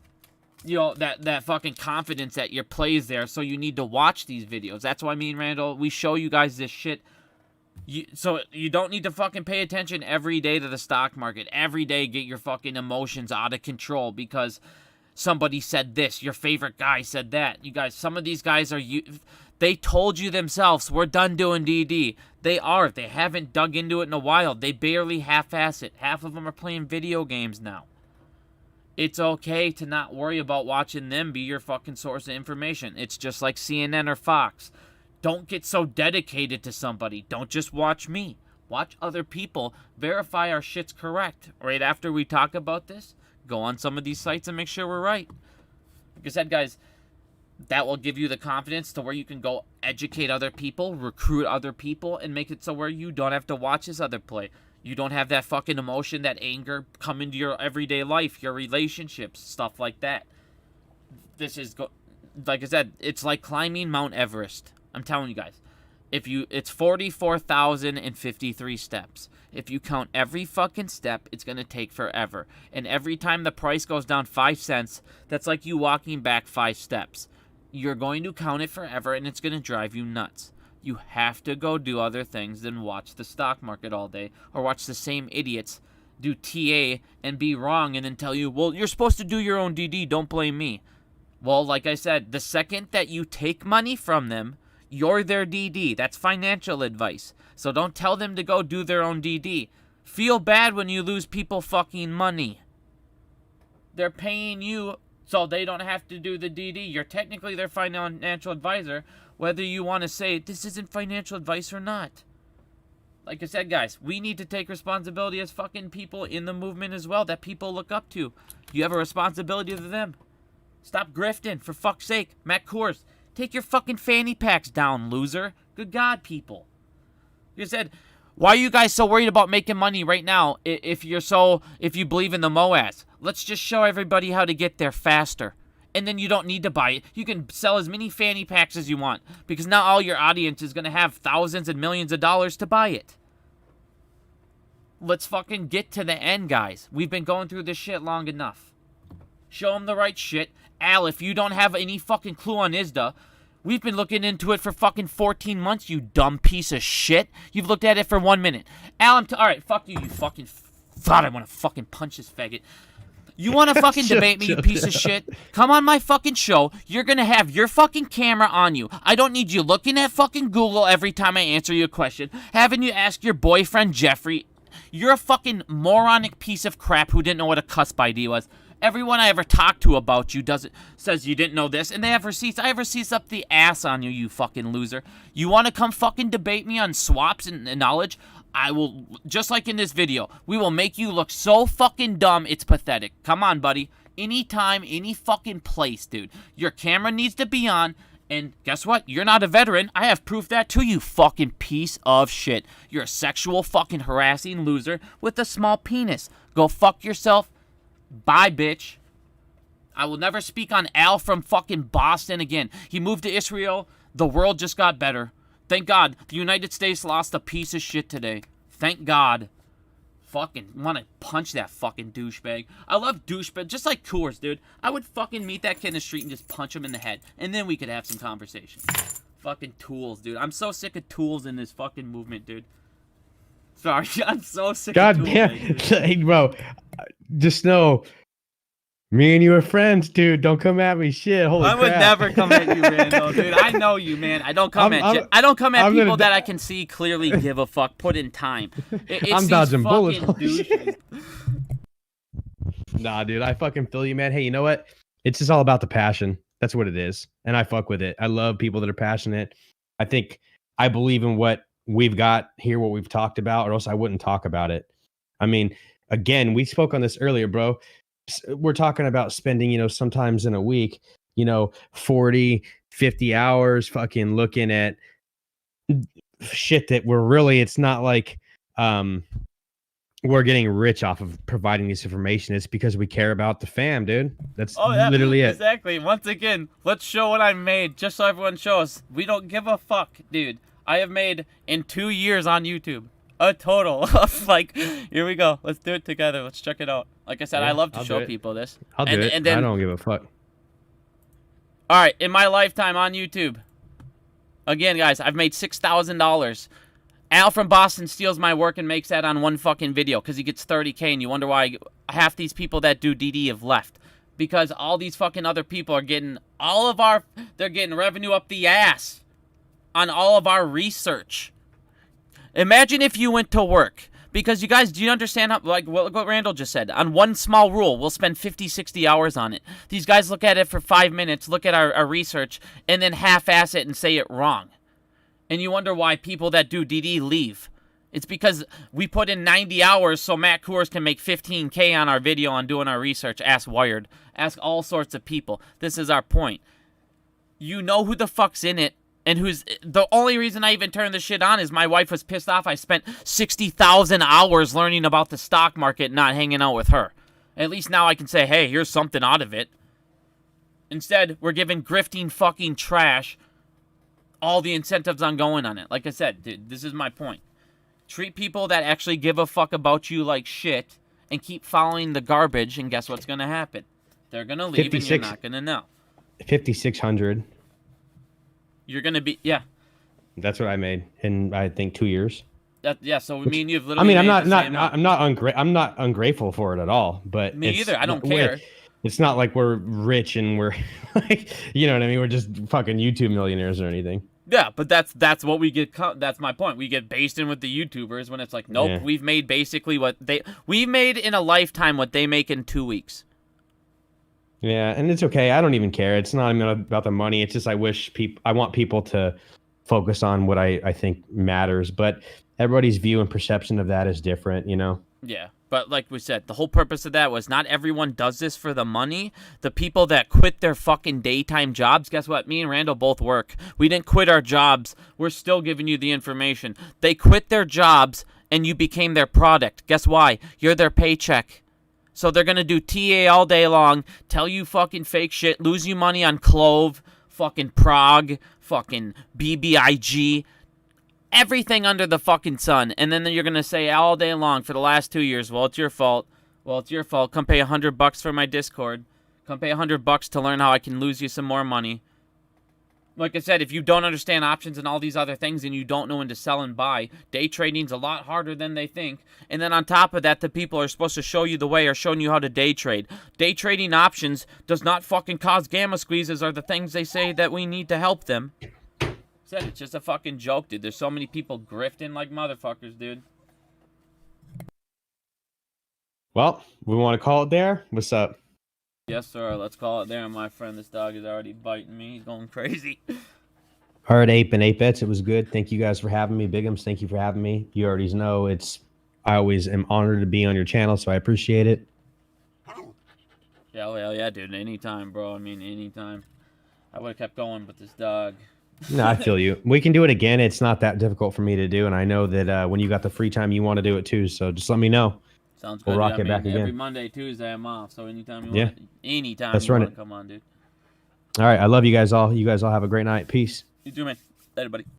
you know, that fucking confidence that your play's there, so you need to watch these videos. That's why me and Randall, we show you guys this shit. So you don't need to fucking pay attention every day to the stock market. Every day get your fucking emotions out of control because somebody said this, your favorite guy said that. You guys, some of these guys they told you themselves, we're done doing DD. They are. They haven't dug into it in a while. They barely half-ass it. Half of them are playing video games now. It's okay to not worry about watching them be your fucking source of information. It's just like CNN or Fox. Don't get so dedicated to somebody. Don't just watch me. Watch other people. Verify our shit's correct. Right after we talk about this, go on some of these sites and make sure we're right. Like I said, guys, that will give you the confidence to where you can go educate other people, recruit other people, and make it so where you don't have to watch this other play. You don't have that fucking emotion, that anger come into your everyday life, your relationships, stuff like that. This is, like I said, it's like climbing Mount Everest. I'm telling you guys. It's 44,053 steps. If you count every fucking step, it's going to take forever. And every time the price goes down 5 cents, that's like you walking back 5 steps. You're going to count it forever, and it's going to drive you nuts. You have to go do other things than watch the stock market all day or watch the same idiots do TA and be wrong and then tell you, well, you're supposed to do your own DD, don't blame me. Well, like I said, the second that you take money from them, you're their DD. That's financial advice. So don't tell them to go do their own DD. Feel bad when you lose people fucking money. They're paying you so they don't have to do the DD. You're technically their financial advisor, whether you want to say this isn't financial advice or not. Like I said, guys, we need to take responsibility as fucking people in the movement as well that people look up to. You have a responsibility to them. Stop grifting, for fuck's sake. Matt Coors, take your fucking fanny packs down, loser. Good God, people. You said, why are you guys so worried about making money right now if you believe in the MOAS? Let's just show everybody how to get there faster. And then you don't need to buy it. You can sell as many fanny packs as you want because now all your audience is going to have thousands and millions of dollars to buy it. Let's fucking get to the end, guys. We've been going through this shit long enough. Show them the right shit. Al, if you don't have any fucking clue on ISDA, we've been looking into it for fucking 14 months, you dumb piece of shit. You've looked at it for 1 minute. Al, alright, fuck you, you fucking... God, I want to fucking punch this faggot. You want to fucking debate me, you piece of shit? Come on my fucking show. You're going to have your fucking camera on you. I don't need you looking at fucking Google every time I answer you a question. Having you ask your boyfriend, Jeffrey. You're a fucking moronic piece of crap who didn't know what a cusp ID was. Everyone I ever talked to about you says you didn't know this, and they have receipts. I have receipts up the ass on you, you fucking loser. You want to come fucking debate me on swaps and knowledge? I will, just like in this video, we will make you look so fucking dumb, it's pathetic. Come on, buddy. Anytime, any fucking place, dude. Your camera needs to be on, and guess what? You're not a veteran. I have proof that too, you fucking piece of shit. You're a sexual fucking harassing loser with a small penis. Go fuck yourself. Bye, bitch. I will never speak on Al from fucking Boston again. He moved to Israel. The world just got better. Thank God. The United States lost a piece of shit today. Thank God. Fucking want to punch that fucking douchebag. I love douchebag. Just like Coors, dude. I would fucking meet that kid in the street and just punch him in the head. And then we could have some conversation. Fucking tools, dude. I'm so sick of tools in this fucking movement, dude. Sorry, I'm so sick of tools. God damn. Hey, bro. Just know, me and you are friends, dude. Don't come at me, shit. Holy crap. I would never come at you, Randall, dude. I know you, man. I don't come at you. I don't come at people that I can see clearly give a fuck. Put in time. I'm dodging bullets. Nah, dude. I fucking feel you, man. Hey, you know what? It's just all about the passion. That's what it is, and I fuck with it. I love people that are passionate. I believe in what we've got here, what we've talked about, or else I wouldn't talk about it. I mean, again, we spoke on this earlier, bro. We're talking about spending, sometimes in a week, 40, 50 hours fucking looking at shit that it's not like we're getting rich off of providing this information. It's because we care about the fam, dude. That's literally it. Exactly. Once again, let's show what I made, just so everyone shows. We don't give a fuck, dude. I have made in 2 years on YouTube a total of like, here we go. Let's do it together. Let's check it out. Like I said, I love to show people this. I'll do it. And then, I don't give a fuck. All right, in my lifetime on YouTube, again, guys, I've made $6,000. Al from Boston steals my work and makes that on one fucking video because he gets 30K, and you wonder why half these people that do DD have left. Because all these fucking other people are getting they're getting revenue up the ass on all of our research. Imagine if you went to work. Because you guys, do you understand how, like what Randall just said? On one small rule, we'll spend 50, 60 hours on it. These guys look at it for 5 minutes, look at our research, and then half-ass it and say it wrong. And you wonder why people that do DD leave. It's because we put in 90 hours so Matt Coors can make 15K on our video on doing our research. Ask Wired. Ask all sorts of people. This is our point. You know who the fuck's in it. And the only reason I even turned this shit on is my wife was pissed off I spent 60,000 hours learning about the stock market, not hanging out with her. At least now I can say, hey, here's something out of it. Instead, we're giving grifting fucking trash all the incentives on going on it. Like I said, dude, this is my point. Treat people that actually give a fuck about you like shit and keep following the garbage, and guess what's going to happen? They're going to leave and you're not going to know. 5,600. You're gonna be That's what I made in I think 2 years. So me and you've literally. I'm not ungrateful for it at all. But me either. I don't care. It's not like we're rich and we're like, you know what I mean. We're just fucking YouTube millionaires or anything. Yeah, but that's what we get. That's my point. We get based in with the YouTubers when it's like, nope, we've made basically we've made in a lifetime what they make in 2 weeks. Yeah, and it's okay. I don't even care. It's not even about the money. It's just I want people to focus on what I think matters. But everybody's view and perception of that is different, you know? Yeah, but like we said, the whole purpose of that was not everyone does this for the money. The people that quit their fucking daytime jobs, guess what? Me and Randall both work. We didn't quit our jobs. We're still giving you the information. They quit their jobs, and you became their product. Guess why? You're their paycheck. So they're going to do TA all day long, tell you fucking fake shit, lose you money on Clove, fucking Prague, fucking BBIG, everything under the fucking sun. And then you're going to say all day long for the last 2 years, well, it's your fault. Well, it's your fault. Come pay $100 for my Discord. Come pay $100 to learn how I can lose you some more money. Like I said, if you don't understand options and all these other things and you don't know when to sell and buy, day trading's a lot harder than they think. And then on top of that, the people are supposed to show you the way are showing you how to day trade. Day trading options does not fucking cause gamma squeezes are the things they say that we need to help them. Said it's just a fucking joke, dude. There's so many people grifting like motherfuckers, dude. Well, we want to call it there. What's up? Yes, sir. Let's call it there, my friend. This dog is already biting me. He's going crazy. All right, Ape and Apettes, it was good. Thank you guys for having me. Bigums, thank you for having me. You already know I always am honored to be on your channel, so I appreciate it. Yeah, well, yeah, dude. Anytime, bro. I mean, anytime. I would have kept going, but this dog. No, I feel you. We can do it again. It's not that difficult for me to do, and I know that when you got the free time, you want to do it too. So just let me know. Sounds good. We'll rock it back again. Every Monday, Tuesday, I'm off. So anytime you want, anytime Let's you run want it. to come on, dude. All right, I love you guys all. You guys all have a great night. Peace. You too, man. Later, buddy.